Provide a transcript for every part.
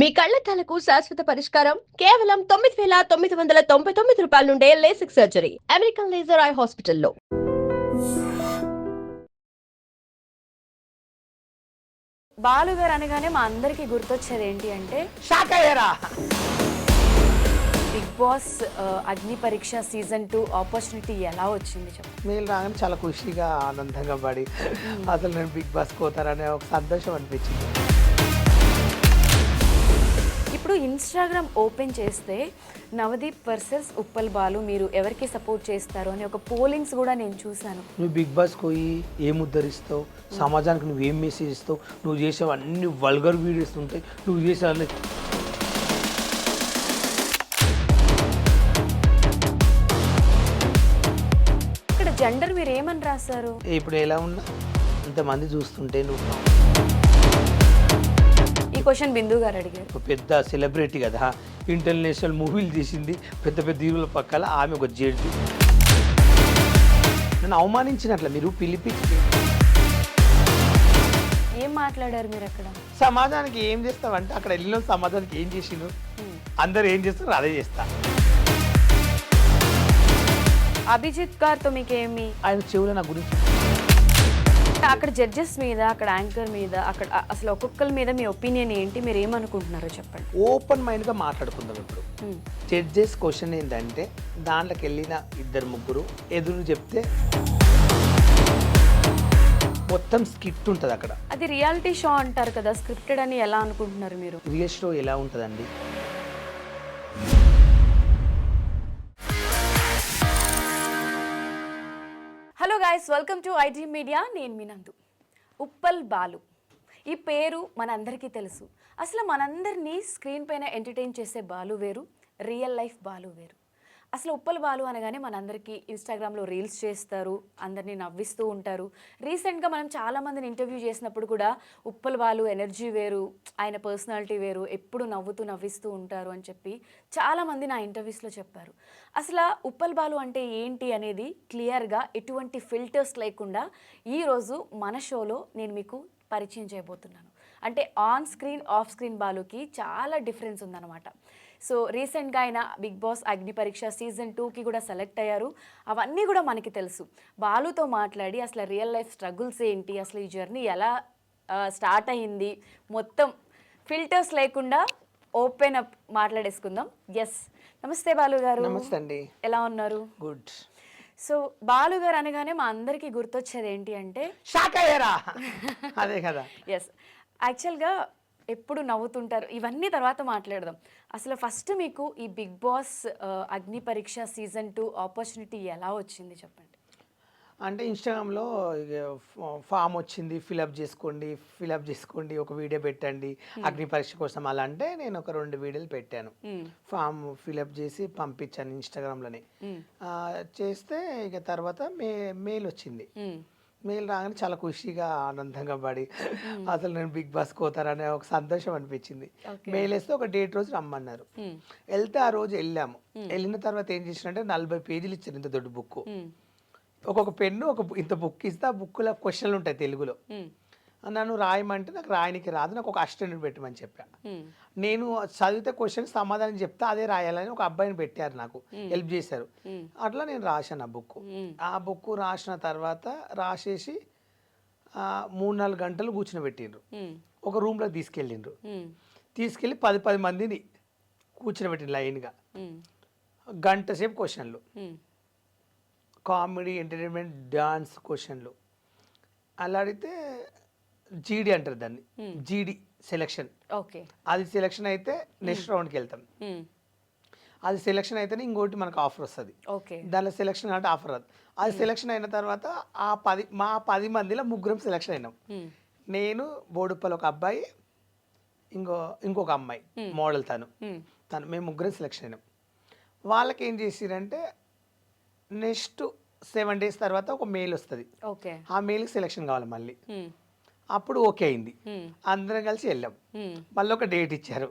మీ కళ్లద్దాలకు శాశ్వత పరిష్కారం కేవలం 9,999 రూపాయల నుండే LASIK surgery American laser eye హాస్పిటల్లో. బాలు గారు అనగానే మా అందరికి గుర్తొచ్చేది ఏంటి అంటే బిగ్ బాస్ అగ్ని పరీక్ష సీజన్ 2 ఆపర్చునిటీ ఎలా వచ్చింది చెప్పండి. మీరు రాగానే చాలా ఖుషిగా ఆనందంగా పడి అసలు నేను బిగ్ బాస్ పోతారనే ఒక సంతోషం అనిపించింది. ఇప్పుడు ఇన్స్టాగ్రామ్ ఓపెన్ చేస్తే నవదీప్ వర్సెస్ ఉప్పల్ బాలు మీరు ఎవరికి సపోర్ట్ చేస్తారు అని ఒక పోలింగ్స్ కూడా నేను చూశాను. నువ్వు బిగ్ బాస్కి పోయి ఏం ఉద్ధరిస్తావు, సమాజానికి నువ్వేం మెసేజ్ ఇస్తావు, నువ్వు చేసేవి అన్ని వల్గర్ వీడియోస్ ఉంటాయి, నువ్వు చేసేవన్నీ ఇక్కడ జెండర్ మీరు ఏమని రాశారు? ఇప్పుడు ఎలా ఉన్నా ఇంతమంది చూస్తుంటే నువ్వు ఈ క్వశ్చన్ బిందు గారు అడిగారు. ఒక పెద్ద సెలబ్రిటీ కదా, ఇంటర్నేషనల్ మూవీలు తీసింది, పెద్ద పెద్ద హీరోల పక్కల ఆమె ఒక జడ్జి. నన్ను అవమానించినట్ల మీరు పిలిపించి ఏం మాట్లాడారు మీరు అక్కడ? సమాజానికి ఏం చేస్తావంటే అక్కడ వెళ్ళిన సమాజానికి ఏం చేసిండ్రు, అందరు ఏం చేస్తారు అదే చేస్తా. అభిజిత్ గారితో మీకేమి? ఆయన చెవులు నా గురించి అక్కడ జడ్జెస్ మీద, అక్కడ యాంకర్ మీద, అక్కడ అసలు ఒక్కొక్కరి మీద మీ ఒపీనియన్ ఏంటి, మీరు ఏమనుకుంటున్నారో చెప్పండి. ఓపెన్ మైండ్గా మాట్లాడుకుందాం. ఇప్పుడు జడ్జెస్ క్వశ్చన్ ఏంటంటే దాంట్లోకి వెళ్ళిన ఇద్దరు ముగ్గురు ఎదురు చెప్తే మొత్తం స్కిట్ ఉంటుంది అక్కడ. అది రియాలిటీ షో అంటారు కదా, స్క్రిప్టెడ్ అని ఎలా అనుకుంటున్నారు మీరు? రియల్ షో ఎలా ఉంటుందండి? Hello guys, welcome to IT media. నేను మీ నందు. ఉప్పల్ బాలు ఈ పేరు మనందరికీ తెలుసు. అసలు మనందరినీ స్క్రీన్ పైన ఎంటర్టైన్ చేసే బాలు వేరు, రియల్ లైఫ్ బాలు వేరు. అసలు ఉప్పల్ బాలు అనగానే మనందరికీ ఇన్స్టాగ్రామ్లో రీల్స్ చేస్తారు, అందరినీ నవ్విస్తూ ఉంటారు. రీసెంట్గా మనం చాలామందిని ఇంటర్వ్యూ చేసినప్పుడు కూడా ఉప్పల్ బాలు ఎనర్జీ వేరు, ఆయన పర్సనాలిటీ వేరు, ఎప్పుడు నవ్విస్తూ ఉంటారు అని చెప్పి చాలామంది నా ఇంటర్వ్యూస్లో చెప్పారు. అసలు ఉప్పల్ బాలు అంటే ఏంటి అనేది క్లియర్గా ఎటువంటి ఫిల్టర్స్ లేకుండా ఈరోజు మన షోలో నేను మీకు పరిచయం చేయబోతున్నాను. అంటే ఆన్ స్క్రీన్, ఆఫ్ స్క్రీన్ బాలుకి చాలా డిఫరెన్స్ ఉందన్నమాట. సో రీసెంట్గా ఆయన బిగ్ బాస్ అగ్ని పరీక్ష సీజన్ 2కి కూడా సెలెక్ట్ అయ్యారు. అవన్నీ కూడా మనకి తెలుసు. బాలుతో మాట్లాడి అసలు రియల్ లైఫ్ స్ట్రగుల్స్ ఏంటి, అసలు ఈ జర్నీ ఎలా స్టార్ట్ అయ్యింది, మొత్తం ఫిల్టర్స్ లేకుండా ఓపెన్ అప్ మాట్లాడేసుకుందాం. ఎస్, నమస్తే బాలు గారు. నమస్తే అండి. ఎలా ఉన్నారు? గుడ్. సో బాలు గారు అనగానే మా అందరికీ గుర్తొచ్చేది ఏంటి అంటే షాక్ అయ్యారా? అదే కదా. ఎస్, యాక్చువల్గా ఎప్పుడు నవ్వుతుంటారు, ఇవన్నీ తర్వాత మాట్లాడదాం. అసలు ఫస్ట్ మీకు ఈ బిగ్ బాస్ అగ్ని పరీక్ష సీజన్ 2 ఆపర్చునిటీ ఎలా వచ్చింది చెప్పండి. అంటే ఇన్స్టాగ్రామ్లో ఫామ్ వచ్చింది, ఫిలప్ చేసుకోండి, ఒక వీడియో పెట్టండి అగ్ని పరీక్ష కోసం. అలా అంటే నేను ఒక 2 వీడియోలు పెట్టాను, ఫామ్ ఫిలప్ చేసి పంపించాను ఇన్స్టాగ్రామ్లోనే. చేస్తే ఇక తర్వాత మెయిల్ వచ్చింది. మెయిల్ రాగానే చాలా ఖుషిగా ఆనందంగా పడి అసలు నేను బిగ్ బాస్ పోతారనే ఒక సంతోషం అనిపించింది. మెయిల్ వేస్తే ఒక డేట్ రోజు రమ్మన్నారు. వెళ్తే ఆ రోజు వెళ్ళాము. వెళ్ళిన తర్వాత ఏం చేసినంటే 40 పేజీలు ఇచ్చారు, ఇంత దొడ్డు బుక్. ఒక్కొక్క పెన్ను ఇంత బుక్ ఇస్తే ఆ బుక్లో క్వశ్చన్లు ఉంటాయి తెలుగులో. నన్ను రాయమంటే నాకు రాయనికి రాదు, నాకు ఒక అసిస్టెంట్ పెట్టమని చెప్పా. నేను చదివితే క్వశ్చన్ సమాధానం చెప్తా అదే రాయాలని ఒక అబ్బాయిని పెట్టారు, నాకు హెల్ప్ చేశారు. అట్లా నేను రాశాను ఆ బుక్ రాసిన తర్వాత రాసేసి 3-4 గంటలు కూర్చునిపెట్టిండ్రు. ఒక రూమ్లో తీసుకెళ్ళి 10 మందిని కూర్చునిపెట్టిండ్రు లైన్గా. గంట సేపు క్వశ్చన్లు, కామెడీ, ఎంటర్టైన్మెంట్, డాన్స్ క్వశ్చన్లు. అలా అడిగితే జీడీ అంటారు దాన్ని, జీడీ సెలెక్షన్. ఓకే, అది సెలెక్షన్ అయితే నెక్స్ట్ రౌండ్కి వెళ్తాం. అది సెలెక్షన్ అయితేనే ఇంకోటి మనకు ఆఫర్ వస్తుంది. ఓకే, దానిలో సెలెక్షన్ అంటే ఆఫర్ రాదు. అది సెలెక్షన్ అయిన తర్వాత మా 10 మందిలో 3 సెలెక్షన్ అయినాం. నేను, బోడుప్పల్ ఒక అబ్బాయి, ఇంకొక అమ్మాయి మోడల్, తను మేము 3 సెలెక్షన్ అయినాం. వాళ్ళకి ఏం చేసిరంటే నెక్స్ట్ 7 days తర్వాత ఒక మెయిల్ వస్తుంది. ఆ మెయిల్కి సెలెక్షన్ కావాలి మళ్ళీ. అప్పుడు ఓకే అయింది, అందరం కలిసి వెళ్ళాం. మళ్ళీ ఒక డేట్ ఇచ్చారు.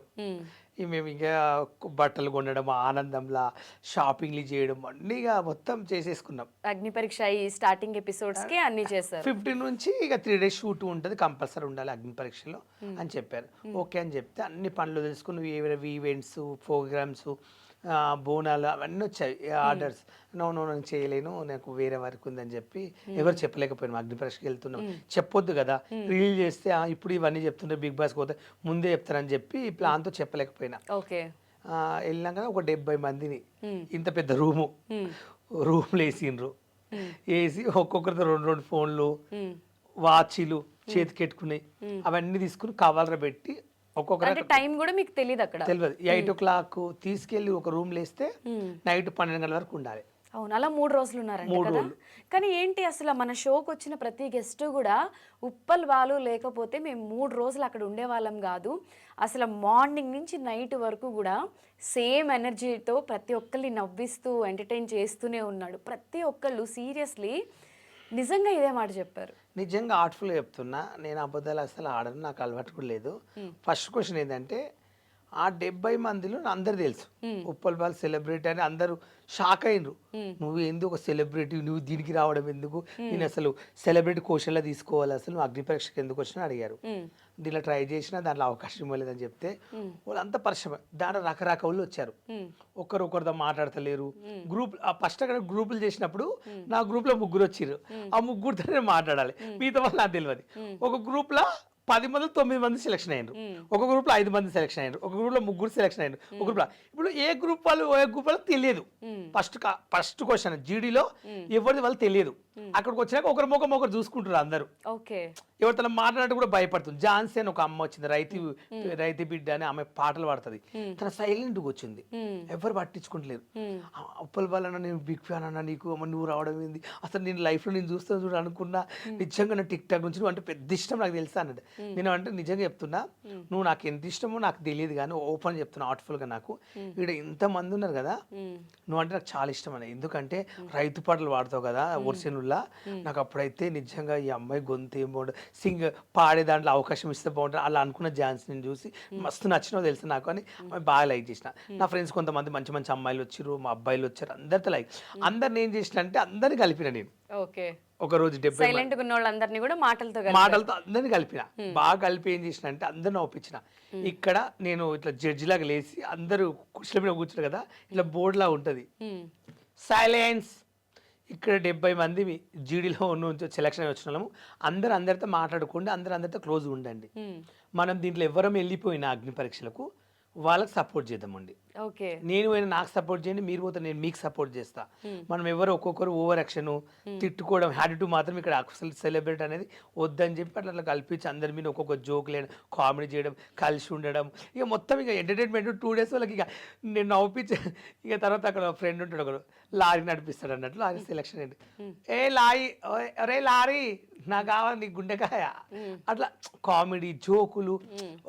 మేము ఇంకా బట్టలు కొనడం ఆనందంలా షాపింగ్లు చేయడం అన్నీ ఇక మొత్తం చేసేసుకున్నాం. అగ్ని పరీక్ష ఈ స్టార్టింగ్ ఎపిసోడ్స్ కి అన్ని చేశారు. 15 నుంచి ఇక 3 days షూట్ ఉంటుంది, కంపల్సరీ ఉండాలి అగ్ని పరీక్షలో అని చెప్పారు. ఓకే అని చెప్తే అన్ని పనులు తెలుసుకుని ఈవెంట్స్, ప్రోగ్రామ్స్, బోనాలు అవన్నీ వచ్చాయి ఆర్డర్స్. నో నేను చేయలేను, నాకు వేరే వర్క్ ఉందని చెప్పి ఎవరు చెప్పలేకపోయినాం. అగ్ని పరీక్షకి వెళ్తున్నాం, చెప్పొద్దు కదా, రిలీజ్ చేస్తే ఇప్పుడు ఇవన్నీ చెప్తుంటే బిగ్ బాస్ పోతే ముందే చెప్తారని చెప్పి ప్లాన్తో చెప్పలేకపోయినా. ఓకే. వెళ్ళినాక ఒక 70 మందిని ఇంత పెద్ద రూమ్లు వేసిండ్రు. వేసి ఒక్కొక్కరితో 2 ఫోన్లు, వాచీలు చేతికెట్టుకున్నాయి, అవన్నీ తీసుకుని కవర్లో పెట్టి ఒక్కొక్కరు. టైం కూడా మీకు తెలియదు అక్కడ? తెలియదు. 8 o'clock తీసుకెళ్లి ఒక రూమ్ లేస్తే నైట్ 12 గంటల వరకు ఉండాలి. అవును, అలా 3 రోజులు ఉన్నారంట కదా. కానీ ఏంటి అసలు మన షోకి వచ్చిన ప్రతి గెస్ట్ కూడా ఉప్పల్ బాలు లేకపోతే మేము 3 రోజులు అక్కడ ఉండేవాళ్ళం కాదు. అసలు మార్నింగ్ నుంచి నైట్ వరకు కూడా సేమ్ ఎనర్జీతో ప్రతి ఒక్కరిని నవ్విస్తూ ఎంటర్టైన్ చేస్తూనే ఉన్నాడు. ప్రతి ఒక్కళ్ళు సీరియస్లీ నిజంగా ఇదే మాట చెప్పారు. నిజంగా ఆర్ట్ఫుల్గా చెప్తున్నా, నేను అబద్ధాలు అసలు ఆడను, నాకు అలవాటు కూడా లేదు. ఫస్ట్ క్వశ్చన్ ఏంటంటే, ఆ 70 మందిలో అందరు తెలుసు ఉప్పల్ బాల్ సెలబ్రిటీ అని. అందరూ షాక్ అయినరు, నువ్వు ఎందుకు ఒక సెలబ్రిటీ, నువ్వు దీనికి రావడం ఎందుకు, నేను అసలు సెలబ్రిటీ క్వశ్చన్లో తీసుకోవాలి, అసలు నువ్వు అగ్ని పరీక్షకి ఎందుకు వచ్చినా అడిగారు. దీనిలో ట్రై చేసినా దాంట్లో అవకాశం ఇవ్వలేదని చెప్తే వాళ్ళంతా పరిశ్రమ. దాంట్లో రకరకాలు వచ్చారు, ఒకరితో మాట్లాడతలేరు. ఫస్ట్ అక్కడ గ్రూపులు చేసినప్పుడు నా గ్రూప్లో 3 వచ్చిర్రు, ఆ 3 నేను మాట్లాడాలి, మిగతా వాళ్ళు నాకు తెలియదు. ఒక గ్రూప్లో 10 మంది 9 మంది సెలెక్షన్ అయ్యారు, ఒక గ్రూప్ లో 5 మంది సెలెక్షన్ అయ్యారు, ఒక గ్రూప్ లో 3 సెలెక్షన్ అయ్యారు, ఒక గ్రూప్ లో. ఇప్పుడు ఏ గ్రూప్ వాళ్ళు తెలియదు. ఫస్ట్ క్వశ్చన్ జీడీలో ఎవరిది వాళ్ళు తెలియదు. అక్కడికి వచ్చినాక ఒకరి ముఖం ఒకరు చూసుకుంటారు అందరూ. ఎవరు తన మాట్లాడినట్టు కూడా భయపడుతుంది. ఝాన్సీ అని ఒక అమ్మ వచ్చింది, రైతు బిడ్డ అని ఆమె పాటలు పాడుతుంది. తన సైలెంట్ గా వచ్చింది, ఎవరు పట్టించుకుంటలేరు. ఉప్పల్ బాలన్న నేను బిగ్ ఫ్యాన్ అన్న, నీకు అమ్మ నువ్వు రావడం ఏంది, అసలు నేను లైఫ్ లో నేను చూస్తాను చూడ అనుకున్నా, నిజంగా నా టిక్ టాక్ నుంచి నువ్వు అంటే పెద్ద ఇష్టం నాకు తెలుసా అన్నది. నేను అంటే నిజంగా చెప్తున్నా, నువ్వు నాకు ఎంత ఇష్టమో నాకు తెలియదు కానీ ఓపెన్ చెప్తున్నా ఆర్ట్ఫుల్ గా, నాకు ఇక్కడ ఇంత మంది ఉన్నారు కదా, నువ్వు అంటే నాకు చాలా ఇష్టం అని. ఎందుకంటే రైతు పాటలు పాడతావు కదా ఒరిజినల్లా, నాకు అప్పుడైతే నిజంగా ఈ అమ్మాయి గొంతు ఏం బాగుంటుంది, పాడే దాంట్లో అవకాశం ఇస్తే బాగుంటుంది అలా అనుకున్న ఝాన్సీని చూసి మస్తు నచ్చినో తెలుసు నాకు అని బాగా లైక్ చేసిన. నా ఫ్రెండ్స్ కొంతమంది మంచి మంచి అమ్మాయిలు వచ్చారు, మా అబ్బాయిలు వచ్చారు, అందరితో లైక్. అందరిని ఏం చేసిన అంటే అందరిని కలిపిన నేను. ఒక రోజు 70 కూడా మాటలతో అందరిని కలిపిన, బాగా కలిపి ఏం చేసిన అంటే అందరిని ఒప్పించిన. ఇక్కడ నేను ఇట్లా జడ్జి లాగా లేచి అందరూ కుర్చీల మీద కూర్చున్నారు కదా, ఇట్లా బోర్డు లా ఉంటది, సైలెన్స్. ఇక్కడ 70 మంది జీడీలో నుంచి సెలక్షన్ వచ్చిన వాళ్ళము, అందరితో మాట్లాడుకోండి, అందరితో క్లోజ్ ఉండండి. మనం దీంట్లో ఎవరం వెళ్ళిపోయిన అగ్ని పరీక్షలకు వాళ్ళకి సపోర్ట్ చేద్దామండి. నేను పోయినా నాకు సపోర్ట్ చేయండి, మీరు పోతే నేను మీకు సపోర్ట్ చేస్తా. మనం ఎవరు ఒక్కొక్కరు ఓవర్ యాక్షన్ తిట్టుకోవడం హ్యాటిట్యూడ్ మాత్రం ఇక్కడ అసలు సెలబ్రేట్ అనేది వద్దని చెప్పి అట్లా కల్పించి అందరి మీద ఒక్కొక్క జోక్ లేడం, కామెడీ చేయడం, కలిసి ఉండడం, ఇక మొత్తం ఇక ఎంటర్టైన్మెంట్ 2 days వాళ్ళకి. ఇక నేను నవ్వుపించి ఇక తర్వాత అక్కడ ఫ్రెండ్ ఉంటాడు ఒకరు, లారీ నడిపిస్తాడు అన్నట్లు. లారీ సెలెక్షన్ ఏంటి, ఏ లారీ, అరే లారీ నాకు కావాలి నీ గుండెకాయ, అట్లా కామెడీ జోకులు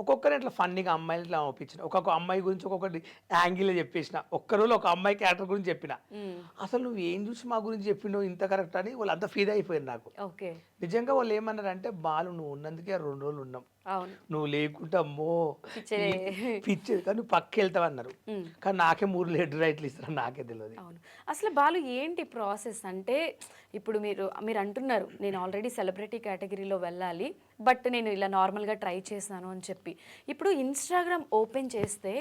ఒక్కొక్కరు అట్లా ఫన్నీగా అమ్మాయిలు ఇట్లా ఒప్పించిన. ఒక్కొక్క అమ్మాయి గురించి ఒక్కొక్కటి యాంగిల్ చెప్పేసిన. ఒక్క రోజు ఒక అమ్మాయి క్యారెక్టర్ గురించి చెప్పిన, అసలు నువ్వు ఏం చూసి మా గురించి చెప్పినావు ఇంత కరెక్ట్ అని వాళ్ళంతా ఫీల్ అయిపోయారు నాకు. నిజంగా వాళ్ళు ఏమన్నారు అంటే, బాలు నువ్వు ఉన్నందుకే 2 రోజులు ఉన్నాం, నువ్వు లేకుంటే అమ్మో పిచ్చేది కానీ నువ్వు పక్క వెళ్తావు అన్నారు. కానీ నాకే 3 లెటర్ రైట్లు ఇస్తారు, నాకే తెలియదు. అవును, అసలు బాలు ఏంటి ప్రాసెస్ అంటే, ఇప్పుడు మీరు అంటున్నారు నేను ఆల్రెడీ సెలబ్రిటీ కేటగిరీలో వెళ్ళాలి, బట్ నేను ఇలా నార్మల్గా ట్రై చేశాను అని చెప్పి. ఇప్పుడు ఇన్స్టాగ్రామ్ ఓపెన్ చేస్తే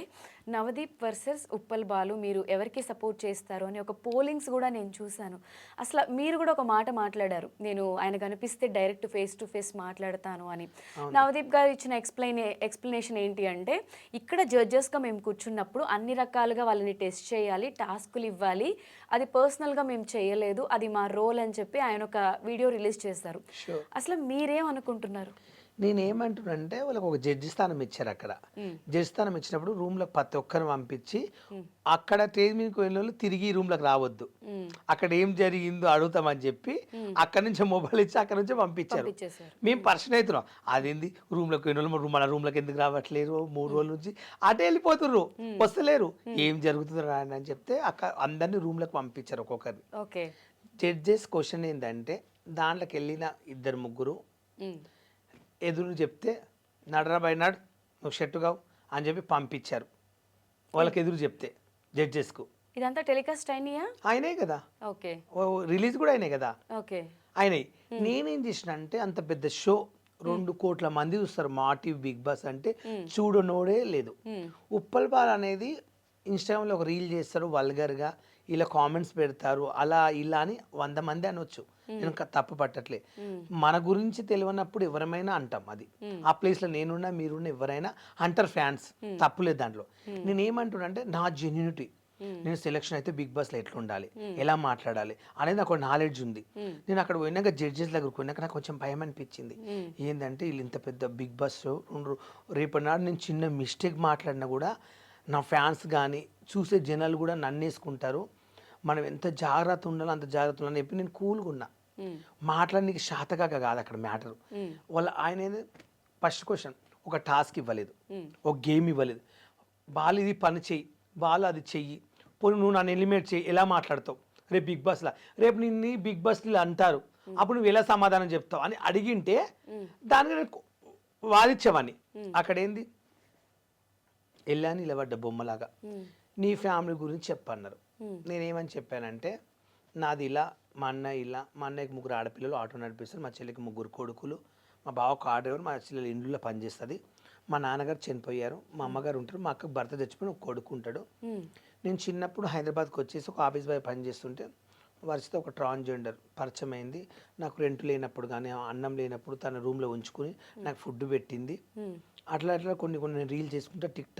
నవదీప్ వర్సెస్ ఉప్పల్ బాలు, మీరు ఎవరికి సపోర్ట్ చేస్తారు అని ఒక పోలింగ్స్ కూడా నేను చూశాను. అసలు మీరు కూడా ఒక మాట మాట్లాడారు, నేను ఆయన కనిపిస్తే డైరెక్ట్ ఫేస్ టు ఫేస్ మాట్లాడతాను అని. నవదీప్ గారు ఇచ్చిన ఎక్స్ప్లెనేషన్ ఏంటి అంటే, ఇక్కడ జడ్జెస్గా మేము కూర్చున్నప్పుడు అన్ని రకాలుగా వాళ్ళని టెస్ట్ చేయాలి, టాస్కులు ఇవ్వాలి, అది పర్సనల్గా మేము చేయలేదు, అది మా రోల్ అని చెప్పి ఆయన ఒక వీడియో రిలీజ్ చేశారు. అసలు మీరేమనుకుంటున్నారు? నేనేమంటున్నానంటే, వాళ్ళకి ఒక జడ్జి స్థానం ఇచ్చారు. అక్కడ జడ్జి స్థానం ఇచ్చినప్పుడు రూమ్లోకి ప్రతి ఒక్కరిని పంపించి, అక్కడ స్టేజ్ మీదకి వెళ్ళిన వాళ్ళు తిరిగి రూమ్లోకి రావద్దు, అక్కడ ఏం జరిగిందో అడుగుతామని చెప్పి అక్కడి నుంచి మొబైల్ ఇచ్చి అక్కడ నుంచి పంపించారు. మేము పర్సన్ అవుతున్నాం, అదేంది రూమ్లోకి వెళ్ళిన వాళ్ళు మన రూమ్లోకి ఎందుకు రావట్లేరు, 3 రోజుల నుంచి అటే వెళ్ళిపోతుర్రు, వస్తలేరు, ఏం జరుగుతుందో అని చెప్తే అక్కడ అందరినీ రూమ్లోకి పంపించారు ఒక్కొక్కరిని. జడ్జెస్ క్వశ్చన్ ఏంటంటే, దాంట్లోకి వెళ్ళిన 2-3 ఎదురు చెప్తే నడరా బై నడు నువ్వు షెట్టుగావు అని చెప్పి పంపించారు. వాళ్ళకి ఎదురు చెప్తే జడ్జెస్కు. ఇదంతా టెలికాస్ట్ అయినాయా? ఆయనే కదా, ఓకే రిలీజ్ కూడా అయినాయి కదా ఓకే. అయినాయి. నేనేం చేసిన అంటే అంత పెద్ద షో 2 కోట్ల మంది చూస్తారు మా టీవీ బిగ్ బాస్ అంటే, చూడనోడే లేదు. ఉప్పల్ బాల్ అనేది ఇన్స్టాగ్రామ్లో ఒక రీల్ చేస్తారు వల్గర్గా, ఇలా కామెంట్స్ పెడతారు, అలా ఇలా అని 100 మంది అనొచ్చు. నేను తప్పు పట్టట్లే. మన గురించి తెలియనప్పుడు ఎవరమైనా అంటాం. అది ఆ ప్లేస్లో నేనున్నా మీరున్న ఎవరైనా అంటారు ఫ్యాన్స్, తప్పులేదు దాంట్లో. నేను ఏమంటున్నా అంటే నా జెన్యూనిటీ, నేను సెలెక్షన్ అయితే బిగ్ బాస్లో ఎట్లా ఉండాలి, ఎలా మాట్లాడాలి అనేది నాకు నాలెడ్జ్ ఉంది. నేను అక్కడ పోయినాక జడ్జెస్ దగ్గరకు పోయినాక నాకు కొంచెం భయం అనిపించింది. ఏంటంటే వీళ్ళు ఇంత పెద్ద బిగ్ బాస్ షో, రేపటి నాడు నేను చిన్న మిస్టేక్ మాట్లాడినా కూడా నా ఫ్యాన్స్ కానీ చూసే జనాలు కూడా నన్ను వేసుకుంటారు. మనం ఎంత జాగ్రత్త ఉండాలో అంత జాగ్రత్త ఉండాలని చెప్పి నేను కూల్గా ఉన్నా. మాట్లాడడానికి శాతకాక కాదు అక్కడ మ్యాటర్. వాళ్ళ ఆయన ఫస్ట్ క్వశ్చన్ ఒక టాస్క్ ఇవ్వలేదు, ఒక గేమ్ ఇవ్వలేదు. వాళ్ళు ఇది పని చెయ్యి, వాళ్ళు అది చెయ్యి, పోనీ నువ్వు నన్ను ఎలిమినేట్ చేయి, ఎలా మాట్లాడతావు రేపు బిగ్ బాస్లో, రేపు నిన్ను బిగ్ బాస్లో అంటారు, అప్పుడు నువ్వు ఎలా సమాధానం చెప్తావు అని అడిగింటే దానికి నేను వాదించేవాడిని. అక్కడ ఏంది వెళ్ళాను నిలబడ్డ బొమ్మలాగా, నీ ఫ్యామిలీ గురించి చెప్పన్నారు. నేనేమని చెప్పానంటే నాది ఇలా, మా అన్న ఇలా, మా అన్నయ్యకి 3 ఆడపిల్లలు, ఆటో నడిపిస్తారు, మా చెల్లికి 3 కొడుకులు, మా బావ కార్ డ్రైవర్, మా చెల్లెలు ఇండ్లలో పనిచేస్తుంది, మా నాన్నగారు చనిపోయారు, మా అమ్మగారు ఉంటారు, మా అక్కకు భర్త చచ్చిపోయిన ఒక కొడుకు ఉంటాడు. నేను చిన్నప్పుడు హైదరాబాద్కి వచ్చేసి ఒక ఆఫీస్ బాయ్ పనిచేస్తుంటే వరుసతో ఒక ట్రాన్స్జెండర్ పరిచయం అయింది. నాకు రెంట్ లేనప్పుడు కానీ అన్నం లేనప్పుడు తన రూమ్లో ఉంచుకుని నాకు ఫుడ్ పెట్టింది. అట్లా అట్లా కొన్ని నేను రీల్ చేసుకుంటా, టిక్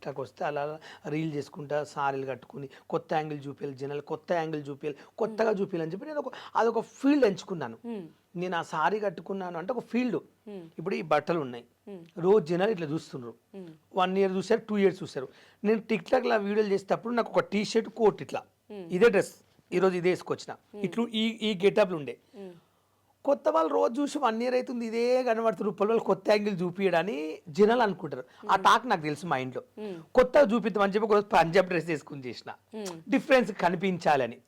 టాక్ వస్తే అలా రీల్ చేసుకుంటా, సారీలు కట్టుకుని కొత్త యాంగిల్ చూపించాలి, జనాలు కొత్త యాంగిల్ చూపించాలి, కొత్తగా చూపించాలని చెప్పి నేను అదొక ఫీల్డ్ ఎంచుకున్నాను. నేను ఆ సారీ కట్టుకున్నాను అంటే ఒక ఫీల్డ్. ఇప్పుడు ఈ బట్టలు ఉన్నాయి, రోజు జనాలు ఇట్లా చూస్తున్నారు, 1 year చూసారు, 2 years చూసారు. నేను టిక్ టాక్లో వీడియోలు చేసేటప్పుడు నాకు ఒక టీ షర్ట్, కోట్ ఇట్లా ఇదే డ్రెస్ ఈరోజు ఇదే వేసుకొచ్చిన, ఇట్లు ఈ గెటప్లు ఉండే. కొత్త వాళ్ళు రోజు చూసి 1 year అవుతుంది ఇదే కనబడుతున్నారు, వాళ్ళు కొత్త యాంగిల్ చూపించడని జనాలు అనుకుంటారు. ఆ టాక్ నాకు తెలుసు మైండ్లో. కొత్తగా చూపిద్దామని చెప్పి ఒకరోజు పంజాబ్ డ్రెస్ వేసుకుని చేసిన, డిఫరెన్స్ కనిపించాలని.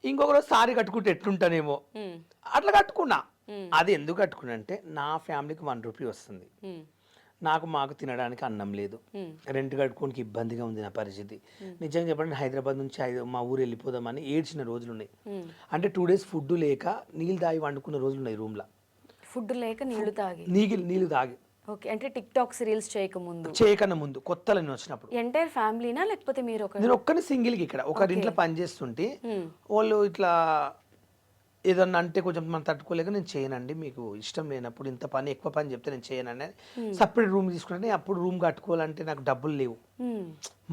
ఇంకొక రోజు సారీ కట్టుకుంటే ఎట్లుంటానేమో అట్లా కట్టుకున్నా. అది ఎందుకు కట్టుకున్నా అంటే నా ఫ్యామిలీకి 1 రూపీ వస్తుంది, మాకు తినడానికి అన్నం లేదు, రెంట్ కట్టుకోనికి ఇబ్బందిగా ఉంది నా పరిస్థితి. నిజంగా చెప్పండి హైదరాబాద్ నుంచి మా ఊరు వెళ్ళిపోదామని ఏడ్చిన రోజులు ఉన్నాయి. అంటే 2 days ఫుడ్ లేక నీళ్ళు తాగి వండుకున్న రోజులు ఉన్నాయి రూమ్లో. ఫుడ్ లేక నీళ్లు తాగి నీళ్ళు తాగి. ఓకే, అంటే టిక్ టాక్స్ రీల్స్ చేయకన్నా ముందు కొత్తలో నేను వచ్చినప్పుడు. ఎంటైర్ ఫ్యామిలీనా లేకపోతే మీరు నేను ఒక్కనే సింగిల్కి ఇక్కడ ఒకరింట్లో పని చేస్తుంటే వాళ్ళు ఇట్లా ఏదన్నా అంటే కొంచెం మనం తట్టుకోలేక నేను చేయనండి, మీకు ఇష్టం లేనప్పుడు ఇంత పని ఎక్కువ పని చెప్తే నేను చేయనండి. సపరేట్ రూమ్ తీసుకుంటే అప్పుడు రూమ్ కట్టుకోవాలంటే నాకు డబ్బులు లేవు,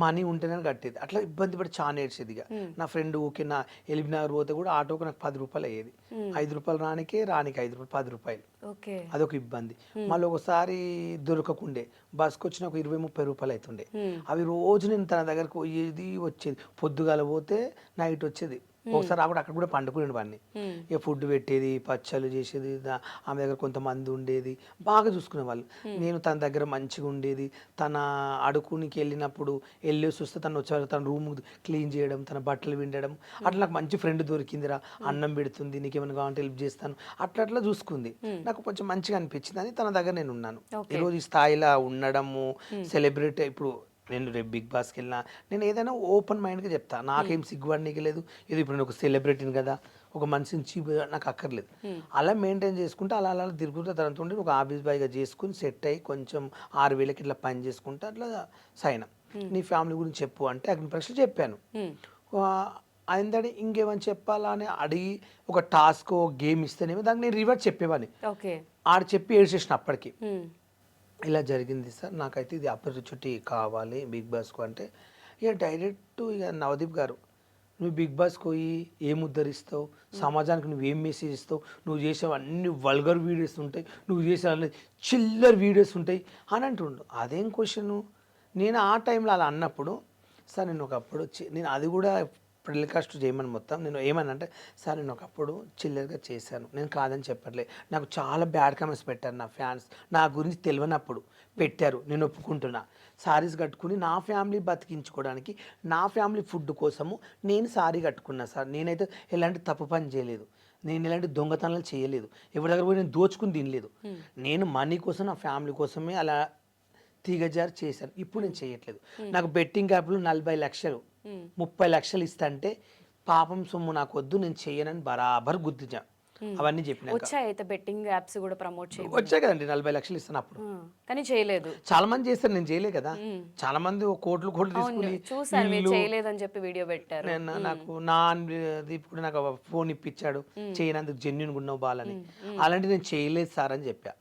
మనీ ఉంటేనే కట్టేది. అట్లా ఇబ్బంది పడి చాలా ఏడ్చేది. ఇక నా ఫ్రెండ్ ఊకే నా ఎలిబినగర్ పోతే కూడా ఆటోకి నాకు 10 రూపాయలు అయ్యేది. 5 రూపాయలు రానికి 5 రూపాయలు, 10 రూపాయలు. అదొక ఇబ్బంది. మళ్ళీ ఒకసారి దొరకకుండే బస్కి వచ్చిన ఒక 20-30 రూపాయలు అవుతుండే. అవి రోజు నేను తన దగ్గరకు పోయేది వచ్చేది. పొద్దుగాల పోతే నైట్ వచ్చేది. ఒకసారి రాకుండా అక్కడ కూడా పండుకునే వాడిని. ఇక ఫుడ్ పెట్టేది, పచ్చళ్ళు చేసేది, ఆమె దగ్గర కొంతమంది ఉండేది, బాగా చూసుకునే వాళ్ళు. నేను తన దగ్గర మంచిగా ఉండేది. తన అడుకునికి వెళ్ళినప్పుడు వెళ్ళేసి వస్తే తను వచ్చేవాళ్ళు, తన రూమ్ క్లీన్ చేయడం, తన బట్టలు విండడం. అట్లా నాకు మంచి ఫ్రెండ్ దొరికిందిరా, అన్నం పెడుతుంది, నీకేమైనా కావాలంటే హెల్ప్ చేస్తాను, అట్లా అట్లా చూసుకుంది. నాకు కొంచెం మంచిగా అనిపించింది అని తన దగ్గర నేను ఉన్నాను. ఈరోజు ఈ స్థాయిలో ఉండడము, సెలబ్రిటీ. ఇప్పుడు నేను రేపు బిగ్ బాస్కి వెళ్ళినా నేను ఏదైనా ఓపెన్ మైండ్గా చెప్తా, నాకేం సిగ్గుపడనీకి లేదు. ఇది ఇప్పుడు నేను ఒక సెలబ్రిటీని కదా, ఒక మనిషిని చీప్ నాకు అక్కర్లేదు. అలా మెయింటైన్ చేసుకుంటే అలా అలా తిరుగుతుంటే తనతో ఉండి ఒక ఆఫీస్ బాయ్గా చేసుకుని సెట్ అయ్యి కొంచెం 6,000కి ఇట్లా పని చేసుకుంటే అట్లా సైన్. నీ ఫ్యామిలీ గురించి చెప్పు అంటే అగ్ని పరీక్షలు చెప్పాను. అయిందని ఇంకేమని చెప్పాలా అని అడిగి ఒక టాస్క్ గేమ్ ఇస్తేనేమో దానికి నేను రివర్స్ చెప్పేవాడిని. ఆడ చెప్పి ఏడ్చేసిన అప్పటికి, ఇలా జరిగింది సార్, నాకైతే ఇది ఆపర్చునిటీ కావాలి బిగ్ బాస్కు అంటే. ఇక డైరెక్ట్ ఇక నవదీప్ గారు, నువ్వు బిగ్ బాస్కి పోయి ఏం ఉద్ధరిస్తావు, సమాజానికి నువ్వేం మెసేజ్ ఇస్తావు, నువ్వు చేసేవి అన్ని వల్గర్ వీడియోస్ ఉంటాయి, నువ్వు చేసే అన్ని చిల్లర్ వీడియోస్ ఉంటాయి అని అంటుండు. అదేం క్వశ్చను? నేను ఆ టైంలో అలా అన్నప్పుడు సార్ నేను ఒకప్పుడు నేను అది కూడా టెలికాస్ట్ చేయమని మొత్తం నేను ఏమన్నా సార్ నేను ఒకప్పుడు చిల్లరగా చేశాను, నేను కాదని చెప్పట్లే, నాకు చాలా బ్యాడ్ కామెంట్స్ పెట్టారు నా ఫ్యాన్స్, నా గురించి తెలియనప్పుడు పెట్టారు, నేను ఒప్పుకుంటున్నా. సారీస్ కట్టుకుని నా ఫ్యామిలీ బతికించుకోవడానికి, నా ఫ్యామిలీ ఫుడ్ కోసము నేను సారీ కట్టుకున్నా సార్. నేనైతే ఎలాంటి తప్పు పని చేయలేదు, నేను ఎలాంటి దొంగతనాలు చేయలేదు, ఎవరి దగ్గర పోయి నేను దోచుకుని తినలేదు. నేను మనీ కోసం, నా ఫ్యామిలీ కోసమే అలా తీగజారు చేశాను. ఇప్పుడు నేను చేయట్లేదు. నాకు బెట్టింగ్ యాప్లు 40 లక్షలు 30 లక్షలు ఇస్తా అంటే పాపం సొమ్ము నాకు వద్దు, నేను చేయనని బరాబర్ గుర్తించా. అవన్నీ చెప్పినాక వచ్చాయి అయితే బెట్టింగ్ యాప్స్ కూడా ప్రమోట్ చేయ వచ్చాయి కదండి 40 లక్షలు ఇస్తాను అప్పుడు. కానీ చేయలేదు. చాలా మంది చేస్తారు, నేను చేయలే కదా. చాలా మంది కోట్లు తీసుకుని చూసాను మీరు చేయలేదని చెప్పి వీడియో పెట్టారు. నాకు దీప్ కూడా నాకు ఫోన్ ఇప్పించాడు, చేయనందుకు జెన్యున్ ఉన్నావు బాలని. అలాంటి నేను చేయలేదు సార్ అని చెప్పా.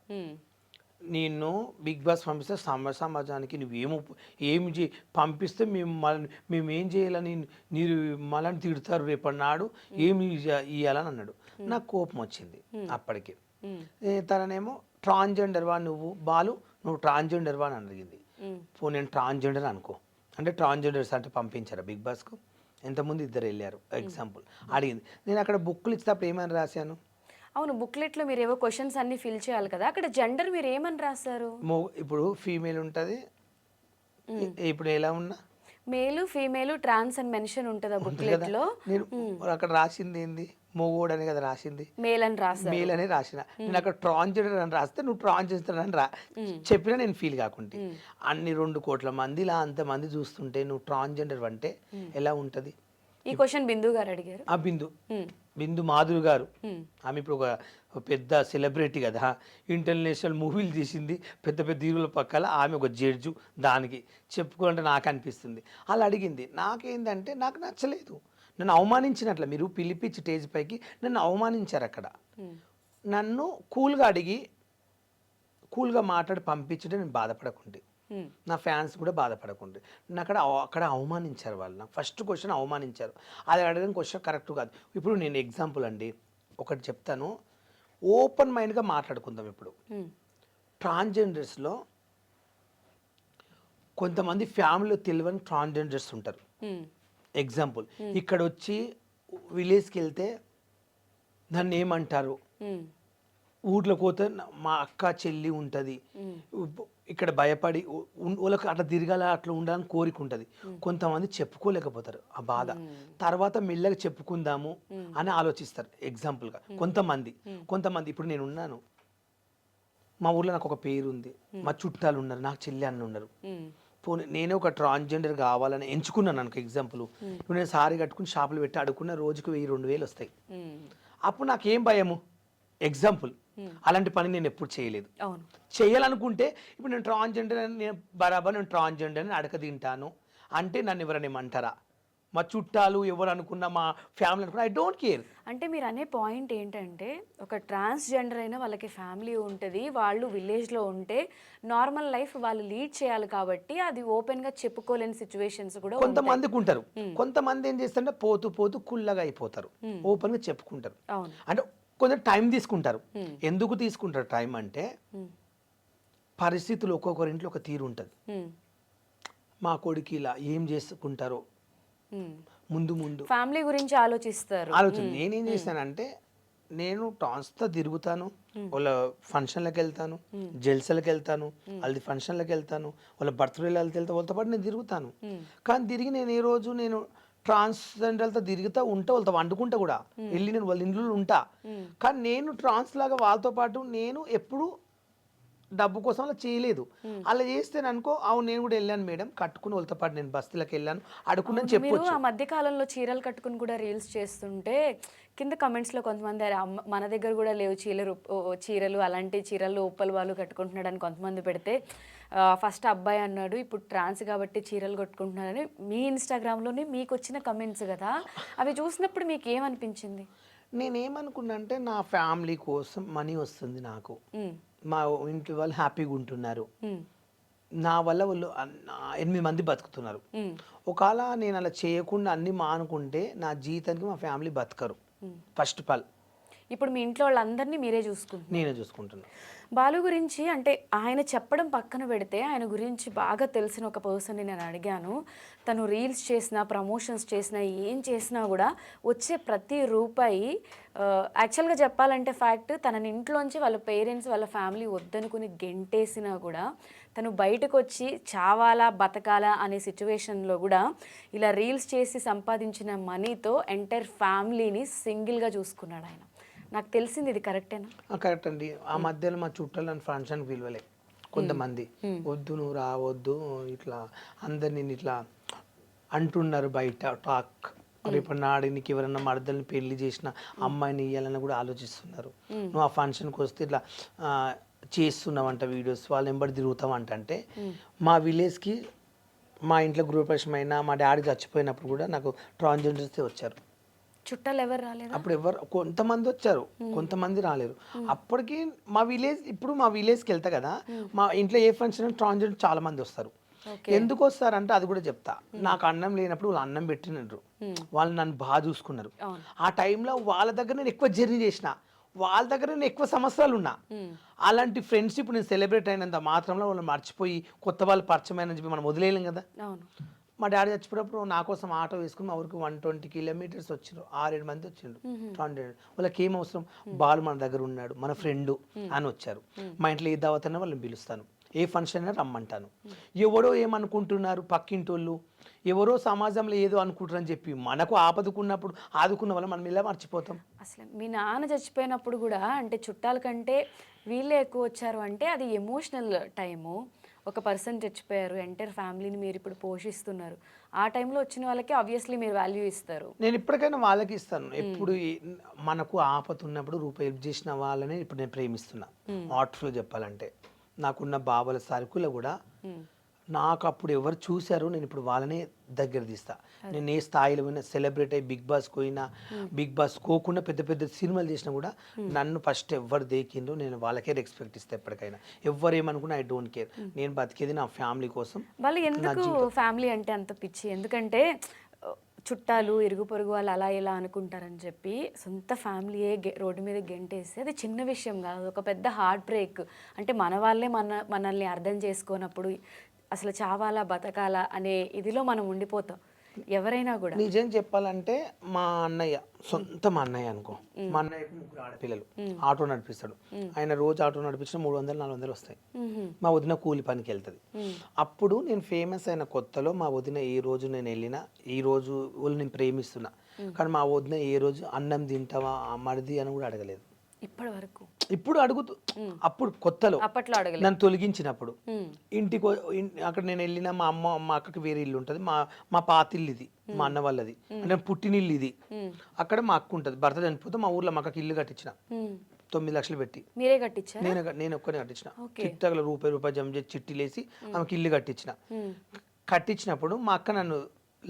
నేను బిగ్ బాస్ పంపిస్తే సమాజానికి ఏమి పంపిస్తే మేమేం చేయాలని మీరు మళ్ళీ తిడతారు రేపటి నాడు, ఏమి ఇవ్వాలని అన్నాడు. నాకు కోపం వచ్చింది అప్పటికి. తననేమో ట్రాన్స్జెండర్ వా నువ్వు బాలు, నువ్వు ట్రాన్స్జెండర్ వా అని అడిగింది. నేను ట్రాన్స్జెండర్ అనుకో అంటే ట్రాన్స్జెండర్స్ అంటే పంపించారా బిగ్ బాస్కు? ఎంతమంది ఇద్దరు వెళ్ళారు ఎగ్జాంపుల్ అడిగింది. నేను అక్కడ బుక్లు ఇచ్చినప్పుడు ఏమని రాశాను? అవును, బుక్లెట్లో మీరు ఏవో క్వశ్చన్స్ అన్ని ఫిల్ చేయాలి కదా, అక్కడ జెండర్ మీరు ఏమని రాశారు? ఇప్పుడు ఫీమేల్ ఉంటుంది, ఇప్పుడు ఎలా ఉన్నా మేలు ఫీమేల్ ట్రాన్స్ అని మెన్షన్ ఉంటుంది ఆ బుక్లెట్ లో. నేను అక్కడ రాసింది ఏంది? మొగోడు అని కదా రాసింది, మేల్ అని రాశారు. మేల్ అని రాసిన. నేను అక్కడ ట్రాన్స్జెండర్ అని రాస్తే నువ్వు ట్రాన్స్జెండర్ అని చెప్పినా నేను ఫీల్ కాకుంటే. అన్ని 2 కోట్ల మందిలా అంతమంది చూస్తుంటే నువ్వు ట్రాన్స్జెండర్ అంటే ఎలా ఉంటది? ఈ క్వశ్చన్ బిందు గారు అడిగారు. ఆ బిందు మాధురి గారు, ఆమె ఇప్పుడు ఒక పెద్ద సెలబ్రిటీ కదా, ఇంటర్నేషనల్ మూవీలు తీసింది, పెద్ద పెద్ద హీరోల పక్కల ఆమె ఒక జడ్జు. దానికి చెప్పుకోవాలంటే నాకు అనిపిస్తుంది. అలా అడిగింది. నాకేందంటే నాకు నచ్చలేదు, నన్ను అవమానించినట్ల. మీరు పిలిపించి స్టేజ్ పైకి నన్ను అవమానించారు. అక్కడ నన్ను కూల్గా అడిగి కూల్గా మాట్లాడి పంపించడం నేను బాధపడకుంటే, నా ఫ్యాన్స్ కూడా బాధపడకుండే. నన్ను అక్కడ అవమానించారు వాళ్ళు. నాకు ఫస్ట్ క్వశ్చన్ అవమానించారు. అది అడగడం క్వశ్చన్ కరెక్ట్ కాదు. ఇప్పుడు నేను ఎగ్జాంపుల్ అండి ఒకటి చెప్తాను, ఓపెన్ మైండ్గా మాట్లాడుకుందాం. ఇప్పుడు ట్రాన్స్జెండర్స్లో కొంతమంది ఫ్యామిలీలో తెలియని ట్రాన్స్జెండర్స్ ఉంటారు. ఎగ్జాంపుల్ ఇక్కడ వచ్చి విలేజ్కి వెళ్తే నన్ను ఏమంటారు, ఊర్లో పోతే మా అక్క చెల్లి ఉంటుంది, ఇక్కడ భయపడి వాళ్ళకి అట్లా తిరగాల అట్లా ఉండాలని కోరిక ఉంటుంది. కొంతమంది చెప్పుకోలేకపోతారు ఆ బాధ, తర్వాత మెల్లగా చెప్పుకుందాము అని ఆలోచిస్తారు. ఎగ్జాంపుల్గా కొంతమంది ఇప్పుడు నేను ఉన్నాను, మా ఊర్లో నాకు ఒక పేరు ఉంది, మా చుట్టాలు ఉన్నారు, నాకు చెల్లి అన్న ఉన్నారు. పోనీ నేనే ఒక ట్రాన్స్జెండర్ కావాలని ఎంచుకున్నాను అనుకో. ఎగ్జాంపుల్ ఇప్పుడు నేను సారీ కట్టుకుని షాపులు పెట్టి అడుక్కున్న రోజుకు 1000-2000 వస్తాయి. అప్పుడు నాకేం భయము? ఎగ్జాంపుల్ అలాంటి పని నేను ఎప్పుడు చేయలేదు. చేయాలనుకుంటే ఇప్పుడు నేను ట్రాన్స్జెండర్ అని నేను ట్రాన్స్జెండర్ అని అడక తింటాను అంటే నన్ను ఎవరైనా ఏమంటారా? మా చుట్టాలు ఎవరు అనుకున్నా, మా ఫ్యామిలీ అనుకున్నా, ఐ డోంట్ కేర్. అంటే మీరు అనే పాయింట్ ఏంటంటే ఒక ట్రాన్స్జెండర్ అయినా వాళ్ళకి ఫ్యామిలీ ఉంటుంది, వాళ్ళు విలేజ్లో ఉంటే నార్మల్ లైఫ్ వాళ్ళు లీడ్ చేయాలి కాబట్టి అది ఓపెన్గా చెప్పుకోలేని సిచ్యువేషన్స్ కూడా కొంతమందికి ఉంటారు. కొంతమంది ఏం చేస్తారంటే పోతూ కుల్లగా అయిపోతారు, ఓపెన్గా చెప్పుకుంటారు. అంటే కొంచెం టైం తీసుకుంటారు. ఎందుకు తీసుకుంటారు టైం అంటే పరిస్థితులు ఒక్కొక్కరింట్లో ఒక తీరు ఉంటుంది. మా కొడుకు ఇలా ఏం చేసుకుంటారో ముందు ఫ్యామిలీ గురించి ఆలోచిస్తారు. నేనేం చేశానంటే నేను ట్రాన్స్తో తిరుగుతాను, వాళ్ళ ఫంక్షన్లకు వెళ్తాను, జల్సలకు వెళ్తాను, వాళ్ళది ఫంక్షన్లకు వెళ్తాను, వాళ్ళ బర్త్డేలు వెళ్తే వాళ్ళతో పాటు నేను తిరుగుతాను. కానీ తిరిగి నేను ఏ రోజు నేను ట్రాన్స్జెండర్లతో తిరుగుతూ ఉంటా, వాళ్ళతో వండుకుంటా కూడా వెళ్ళి నేను వాళ్ళ ఇంట్లో ఉంటా. కానీ నేను ట్రాన్స్ లాగా వాళ్ళతో పాటు నేను ఎప్పుడు డబ్బు కోసం అలా చేయలేదు. అలా చేస్తే అనుకో, అవును నేను కూడా వెళ్ళాను మేడం, కట్టుకుని వాళ్ళతో పాటు నేను బస్తీలకు వెళ్ళాను అడుకున్నాను చెప్పొచ్చు. ఆ మధ్య కాలంలో చీరలు కట్టుకుని కూడా రీల్స్ చేస్తుంటే కింద కమెంట్స్లో కొంతమంది మన దగ్గర కూడా లేవు చీరలు అలాంటి చీరలు ఉప్పల్ వాళ్ళు కట్టుకుంటున్నాడు అని కొంతమంది పెడితే, ఫస్ట్ అబ్బాయి అన్నాడు ఇప్పుడు ట్రాన్స్ కాబట్టి చీరలు కట్టుకుంటున్నాడని మీ ఇన్స్టాగ్రామ్లోనే మీకు వచ్చిన కమెంట్స్ కదా, అవి చూసినప్పుడు మీకు ఏమనిపించింది? నేనేమనుకున్నా అంటే నా ఫ్యామిలీ కోసం మనీ వస్తుంది నాకు, మా ఇంటి వాళ్ళు హ్యాపీగా ఉంటున్నారు, నా వల్ల వాళ్ళు 8 మంది బతుకుతున్నారు. ఒకవేళ నేను అలా చేయకుండా అన్ని మానుకుంటే నా జీవితానికి మా ఫ్యామిలీ బతకరు. ఫస్ట్ ఆఫ్ ఆల్ ఇప్పుడు మీ ఇంట్లో వాళ్ళందరినీ మీరే చూసుకుంటున్నారు? నేనే చూసుకుంటున్నాను. బాలు గురించి అంటే ఆయన చెప్పడం పక్కన పెడితే ఆయన గురించి బాగా తెలిసిన ఒక పర్సన్ని నేను అడిగాను. తను రీల్స్ చేసినా ప్రమోషన్స్ చేసినా ఏం చేసినా కూడా వచ్చే ప్రతి రూపాయి యాక్చువల్గా చెప్పాలంటే ఫ్యాక్ట్, తన ఇంట్లోంచి వాళ్ళ పేరెంట్స్ వాళ్ళ ఫ్యామిలీ వద్దనుకుని గెంటేసినా కూడా తను బయటకు వచ్చి చావాలా బతకాలా అనే సిచ్యువేషన్లో కూడా ఇలా రీల్స్ చేసి సంపాదించిన మనీతో ఎంటైర్ ఫ్యామిలీని సింగిల్గా చూసుకున్నాడు ఆయన. నాకు తెలిసింది ఇది కరెక్టేనా? కరెక్ట్ అండి. ఆ మధ్యలో మా చుట్టాలను ఫంక్షన్కి పిలవలే, కొంతమంది వద్దు నువ్వు రావద్దు ఇట్లా అందరు నేను ఇట్లా అంటున్నారు బయట టాక్ రేపు నాడు నీకు ఎవరన్నా మరదల్ని పెళ్లి చేసిన అమ్మాయిని ఇవ్వాలని కూడా ఆలోచిస్తున్నారు. నువ్వు ఆ ఫంక్షన్కి వస్తే ఇట్లా చేస్తున్నావంట వీడియోస్ వాళ్ళు ఎంబడి తిరుగుతావంట అంటే మా విలేజ్కి మా ఇంట్లో గృహప్రవేశం అయినా మా డాడీ చచ్చిపోయినప్పుడు కూడా నాకు ట్రాన్స్జెండర్సే వచ్చారు. చుట్టాలు ఎవరు రాలేదు? అప్పుడు ఎవరు కొంతమంది వచ్చారు, కొంతమంది రాలేరు. అప్పటికి మా విలేజ్ ఇప్పుడు మా విలేజ్కి వెళ్తా కదా, మా ఇంట్లో ఏ ఫంక్షన్ ట్రాన్స్జెండర్ చాలా మంది వస్తారు. ఎందుకు వస్తారంటే అది కూడా చెప్తా. నాకు అన్నం లేనప్పుడు వాళ్ళు అన్నం పెట్టినారు, వాళ్ళు నన్ను బాగా చూసుకున్నారు. ఆ టైంలో వాళ్ళ దగ్గర నేను ఎక్కువ జర్నీ చేసిన, వాళ్ళ దగ్గర నేను ఎక్కువ సంవత్సరాలు ఉన్నా. అలాంటి ఫ్రెండ్షిప్ నేను సెలబ్రేట్ అయినంత మాత్రంలో వాళ్ళు మర్చిపోయి కొత్త వాళ్ళు పరిచయం అని చెప్పి మనం వదిలేయలేం కదా. మా డాడీ చచ్చిపోయినప్పుడు నా కోసం ఆటో వేసుకుని మా ఊరికి 120 కిలోమీటర్స్ వచ్చిండ్రు, 6-7 మంది వచ్చిండ్రు. వాళ్ళకి ఏం అవసరం, బాలు మన దగ్గర ఉన్నాడు, మన ఫ్రెండ్ అని వచ్చారు. మా ఇంట్లో ఏ దావత్ అయినా వాళ్ళని పిలుస్తాను, ఏ ఫంక్షన్ అయినా రమ్మంటాను. ఎవరో ఏమనుకుంటున్నారు పక్కింటోళ్ళు, ఎవరో సమాజంలో ఏదో అనుకుంటారని చెప్పి మనకు ఆపదుకున్నప్పుడు ఆదుకున్న వాళ్ళు మనం ఇలా మర్చిపోతాం. అసలు మీ నాన్న చచ్చిపోయినప్పుడు కూడా అంటే చుట్టాల కంటే వీళ్ళే ఎక్కువ వచ్చారు అంటే అది ఎమోషనల్ టైము. ఒక పర్సన్ చచ్చిపోయారు, ఎంటైర్ ఫ్యామిలీని మీరు ఇప్పుడు పోషిస్తున్నారు. ఆ టైంలో వచ్చిన వాళ్ళకి ఆబ్వియస్లీ మీరు వాల్యూ ఇస్తారు. నేను ఇప్పటికైనా వాళ్ళకి ఇస్తాను. ఎప్పుడు మనకు ఆపద ఉన్నప్పుడు రూపాయి హెల్ప్ చేసిన వాళ్ళని ఇప్పుడు నేను ప్రేమిస్తున్నా. హార్ట్ఫుల్ చెప్పాలంటే నాకున్న బావల సరుకులు కూడా నాకు అప్పుడు ఎవరు చూశారో నేను ఇప్పుడు వాళ్ళనే దగ్గర తీస్తా. నేను ఏ స్థాయిలో పోయినా సెలబ్రేట్ అయ్యి బిగ్ బాస్ పోయినా, బిగ్ బాస్ కోకుండా పెద్ద పెద్ద సినిమాలు చేసినా కూడా నన్ను ఫస్ట్ ఎవరు దేకిందో నేను వాళ్ళకే రెస్పెక్ట్ ఇస్తా. ఎప్పటికైనా ఎవరు ఏమనుకున్నా ఐ డోంట్ కేర్. నేను బతికేది నా ఫ్యామిలీ కోసం. వాళ్ళు ఎందుకు ఫ్యామిలీ అంటే అంత పిచ్చి? ఎందుకంటే చుట్టాలు ఇరుగు పొరుగు వాళ్ళు అలా ఇలా అనుకుంటారని చెప్పి సొంత ఫ్యామిలీయే రోడ్డు మీద గెంటేస్తే అది చిన్న విషయం కాదు, ఒక పెద్ద హార్ట్ బ్రేక్. అంటే మన వాళ్ళే మనల్ని అర్థం చేసుకోనప్పుడు అసలు చావాలా బతకాలా అనే ఇదిలో మనం ఉండిపోతాం ఎవరైనా కూడా. నిజం చెప్పాలంటే మా అన్నయ్య, సొంత మా అన్నయ్య అనుకో, మా అన్నయ్యకు 3 ఆడపిల్లలు, ఆటో నడిపిస్తాడు. ఆయన రోజు ఆటో నడిపించిన 300-400 వస్తాయి. మా వదిన కూలి పనికి వెళ్తుంది. అప్పుడు నేను ఫేమస్ అయిన కొత్తలో మా వదిన ఏ రోజు నేను వెళ్ళినా, ఈ రోజు వాళ్ళు నేను ప్రేమిస్తున్నా కానీ మా వదిన ఏ రోజు అన్నం తింటావా మరిది అని కూడా అడగలేదు ఇప్పటి వరకు. ఇప్పుడు అడుగుతూ, అప్పుడు కొత్తలో అప్పట్లో అడగలేదు. నన్ను తొలగించినప్పుడు ఇంటికి అక్కడ నేను వెళ్ళిన మా అక్కకి వేరే ఇల్లు ఉంటుంది, మా పాతిల్లు ఇది, మా అన్న వాళ్ళది, అంటే పుట్టినిల్లు ఇది. అక్కడ మా అక్క ఉంటుంది, భర్త చనిపోతే మా ఊర్లో మా అక్కకి ఇల్లు కట్టించిన 9 లక్షలు పెట్టి. మీరే కట్టించారు? నేను ఒక్కనే కట్టించిన. చిట్టగల రూపాయి జమ చేసి చిట్టీలేసి ఆమెకి ఇల్లు కట్టించిన. కట్టించినప్పుడు మా అక్క నన్ను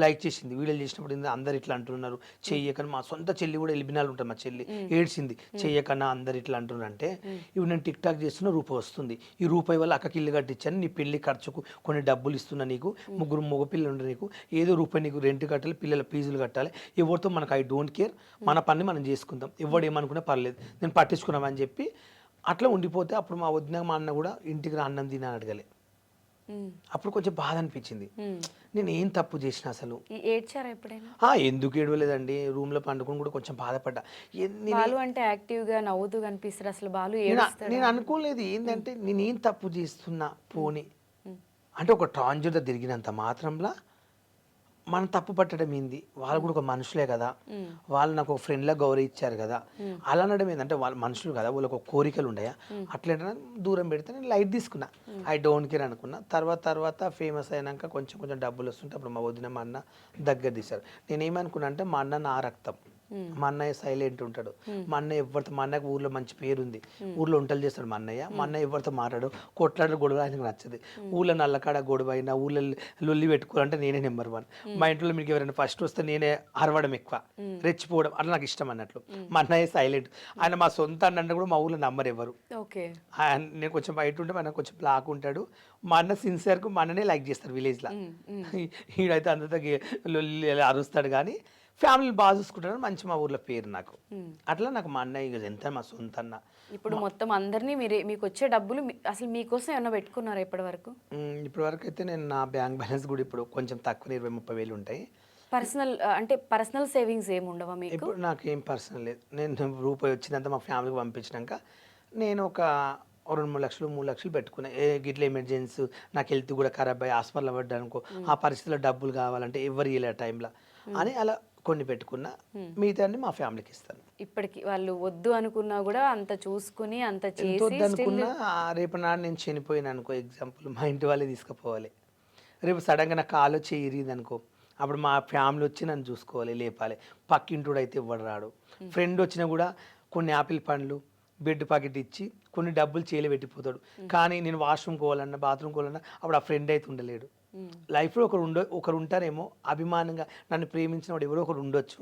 లైక్ చేసింది, వీడియోలు చేసినప్పుడు అందరు ఇట్లా అంటున్నారు చెయ్యకని. మా సొంత చెల్లి కూడా ఎలిబినాలు ఉంటుంది, మా చెల్లి ఏడ్చింది చెయ్యకన్నా అందరు ఇట్లా అంటున్నారు అంటే. ఇవి నేను టిక్ టాక్ చేస్తున్న రూపాయి వస్తుంది, ఈ రూపాయి వల్ల అక్కకి ఇల్లు కట్టించాను, నీ పెళ్లి ఖర్చుకు కొన్ని డబ్బులు ఇస్తున్నా, నీకు 3 మగపిల్లలు ఉండే, నీకు ఏదో రూపాయి నీకు రెంట్ కట్టాలి, పిల్లల ఫీజులు కట్టాలి, ఎవరితో మనకు ఐ డోంట్ కేర్, మన పని మనం చేసుకుందాం, ఎవడు ఏమనుకున్నా పర్లేదు, నేను పట్టించుకున్నామని చెప్పి అట్లా ఉండిపోతే అప్పుడు మా వదిన మా అన్న కూడా ఇంటికి రా అన్నం తిని అడగలే. అప్పుడు కొంచెం బాధ అనిపించింది, నేను ఏం తప్పు చేసిన అసలు. ఏడ్చారా ఎప్పుడైనా? ఎందుకు ఏడవలేదండి, రూమ్ లో పండుకొని కూడా కొంచెం బాధపడ్డా. బాలు అంటే యాక్టివ్ గా నవ్వుతూ కనిపిస్తారు, అసలు బాలు నేను అనుకోలేదు ఏంటంటే నేనేం తప్పు చేస్తున్నా పోనీ అంటే ఒక ట్రాన్స్జెండర్ తిరిగినంత మాత్రంలో మనం తప్పు పట్టడం ఏంది, వాళ్ళు కూడా ఒక మనుషులే కదా, వాళ్ళు నాకు ఒక ఫ్రెండ్లా గౌరవించారు కదా, అలా అనడం ఏంటంటే వాళ్ళు మనుషులు కదా, వాళ్ళకి ఒక కోరికలు ఉన్నాయా, అట్లా దూరం పెడితే నేను లైట్ తీసుకున్నా, ఐ డోంట్ కేర్ అనుకున్నా. తర్వాత ఫేమస్ అయినాక కొంచెం డబ్బులు వస్తుంటే అప్పుడు మా వదిన మా అన్న దగ్గర తీశారు. నేనేమనుకున్నా అంటే మా అన్న నా రక్తం, మా అన్నయ్య సైలెంట్ ఉంటాడు, మా అన్నయ్య ఎవరితో, మా అన్నయ్యకు ఊర్లో మంచి పేరు ఉంది, ఊర్లో వంటలు చేస్తాడు మా అన్నయ్య ఎవరితో మాట్లాడు, కొట్లాడు గొడవ ఆయనకు నచ్చదు. ఊళ్ళో నల్లకాడ గొడవ అయినా ఊళ్ళో లొల్లి పెట్టుకోవాలంటే నేనే నెంబర్ 1. మా ఇంట్లో మీకు ఎవరైనా ఫస్ట్ వస్తే నేనే అరవడం ఎక్కువ, రెచ్చిపోవడం అట్లా నాకు ఇష్టం అన్నట్లు. మా అన్నయ్య సైలెంట్, ఆయన మా సొంత అన్న కూడా మా ఊళ్ళో నమ్మరు ఎవరు. నేను కొంచెం బయట ఉంటే మన కొంచెం బ్లాక్ ఉంటాడు, మా అన్న సిన్సియర్కు మా అన్ననే లైక్ చేస్తారు విలేజ్లో. ఈడైతే అందరితో లొల్లి అరుస్తాడు కానీ ఫ్యామిలీ బాగా చూసుకుంటారు, మంచి మా ఊర్లో పేరు నాకు. అట్లా నాకు మా అన్నయ్య ఎంత మా సొంత అన్న. ఇప్పుడు మొత్తం అందరినీ మీకు వచ్చే డబ్బులు అసలు మీకోసం ఏమన్నా పెట్టుకున్నారా ఇప్పటి వరకు? ఇప్పటి వరకు అయితే నేను నా బ్యాంక్ బ్యాలెన్స్ కూడా ఇప్పుడు కొంచెం తక్కువ 20-30 వేలు ఉంటాయి. పర్సనల్ సేవింగ్స్ ఏమి ఉండవా మీకు? ఇప్పుడు నాకు ఏం పర్సనల్ లేదు, నేను రూపాయి వచ్చినంత మా ఫ్యామిలీకి పంపించినాక నేను ఒక 2-3 లక్షలు 3 లక్షలు పెట్టుకున్నా. గిట్ల ఎమర్జెన్సీ నాకు హెల్త్ కూడా ఖరాబ్ అయ్యి హాస్పిటల్ పడ్డా అనుకో, ఆ పరిస్థితిలో డబ్బులు కావాలంటే ఎవరు ఇవ్వలే టైంలో అని అలా కొన్ని పెట్టుకున్నా, మిగతా మా ఫ్యామిలీకి ఇస్తాను. ఇప్పటికి వాళ్ళు వద్దు అనుకున్నా కూడా అంత చూసుకుని అంత ఎంత చేసి వద్దనుకున్నా రేపు నాడు నేను చనిపోయినా అనుకో, ఎగ్జాంపుల్ మా ఇంటి వాళ్ళే తీసుకుపోవాలి. రేపు సడన్గా నాకు కాలు వచ్చి ఇరిగింది అనుకో, అప్పుడు మా ఫ్యామిలీ వచ్చి నన్ను చూసుకోవాలి, లేపాలి. పక్కింటోడు అయితే ఇవ్వడు రాడు. ఫ్రెండ్ వచ్చినా కూడా కొన్ని యాపిల్ పండ్లు, బెడ్ ప్యాకెట్ ఇచ్చి కొన్ని డబ్బులు చేయలే పెట్టిపోతాడు. కానీ నేను వాష్రూమ్ పోవాలన్నా, బాత్రూమ్ పోవాలన్నా అప్పుడు ఆ ఫ్రెండ్ అయితే ఉండలేడు. లైఫ్లో ఒకరు ఉంటారేమో అభిమానంగా నన్ను ప్రేమించిన వాడు ఎవరో ఒకరు ఉండొచ్చు.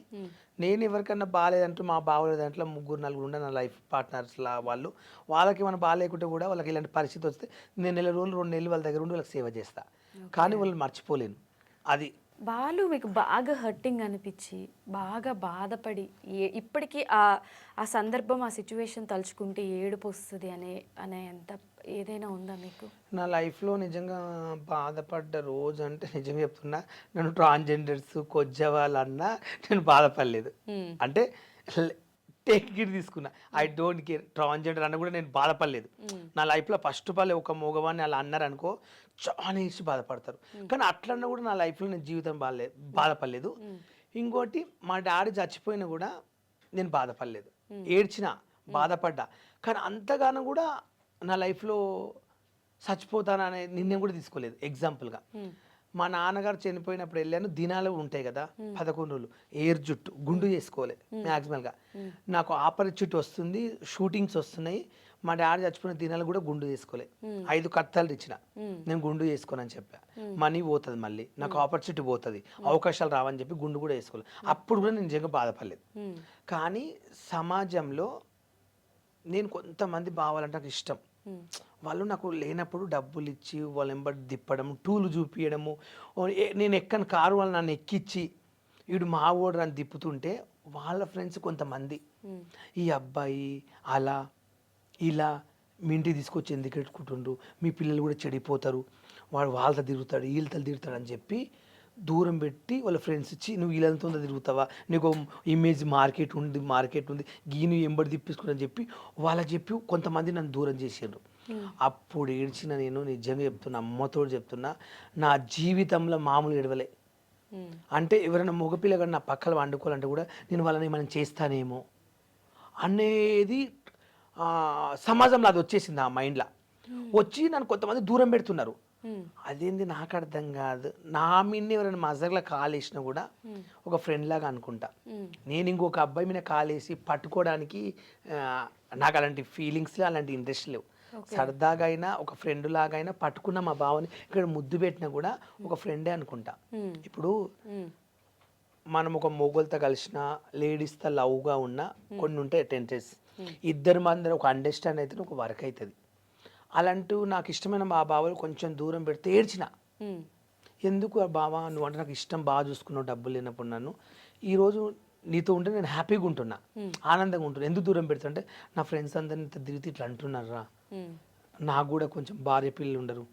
నేను ఎవరికన్నా బాగాలేదంటూ మా బాగోలేదంటే 3-4 ఉండే నా లైఫ్ పార్ట్నర్స్లా వాళ్ళకి ఏమైనా బాగాలేకుంటే కూడా వాళ్ళకి ఇలాంటి పరిస్థితి వస్తే నేను 1 నెల రోజులు 2 నెలలు వాళ్ళ దగ్గర ఉండి వాళ్ళకి సేవ చేస్తా. కానీ వాళ్ళని మర్చిపోలేను. అది బాలు మీకు బాగా హర్టింగ్ అనిపించి బాగా బాధపడి ఇప్పటికీ ఆ సందర్భం ఆ సిచ్యువేషన్ తలుచుకుంటే ఏడుపు వస్తుంది అనే అంత ఏదైనా ఉందా మీకు? నా లైఫ్లో నిజంగా బాధపడ్డ రోజు అంటే నిజంగా చెప్తున్నా, నన్ను ట్రాన్స్జెండర్స్ కొజ్జవాళ్ళన్నా నేను బాధపడలేదు. అంటే టేక్ గిట్ తీసుకున్నా, ఐ డోంట్ కేర్. ట్రాన్స్జెండర్ అన్న కూడా నేను బాధపడలేదు. నా లైఫ్లో ఫస్ట్ ఆఫ్ ఆల్ ఒక మగవాడిని అలా అన్నారు అనుకో చాలా ఇచ్చి బాధపడతారు. కానీ అట్లన్నా కూడా నా లైఫ్లో నేను జీవితం బాధపడలేదు. ఇంకోటి మా డాడీ చచ్చిపోయినా కూడా నేను బాధపడలేదు. ఏడ్చిన, బాధపడ్డా. కానీ అంతగానో కూడా నా లైఫ్లో చచ్చిపోతాననే నిర్ణయం కూడా తీసుకోలేదు. ఎగ్జాంపుల్గా మా నాన్నగారు చనిపోయినప్పుడు వెళ్ళాను, దినాలు ఉంటాయి కదా 11 రోజులు, ఎయిర్ జుట్టు గుండు చేసుకోవాలి మ్యాక్సిమల్గా. నాకు ఆపర్చునిటీ వస్తుంది, షూటింగ్స్ వస్తున్నాయి. మా డాడీ చచ్చిపోయిన దినాలు కూడా గుండు చేసుకోలే. 5 కత్తాలు ఇచ్చిన, నేను గుండు చేసుకోనని చెప్పా. మనీ పోతుంది, మళ్ళీ నాకు ఆపర్చునిటీ పోతుంది, అవకాశాలు రావని చెప్పి గుండు కూడా వేసుకోలేదు. అప్పుడు కూడా నేను నిజంగా బాధపడలేదు. కానీ సమాజంలో నేను కొంతమంది బావాలంటే నాకు ఇష్టం. వాళ్ళు నాకు లేనప్పుడు డబ్బులు ఇచ్చి వాళ్ళ వెంబడి తిప్పడం, టూలు చూపించడము. నేను ఎక్కని కారు వాళ్ళు నన్ను ఎక్కించి వీడు మా ఓడు అని తిప్పుతుంటే వాళ్ళ ఫ్రెండ్స్ కొంతమంది ఈ అబ్బాయి అలా ఇలా మీ ఇంటికి తీసుకొచ్చి ఎందుకు ఎట్టుకుంటుండ్రు, మీ పిల్లలు కూడా చెడిపోతారు, వాడు వాళ్ళతో తిరుగుతాడు వీళ్ళతో తిరుగుతాడు అని చెప్పి దూరం పెట్టి వాళ్ళ ఫ్రెండ్స్ ఇచ్చి నువ్వు వీళ్ళతో తిరుగుతావా, నీకు ఇమేజ్ మార్కెట్ ఉంది గీను ఎంబడి తిప్పించుకుని చెప్పి వాళ్ళకి చెప్పి కొంతమంది నన్ను దూరం చేసారు. అప్పుడు ఏడ్చిన నేను నిజంగా చెప్తున్నా, అమ్మతో చెప్తున్నా, నా జీవితంలో మామూలు ఏడవలే. అంటే ఎవరైనా మగపిల్లగా నా పక్కన వండుకోవాలంటే కూడా నేను వాళ్ళని మనం చేస్తానేమో అనేది సమాజంలో అది వచ్చేసింది ఆ మైండ్లో. వచ్చి నన్ను కొంతమంది దూరం పెడుతున్నారు. అదేంది నాకు అర్థం కాదు. నా మీద ఎవరైనా మజర్లో కాలేసినా కూడా ఒక ఫ్రెండ్ లాగా అనుకుంటా. నేను ఇంకొక అబ్బాయి మీద కాలేసి పట్టుకోవడానికి నాకు అలాంటి ఫీలింగ్స్ అలాంటి ఇంట్రెస్ట్ లేవు. సరదాగా అయినా ఒక ఫ్రెండ్ లాగా అయినా పట్టుకున్న మా బావని ఇక్కడ ముద్దు పెట్టినా కూడా ఒక ఫ్రెండే అనుకుంటా. ఇప్పుడు మనం ఒక మొగోళ్ళతో కలిసిన లేడీస్తో లవ్గా ఉన్న కొన్ని ఉంటాయి టెంటెస్, ఇద్దరు మంది ఒక అండర్స్టాండ్ అయితే ఒక వర్క్ అవుతుంది. అలాంటి నాకు ఇష్టమైన మా బావలు కొంచెం దూరం పెడితే ఏడ్చిన. ఎందుకు ఆ బావ నువ్వు అంటే నాకు ఇష్టం, బాగా చూసుకున్నావు డబ్బులు లేనప్పుడు నన్ను, ఈరోజు నీతో ఉంటే నేను హ్యాపీగా ఉంటున్నా, ఆనందంగా ఉంటున్నా. ఎందుకు దూరం పెడతా అంటే నా ఫ్రెండ్స్ అందరిని ఇంత తిరిగి ఇట్లా అంటున్నారా, నాకు కూడా కొంచెం భార్య పిల్లలు ఉండరు.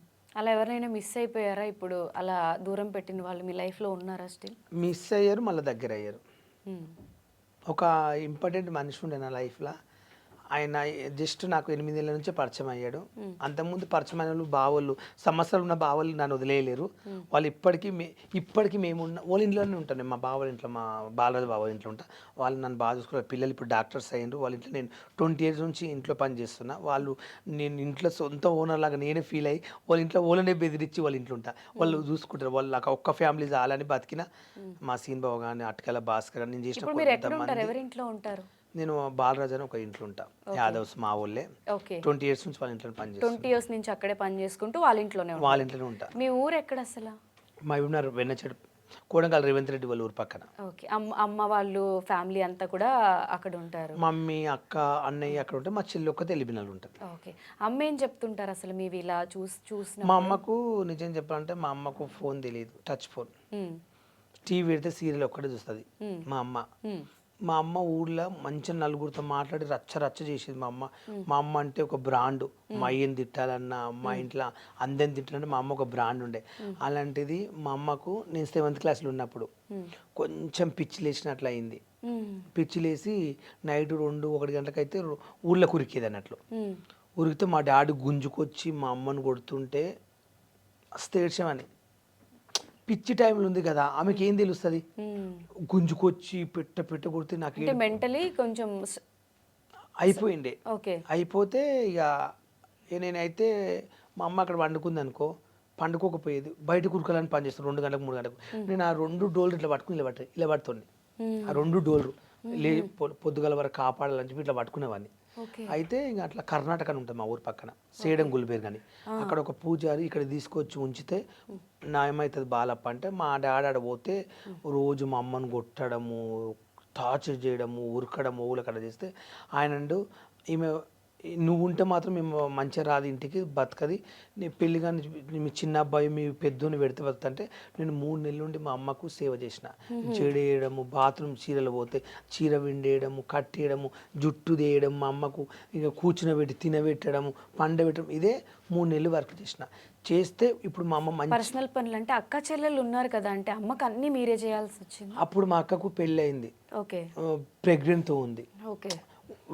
అలా ఎవరైనా మిస్ అయిపోయారా ఇప్పుడు? అలా దూరం పెట్టిన వాళ్ళు మీ లైఫ్లో ఉన్నారా స్టిల్? మిస్ అయ్యారు, మళ్ళీ దగ్గర అయ్యారు. ఒక ఇంపార్టెంట్ మనిషి ఉండే నా లైఫ్లో, ఆయన జస్ట్ నాకు 8 ఏళ్ళ నుంచే పరిచయం అయ్యాడు. అంతకుముందు పరిచయం అయిన వాళ్ళు బావోళ్ళు, సమస్యలు ఉన్న బావోళ్ళు నన్ను వదిలేయలేరు. వాళ్ళు ఇప్పటికీ మేము వాళ్ళ ఇంట్లోనే ఉంటాను. మా బావల ఇంట్లో, మా బాలరాజు బావ ఇంట్లో ఉంటా. వాళ్ళు నన్ను బాగా చూసుకున్నారు. పిల్లలు ఇప్పుడు డాక్టర్స్ అయ్యారు. వాళ్ళ ఇంట్లో నేను 20 years నుంచి ఇంట్లో పని చేస్తున్నా. వాళ్ళు నేను ఇంట్లో సొంత ఓనర్ లాగా నేనే ఫీల్ అయ్యి వాళ్ళ ఇంట్లో ఓలనే బెదిరించి వాళ్ళ ఇంట్లో ఉంటా. వాళ్ళు చూసుకుంటారు. వాళ్ళు నాకు ఒక్క ఫ్యామిలీ చాలని బతికిన మా సీన్ బావ కానీ, అటకల భాస్కర్ కానీ, నేను చేసిన ఎవరింట్లో ఉంటారు? నేను బాలరాజు అని ఒక ఇంట్లో ఉంటా, యాదవ్స్ మా ఊళ్ళే. 20 years నుంచి వాళ్ళ ఇంట్లో పని చేస్తాను. 20 years నుంచి అక్కడే పని చేసుకుంటూ వాళ్ళ ఇంట్లోనే ఉంటా. మీ ఊరు ఎక్కడ అసలు? మా ఊరు వెన్నచెడు, కోడంగల్ రేవంత్ రెడ్డి వాళ్ళ ఊరు పక్కన. ఓకే. అమ్మ వాళ్ళు ఫ్యామిలీ అంతా కూడా అక్కడ ఉంటారు? మమ్మీ, అక్క, అన్నయ్య అక్కడ ఉంటే, మా చెల్లి ఒక్కతే ఎలిబినాలు ఉంటుంది. ఓకే. అమ్మ ఏం చెప్తుంటారు అసలు మీవి ఇలా చూసిన? మా అమ్మకు నిజం చెప్పాలంటే మా అమ్మకు ఫోన్ తెలియదు, టచ్ ఫోన్. టీవీ పెడితే సీరియల్ ఒక్కటే చూస్తుంది మా అమ్మ. మా అమ్మ ఊళ్ళో మంచిగా నలుగురితో మాట్లాడి రచ్చ చేసేది మా అమ్మ. మా అమ్మ అంటే ఒక బ్రాండ్. మా అయ్యని తిట్టాలన్నా, మా ఇంట్లో అందరిని తిట్టాలంటే మా అమ్మ ఒక బ్రాండ్ ఉండే. అలాంటిది మా అమ్మకు నేను 7th classలో ఉన్నప్పుడు కొంచెం పిచ్చి లేచినట్లు అయింది. పిచ్చి లేచి నైట్ 2-1 గంటలకైతే ఊళ్ళో కురికేది అన్నట్లు. ఉరికితే మా డాడీ గుంజుకొచ్చి మా అమ్మను కొడుతుంటే మస్తు ఏడ్చామని. పిచ్చి టైంలో ఉంది కదా, ఆమెకి ఏం తెలుస్తుంది? మ్మ్. గుంజుకొచ్చి పెట్ట కొడితే నాకు అంటే మెంటలీ కొంచెం అయిపోయిండే. ఓకే. అయిపోతే ఇక నేనైతే మా అమ్మ అక్కడ వండుకుంది అనుకో, పండుకోకపోయేది, బయట కురకాలని పని చేస్తాను 2 గంటలకు 3 గంటలకు. నేను ఆ 2 డోర్లు ఇట్లా పట్టుకుని ఇలా పడుతుంది. ఆ 2 డోర్లు పొద్దుగల వరకు కాపాడాలని చెప్పి ఇట్లా పట్టుకునేవాడిని. ఓకే. అయితే ఇంకా అట్లా కర్ణాటక అని ఉంటుంది మా ఊరు పక్కన, సేడం గుల్బేర్ కానీ, అక్కడ ఒక పూజారి ఇక్కడ తీసుకొచ్చి ఉంచితే ఏమవుతుంది బాలప్ప అంటే, మా డాడీ ఆడ పోతే రోజు మా అమ్మను కొట్టడము, టార్చర్ చేయడము, ఉరకడము, ఊళ్ళకడ చేస్తే ఆయనండు ఈమె నువ్వు ఉంటే మాత్రం మేము మంచిగా రాదు ఇంటికి, బతకది, నీ పెళ్లి కానీ మీ చిన్న అబ్బాయి మీ పెద్దోని పెడితే బతుకంటే నేను 3 నెలల నుండి మా అమ్మకు సేవ చేసిన. జడేయడము, బాత్రూమ్ చీరలు పోతే చీర విండేయడము, కట్టేయడము, జుట్టు తీయడం, మా అమ్మకు ఇక కూర్చునబెట్టి తినబెట్టడము, పండబెట్టడం, ఇదే 3 నెలలు వర్క్ చేసిన. చేస్తే ఇప్పుడు మా అమ్మ మంచి పర్సనల్ పనులు అంటే అక్క చెల్లెలు ఉన్నారు కదా, అంటే అమ్మకి అన్ని మీరే చేయాల్సి వచ్చింది. అప్పుడు మా అక్కకు పెళ్ళి అయింది, ఓకే. ప్రెగ్నెంట్తో ఉంది, ఓకే.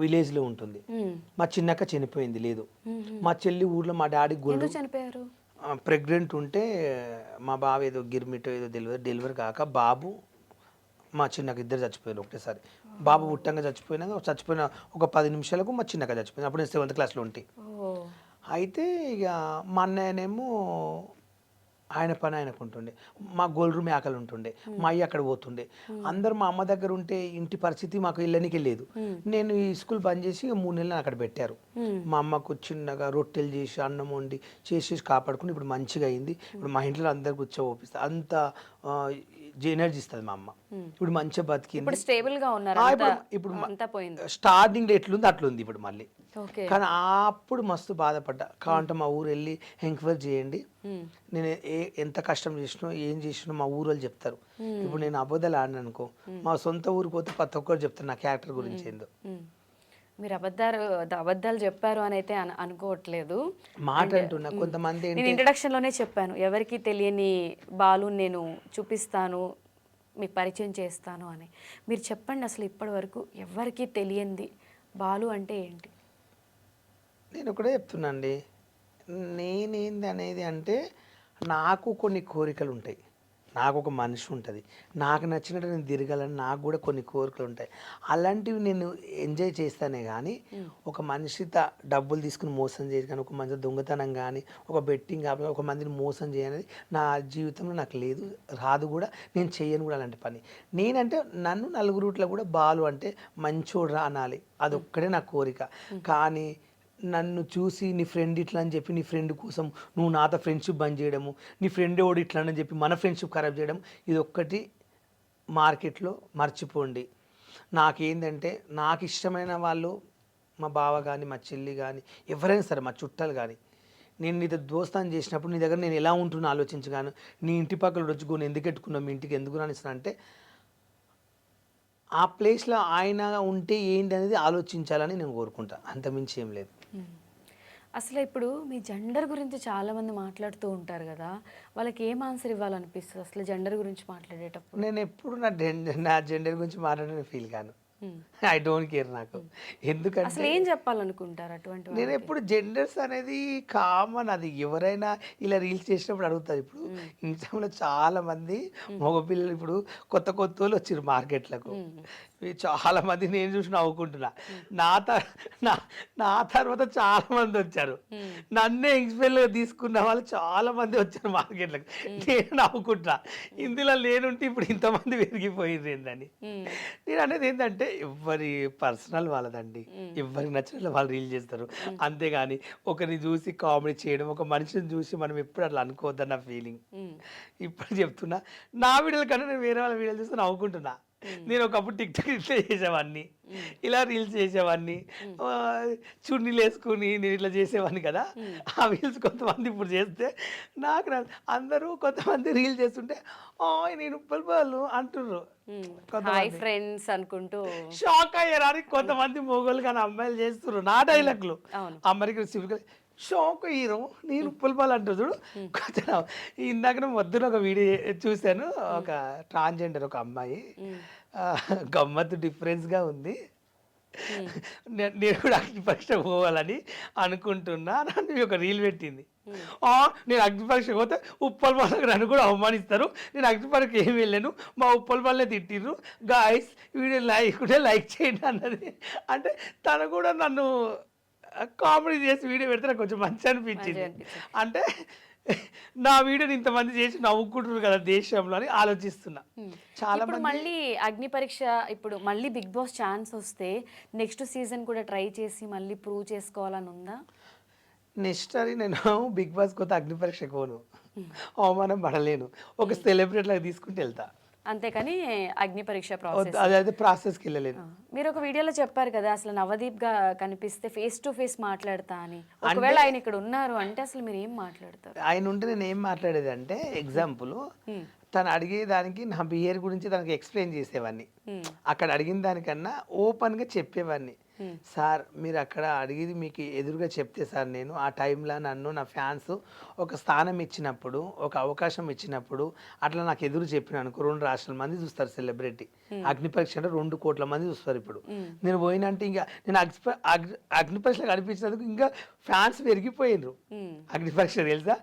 విలేజ్లో ఉంటుంది. మా చిన్నక్క చనిపోయింది లేదు. మా చెల్లి ఊర్లో మా డాడీ ఎందుకు చనిపోయారు? ప్రెగ్నెంట్ ఉంటే మా బావ ఏదో గిర్మిటో ఏదో డెలివరీ కాక బాబు మా చిన్నక్క ఇద్దరు చచ్చిపోయారు ఒకటేసారి. బాబు పుట్టంగా చచ్చిపోయిన ఒక 10 నిమిషాలకు మా చిన్నక్క చచ్చిపోయింది. అప్పుడు నేను 7th క్లాస్లో ఉంటే. అయితే ఇక మా అన్నయ్యనేమో ఆయన పని ఆయనకు ఉంటుండే, మా గోల్రూమ్ మేకలు ఉంటుండే, మా అయ్య అక్కడ పోతుండే. అందరు మా అమ్మ దగ్గర ఉంటే ఇంటి పరిస్థితి మాకు వెళ్ళనికి లేదు. నేను ఈ స్కూల్ బంద్ చేసి 3 నెలలు అక్కడ పెట్టారు. మా అమ్మకు చిన్నగా రొట్టెలు చేసి అన్నం వండి చేసి కాపాడుకుని ఇప్పుడు మంచిగా అయింది. ఇప్పుడు మా ఇంట్లో అందరు కూర్చోపిస్తా, అంత ఎనర్జీ ఇస్తుంది మా అమ్మ. ఇప్పుడు మంచిగా బతికింది, ఇప్పుడు స్టేబుల్ గా ఉన్నారు. ఇప్పుడు అంతా పోయింది. స్టార్టింగ్ ఎట్లుంది అట్లుంది ఇప్పుడు మళ్ళీ. ఓకే. కానీ అప్పుడు మస్తు బాధపడ్డా. కావంటే మా ఊరు వెళ్ళి ఎంక్వైరీ చేయండి, నేను ఎంత కష్టం చేసినో ఏం చేసినో మా ఊరు వాళ్ళు చెప్తారు. ఇప్పుడు నేను అబద్ధాలు ఆడిన అనుకో, మా సొంత ఊరికి పోతే ప్రతి ఒక్కరు చెప్తారు నా క్యారెక్టర్ గురించి ఏందో. మీరు అబద్ధాలు చెప్పారు అని అయితే అనుకోవట్లేదు, మాట అంటున్నా. కొంతమంది నేను ఇంట్రడక్షన్ లోనే చెప్పాను, ఎవరికి తెలియని బాలు నేను చూపిస్తాను, మీకు పరిచయం చేస్తాను అని. మీరు చెప్పండి అసలు ఇప్పటి వరకు ఎవరికి తెలియంది బాలు అంటే ఏంటి? నేను ఒకటే చెప్తున్నాండి, నేనేంది అనేది అంటే నాకు కొన్ని కోరికలు ఉంటాయి, నాకు ఒక మనిషి ఉంటుంది, నాకు నచ్చినట్టు నేను తిరగాలని నాకు కూడా కొన్ని కోరికలు ఉంటాయి. అలాంటివి నేను ఎంజాయ్ చేస్తానే కానీ ఒక మనిషి డబ్బులు తీసుకుని మోసం చేసి కానీ, ఒక మంచి దొంగతనం కానీ, ఒక బెట్టింగ్ కానీ, ఒక మందిని మోసం చేయనేది నా జీవితంలో నాకు లేదు, రాదు కూడా, నేను చేయను కూడా అలాంటి పని. నేనంటే నన్ను నలుగురుట్లో కూడా బాలు అంటే మంచోడు రా అనాలి, అదొక్కడే నా కోరిక. కానీ నన్ను చూసి నీ ఫ్రెండ్ ఇట్లా అని చెప్పి నీ ఫ్రెండ్ కోసం నువ్వు నాతో ఫ్రెండ్షిప్ బంద్ చేయడము, నీ ఫ్రెండ్ ఓడి ఇట్లా అని చెప్పి మన ఫ్రెండ్షిప్ ఖరాబ్ చేయడం, ఇది ఒక్కటి మార్కెట్లో మర్చిపోండి. నాకేంటంటే నాకు ఇష్టమైన వాళ్ళు, మా బావ కానీ మా చెల్లి కానీ ఎవరైనా సరే, మా చుట్టాలు కానీ, నేను నీతో దోస్తాను చేసినప్పుడు నీ దగ్గర నేను ఎలా ఉంటున్నా ఆలోచించగాను, నీ ఇంటి పక్కన వచ్చుకొని ఎందుకు పెట్టుకున్నావు, మీ ఇంటికి ఎందుకు రానిస్తున్నా అంటే ఆ ప్లేస్లో ఆయన ఉంటే ఏంటి అనేది ఆలోచించాలని నేను కోరుకుంటా, అంతమించి ఏం లేదు. అసలు ఇప్పుడు మీ జెండర్ గురించి చాలా మంది మాట్లాడుతూ ఉంటారు కదా, వాళ్ళకి ఏం ఆన్సర్ ఇవ్వాలనిపిస్తుంది అసలు జెండర్ గురించి మాట్లాడేటప్పుడు? నేను ఎప్పుడు నా జెండర్ గురించి మాట్లాడిన ఫీల్ కాను, ఐ డోంట్ కేర్. నాకు ఎందుకంటే అసలు ఏం చెప్పాలనుకుంటారు అటువంటి? నేను ఎప్పుడు జెండర్స్ అనేది కామన్, అది ఎవరైనా ఇలా రీల్స్ చేసినప్పుడు అడుగుతారు. ఇప్పుడు ఇన్స్టాగ్రామ్లో చాలా మంది మగపిల్లలు ఇప్పుడు కొత్త వాళ్ళు వచ్చారు మార్కెట్లకు, చాలా మంది నేను చూసి నవ్వుకుంటున్నా. నా తర్వాత చాలా మంది వచ్చారు, నన్నే ఎక్స్పెల్ తీసుకున్న వాళ్ళు చాలా మంది వచ్చారు మార్కెట్లకు, నేను నవ్వుకుంటున్నా. ఇందులో నేనుంటే ఇప్పుడు ఇంతమంది పెరిగిపోయింది ఏందని. నేను అనేది ఏంటంటే ఎవరి పర్సనల్ వాళ్ళదండి, ఎవరికి నచ్చినట్లు వాళ్ళు రీల్ చేస్తారు, అంతేగాని ఒకరిని చూసి కామెడీ చేయడం, ఒక మనిషిని చూసి మనం ఎప్పుడు అట్లా అనుకోవద్దన్న ఫీలింగ్. ఇప్పుడు చెప్తున్నా, నా వీడియోల కన్నా నేను వేరే వాళ్ళ వీడియోలు చూస్తే నవ్వుకుంటున్నా. నేను ఒకప్పుడు టిక్టాక్ ఇట్లా చేసేవాడిని, ఇలా రీల్స్ చేసేవాడిని, చున్నీలు వేసుకుని నేను ఇట్లా చేసేవాడిని కదా. ఆ రీల్స్ కొంతమంది ఇప్పుడు చేస్తే నాకు అందరూ కొంతమంది రీల్ చేస్తుంటే నేను వాళ్ళు అంటుర్రు, ఫ్రెండ్స్ అనుకుంటూ షాక్ అయ్యారు. అని కొంతమంది మొగోళ్ళు కానీ అమ్మాయిలు చేస్తున్నారు నా డైలాగ్లు, అమెరికా సివిల్ షాక్ హీరో నేను ఉప్పలపాలు అంటారు చూడు. కొంచెం ఇందాక వద్దున ఒక వీడియో చూశాను, ఒక ట్రాన్స్జెండర్ ఒక అమ్మాయి, గమ్మత్తు డిఫరెన్స్గా ఉంది, నేను కూడా పరీక్ష పోవాలని అనుకుంటున్నా అని ఒక రీల్ పెట్టింది. నేను అగ్ని పరీక్ష పోతే ఉప్పల్ వాళ్ళకి నన్ను కూడా అవమానిస్తారు, నేను అగ్ని పరీక్ష ఏమి వెళ్ళాను, మా ఉప్పల్ వాళ్ళే తిట్టిర్రు, గాయస్ వీడియో లైక్ చేయండి అన్నది. అంటే తను కూడా నన్ను కామెడీ చేసి వీడియో పెడితే నాకు కొంచెం మంచి అనిపించింది. అంటే నా వీడియోని ఇంతమంది చేసి నవ్వుకుంటున్నారు కదా దేశంలో అని ఆలోచిస్తున్నా. చాలా ఇప్పుడు మళ్ళీ అగ్ని పరీక్ష, ఇప్పుడు మళ్ళీ బిగ్ బాస్ ఛాన్స్ వస్తే నెక్స్ట్ సీజన్ కూడా ట్రై చేసి మళ్ళీ ప్రూవ్ చేసుకోవాలని ఉందా? నెక్స్ట్ అది నేను బిగ్ బాస్ కొత్త అగ్ని పరీక్ష పోను, అవమానం పడలేను, ఒక సెలబ్రిటీ లాగా తీసుకుంటూ వెళ్తా, అంతేకాని అగ్ని పరీక్ష ప్రాసెస్ అదే ప్రాసెస్కి వెళ్ళలేను. మీరు ఒక వీడియోలో చెప్పారు కదా, అసలు నవదీప్ గా కనిపిస్తే ఫేస్ టు ఫేస్ మాట్లాడతా అని. ఒకవేళ ఆయన ఇక్కడ ఉన్నారు అంటే అసలు మీరు ఏం మాట్లాడతారు? ఆయన ఉంటే నేను ఏం మాట్లాడేది అంటే, ఎగ్జాంపుల్ తను అడిగేదానికి నా బిహేవియర్ గురించి తనకి ఎక్స్ప్లెయిన్ చేసేవాడిని. అక్కడ అడిగిన దానికన్నా ఓపెన్గా చెప్పేవాడిని. సార్ మీరు అక్కడ అడిగేది మీకు ఎదురుగా చెప్తే సార్, నేను ఆ టైంలో నన్ను నా ఫ్యాన్స్ ఒక స్థానం ఇచ్చినప్పుడు, ఒక అవకాశం ఇచ్చినప్పుడు అట్లా నాకు ఎదురు చెప్పిన అనుకో, 2 రాష్ట్రాల మంది చూస్తారు సెలబ్రిటీ. అగ్ని పరీక్ష అంటే 2 కోట్ల మంది చూస్తారు. ఇప్పుడు నేను పోయినంటే ఇంకా నేను అగ్ని పరీక్షలు కనిపించినందుకు ఇంకా ఫ్యాన్స్ పెరిగిపోయినరు. అగ్ని పరీక్ష తెలుసా,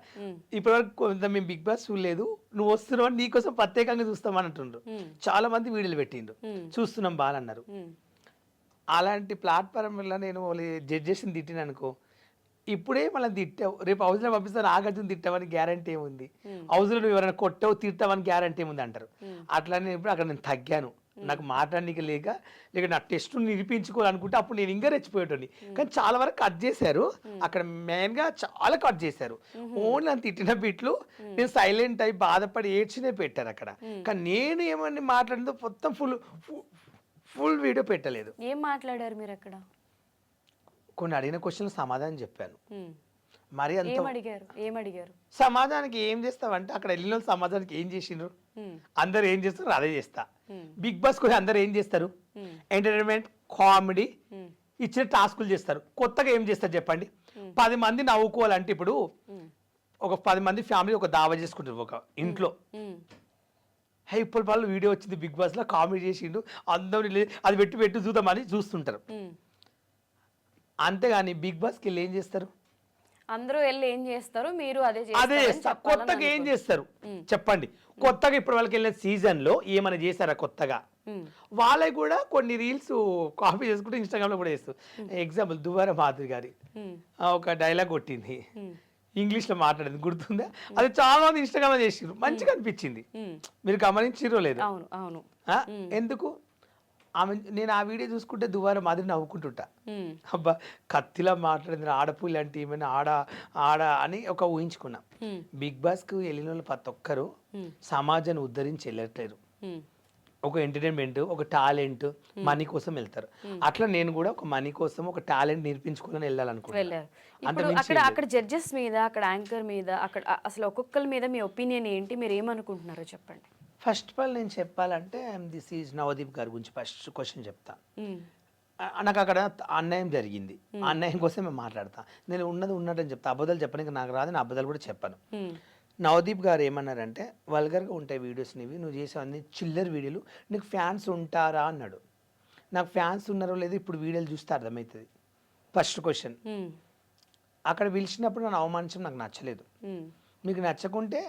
ఇప్పటివరకు కొంత మేము బిగ్ బాస్ చూడలేదు, నువ్వు వస్తున్నావు నీకోసం ప్రత్యేకంగా చూస్తామని అంటుండ్రు. చాలా మంది వీడియోలు పెట్టిండ్రు, చూస్తున్నాం బాలన్నారు. అలాంటి ప్లాట్ఫామ్లో నేను జడ్జెస్ని తిట్టిన అనుకో, ఇప్పుడే మళ్ళీ తిట్టావు, రేపు హౌస్లో పంపిస్తాను నాగార్జున తిట్టావని గ్యారంటీ ఏముంది, హౌస్లో నువ్వు ఎవరైనా కొట్టావు తిట్టావని గ్యారంటీ ఏముంది అంటారు. అట్లా నేను ఇప్పుడు అక్కడ నేను తగ్గాను, నాకు మాట్లాడడానికి లేక నా టెస్ట్ నిరూపించుకోవాలనుకుంటే అప్పుడు నేను ఇంకా రెచ్చిపోయేటోని. కానీ చాలా వరకు కట్ చేశారు అక్కడ, మెయిన్గా చాలా కట్ చేశారు. ఓన్లీ నన్ను తిట్టిన బిట్లు నేను సైలెంట్ అయి బాధపడి ఏడ్చినే పెట్టారు అక్కడ. కానీ నేను ఏమని మాట్లాడిందో మొత్తం ఫుల్ వీడియో పెట్టలేదు. ఏం మాట్లాడారు మీరు అక్కడ? కొన్ని అడిగిన క్వశ్చన్ సమాధానం చెప్పాను. మరి అంత ఏమడిగారు? సమాధానానికి ఏం చేస్తావంటే, అక్కడ వెళ్ళిన సమాధానానికి ఏం చేసిండ్రు, అందరు ఏం చేస్తారు అదే చేస్తా. బిగ్ బాస్ కూడా అందరు ఏం చేస్తారు, ఎంటర్టైన్మెంట్, కామెడీ ఇచ్చిన టాస్కులు చేస్తారు. కొత్తగా ఏం చేస్తారు చెప్పండి? 10 మంది నవ్వుకోవాలంటే ఇప్పుడు ఒక 10 మంది ఫ్యామిలీ ఒక దావా చేసుకుంటారు ఒక ఇంట్లో. ఇప్పుడు వాళ్ళు వీడియో వచ్చింది బిగ్ బాస్లో, కామెడీ చేసిండు, అందరూ అది పెట్టి చూద్దామని చూస్తుంటారు. అంతేగాని బిగ్ బాస్కి వెళ్ళి ఏం చేస్తారు? అందరూ వెళ్ళి ఏం చేస్తారు, మీరు అదే చేస్తారు. కొత్తగా ఏం చేస్తారు చెప్పండి? కొత్తగా ఇప్పుడు వాళ్ళకి వెళ్ళిన సీజన్లో ఏమైనా చేశారా కొత్తగా? వాళ్ళకి కూడా కొన్ని రీల్స్ కాపీ చేసుకుంటే ఇన్స్టాగ్రామ్లో కూడా చేస్తారు. ఎగ్జాంపుల్ దువ్వార మాధురి గారి ఒక డైలాగ్ కొట్టింది, ఇంగ్లీష్లో మాట్లాడింది, గుర్తుందా? అది చాలా మంది ఇన్స్టాగ్రామ్ చేసిర్రు, మంచిగా అనిపించింది. మీరు గమనించిరో లేదు? అవును. ఎందుకు ఆమె, నేను ఆ వీడియో చూసుకుంటే దువార మాదిరి నవ్వుకుంటుంటా. అబ్బా కత్తిలా మాట్లాడింది, ఆడపుల్లి అంటే ఏమైనా ఆడ అని ఒక ఊహించుకున్నా. బిగ్ బాస్కి వెళ్ళిన వాళ్ళు ప్రతి ఒక్కరు సమాజాన్ని ఉద్ధరించి వెళ్ళట్లేరు. ఒక ఎంటర్టైన్మెంట్, ఒక టాలెంట్, మనీ కోసం వెళ్తారు. అట్లా నేను కూడా ఒక మనీ కోసం ఒక టాలెంట్ నేర్పించుకోవాలని వెళ్ళాలనుకుంటున్నాను. అక్కడ జడ్జెస్ మీద, అక్కడ యాంకర్ మీద, అక్కడ అసలు ఒక్కొక్కరి మీద మీ ఒపీనియన్ ఏంటి, మీరు ఏమనుకుంటున్నారో చెప్పండి. ఫస్ట్ ఆఫ్ ఆల్ నేను చెప్పాలంటే, దిస్ ఈజ్ నవదీప్ గారి గురించి ఫస్ట్ క్వశ్చన్ చెప్తా. నాకు అక్కడ అన్యాయం జరిగింది, అన్యాయం కోసం మేము మాట్లాడతా. నేను ఉన్నదని చెప్తా, అబద్ధాలు చెప్పడానికి నాకు రాదు, నేను అబద్ధాలు కూడా చెప్పాను. నవదీప్ గారు ఏమన్నారంటే, వల్గర్గా ఉంటాయి వీడియోస్ నీవి, నువ్వు చేసేవన్నీ చిల్లర్ వీడియోలు, నీకు ఫ్యాన్స్ ఉంటారా అన్నాడు. నాకు ఫ్యాన్స్ ఉన్నారో లేదో ఇప్పుడు వీడియోలు చూస్తే అర్థమవుతుంది. First question. అక్కడ పిలిచినప్పుడు నన్ను అవమానించడం నాకు నచ్చలేదు. మీకు నచ్చకుంటే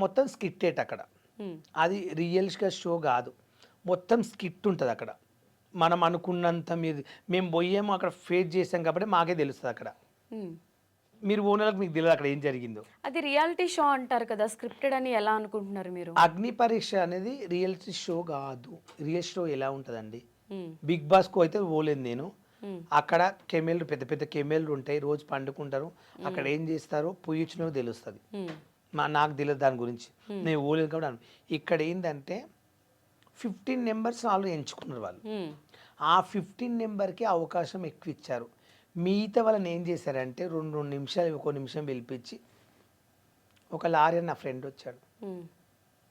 మొత్తం స్కిట్టేట్ అక్కడ, అది రియల్గా షో కాదు, మొత్తం స్కిట్ ఉంటుంది అక్కడ. మనం అనుకున్నంత మేము పోయాము అక్కడ ఫేస్ చేసాం కాబట్టి మాకే తెలుస్తుంది అక్కడ. మీరు ఓనర్లకు మీకు తెలియదు అక్కడ ఏం జరిగిందో. అది రియాలిటీ షో అంటారు కదా, స్క్రిప్టెడ్ అని ఎలా అనుకుంటున్నారు మీరు? అగ్ని పరీక్ష అనేది రియాలిటీ షో కాదు. రియల్ షో ఎలా ఉంటుందండి? బిగ్ బాస్కు అయితే పోలేదు నేను. అక్కడ కెమెల్లు, పెద్ద పెద్ద కెమెల్లు ఉంటాయి, రోజు పండుకుంటారు, అక్కడ ఏం చేస్తారో పొయ్యిచ్చినో తెలుస్తుంది. నాకు తెలియదు దాని గురించి, నేను పోలేదు కాబట్టి. ఇక్కడ ఏంటంటే 15 నెంబర్స్ వాళ్ళు ఎంచుకున్నారు వాళ్ళు. ఆ 15 నెంబర్కి అవకాశం ఎక్కువ ఇచ్చారు. మిగతా వాళ్ళని ఏం చేశారంటే 2 నిమిషాలు, 1 నిమిషం పిలిపించి, ఒక లారీ నా ఫ్రెండ్ వచ్చాడు,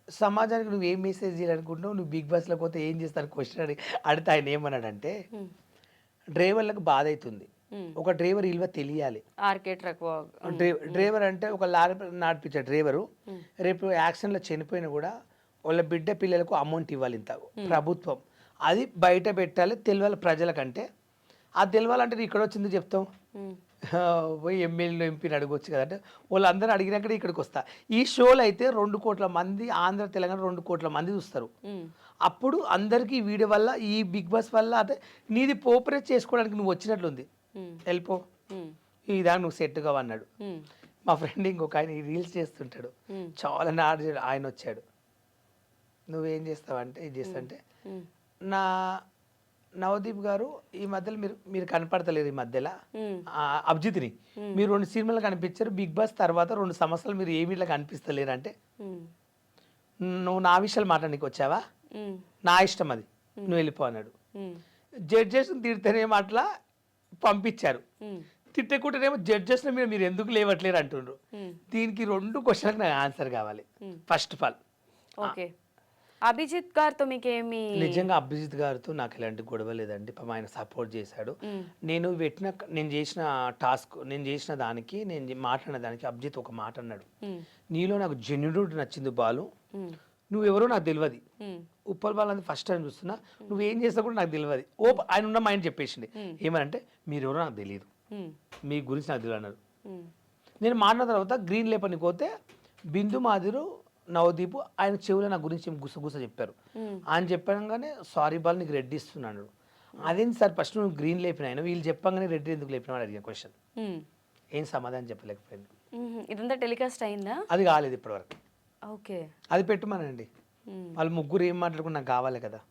సమాజానికి నువ్వు ఏం మెసేజ్ చేయాలనుకుంటున్నావు, నువ్వు బిగ్ బాస్లో పోతే ఏం చేస్తాను క్వశ్చన్ అడిగితే ఆయన ఏమన్నాడంటే, డ్రైవర్లకు బాధ అవుతుంది, ఒక డ్రైవర్ విలువ తెలియాలి. డ్రైవర్ అంటే ఒక లారీ నడిపించే డ్రైవరు రేపు యాక్సిడెంట్లో చనిపోయినా కూడా వాళ్ళ బిడ్డ పిల్లలకు అమౌంట్ ఇవ్వాలి ఇంత ప్రభుత్వం, అది బయట పెట్టాలి, తెలియాలి ప్రజలకంటే. అది తెలియాలంటే ఇక్కడ వచ్చింది చెప్తాం, పోయి ఎమ్మెల్యేలు ఎంపీని అడగొచ్చు కదంటే వాళ్ళందరూ అడిగినాక ఇక్కడికి వస్తా. ఈ షోలో అయితే 2 కోట్ల మంది, ఆంధ్ర తెలంగాణ 2 కోట్ల మంది చూస్తారు. అప్పుడు అందరికీ ఈ వీడియో వల్ల, ఈ బిగ్ బాస్ వల్ల అంటే నీది పోపరేట్ చేసుకోవడానికి నువ్వు వచ్చినట్లుంది, వెళ్ళిపో ఈ దాకా నువ్వు సెట్ కావన్నాడు. మా ఫ్రెండ్ ఇంకొక ఆయన రీల్స్ చేస్తుంటాడు, చాలా నాడు ఆయన వచ్చాడు, నువ్వేం చేస్తావంటే ఇది చేస్తావంటే, నా నవదీప్ గారు ఈ మధ్యలో మీరు కనపడతలేరు, ఈ మధ్యలో అభిజిత్ని మీరు 2 సినిమాలు కనిపించారు, బిగ్ బాస్ తర్వాత 2 సంవత్సరాలు మీరు ఏమి ఇట్లా కనిపిస్తలేరు అంటే, నువ్వు నా విషయాలు మాట్లాడడానికి వచ్చావా, నా ఇష్టం అది, నువ్వు వెళ్ళిపో అన్నాడు. జడ్జెస్ తిడితేనేమో అట్లా పంపించారు, తిట్టకుంటేనేమో జడ్జెస్ మీరు ఎందుకు లేవట్లేరు అంటుండ్రు. దీనికి 2 క్వశ్చన్లకు నాకు ఆన్సర్ కావాలి. First of all okay, Abhijeet గారితో మీకేమి? నిజంగా అభిజిత్ గారితో నాకు ఎలాంటి గొడవ లేదండి. పాపం ఆయన సపోర్ట్ చేశాడు. నేను చేసిన టాస్క్, నేను చేసిన దానికి, నేను మాట్లాడిన దానికి అభిజిత్ ఒక మాట అన్నాడు, నీలో నాకు జెన్యునిటీ నచ్చింది బాలు, నువ్వెవరో నాకు తెలియదు, ఉప్పల్ బాల్ అనేది ఫస్ట్ టైం చూస్తున్నా, నువ్వేం చేస్తా కూడా నాకు తెలియదు. ఆయన ఉన్న మైండ్ చెప్పేసింది, ఏమనంటే మీరెవరో నాకు తెలియదు, మీ గురించి నాకు తెలియదు అన్నారు. నేను మాట్లాడిన తర్వాత గ్రీన్ లేపనికి పోతే బిందు మాదిరు నవదీప్ ఆయన చెవులో నా గురించి గుసగుస చెప్పారు. ఆయన చెప్పగానే సారీ బాల్ నీకు రెడ్ ఇస్తున్నాడు. అదేంటి సార్ ఫస్ట్ నువ్వు గ్రీన్ లేపిన ఆయన, వీళ్ళు చెప్పగానే రెడ్ ఎందుకు లేపిన అడిగిన క్వశ్చన్, ఏం సమాధానం చెప్పలేకపోయింది. ఇదంతా టెలికాస్ట్ అయిందా? అది కాలేదు ఇప్పటివరకు. ఓకే, అది పెట్టుమానండి, వాళ్ళు ముగ్గురు ఏం మాట్లాడుకుని నాకు కావాలి కదా.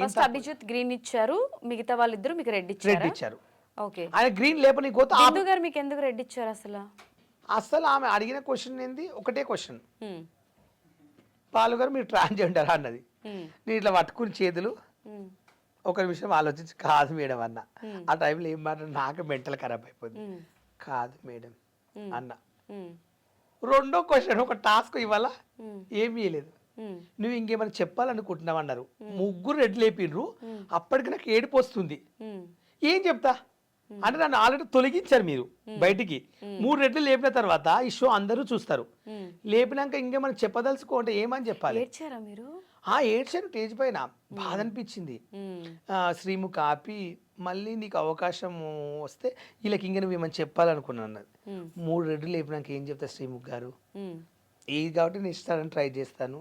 ఫస్ట్ అభిజిత్ గ్రీన్ ఇచ్చారు, మిగతా వాళ్ళిద్దరు మీకు రెడ్ ఇచ్చారు. ఓకే, ఆయన గ్రీన్ లేపని పోతే బిందు గారు మీకు ఎందుకు రెడ్ ఇచ్చారు అసలు? అసలు ఆమె అడిగిన క్వశ్చన్ ఏంది, ఒకటే క్వశ్చన్, పాలు గారు మీరు ట్రాన్స్జెండర్ అన్నది. నేను ఇట్లా పట్టుకుని చేతులు ఒక నిమిషం ఆలోచించి కాదు మేడం అన్న. ఆ టైంలో ఏం మాట నాకు మెంటల్ ఖరాబ్ అయిపోయింది, కాదు మేడం అన్న. 2వ క్వశ్చన్, ఒక టాస్క్ ఇవాళ ఏమీ ఇవ్వలేదు, నువ్వు ఇంకేమైనా చెప్పాలనుకుంటున్నావు అన్నారు. ముగ్గురు రెడ్ లేపిండ్రు, అప్పటికి నాకు ఏడుపు వస్తుంది, ఏం చెప్తా అంటే నన్ను ఆల్రెడీ తొలగించారు మీరు బయటికి. 3 రెడ్లు లేపిన తర్వాత ఈ షో అందరూ చూస్తారు, లేపినాక ఇంకేమైనా చెప్పదలుచుకోంటే ఏమని చెప్పాలి? ఏడ్చారా మీరు? ఏడ్చాను స్టేజ్ పైన, బాధ అనిపించింది. శ్రీముఖ్ ఆపి మళ్ళీ నీకు అవకాశం వస్తే వీళ్ళకి ఇంకా నువ్వు ఏమని చెప్పాలనుకున్నాను. 3 రెడ్లు లేపినాక ఏం చెప్తా శ్రీముఖ్ గారు, ఇది కాబట్టి నేను ఇస్తానని ట్రై చేస్తాను,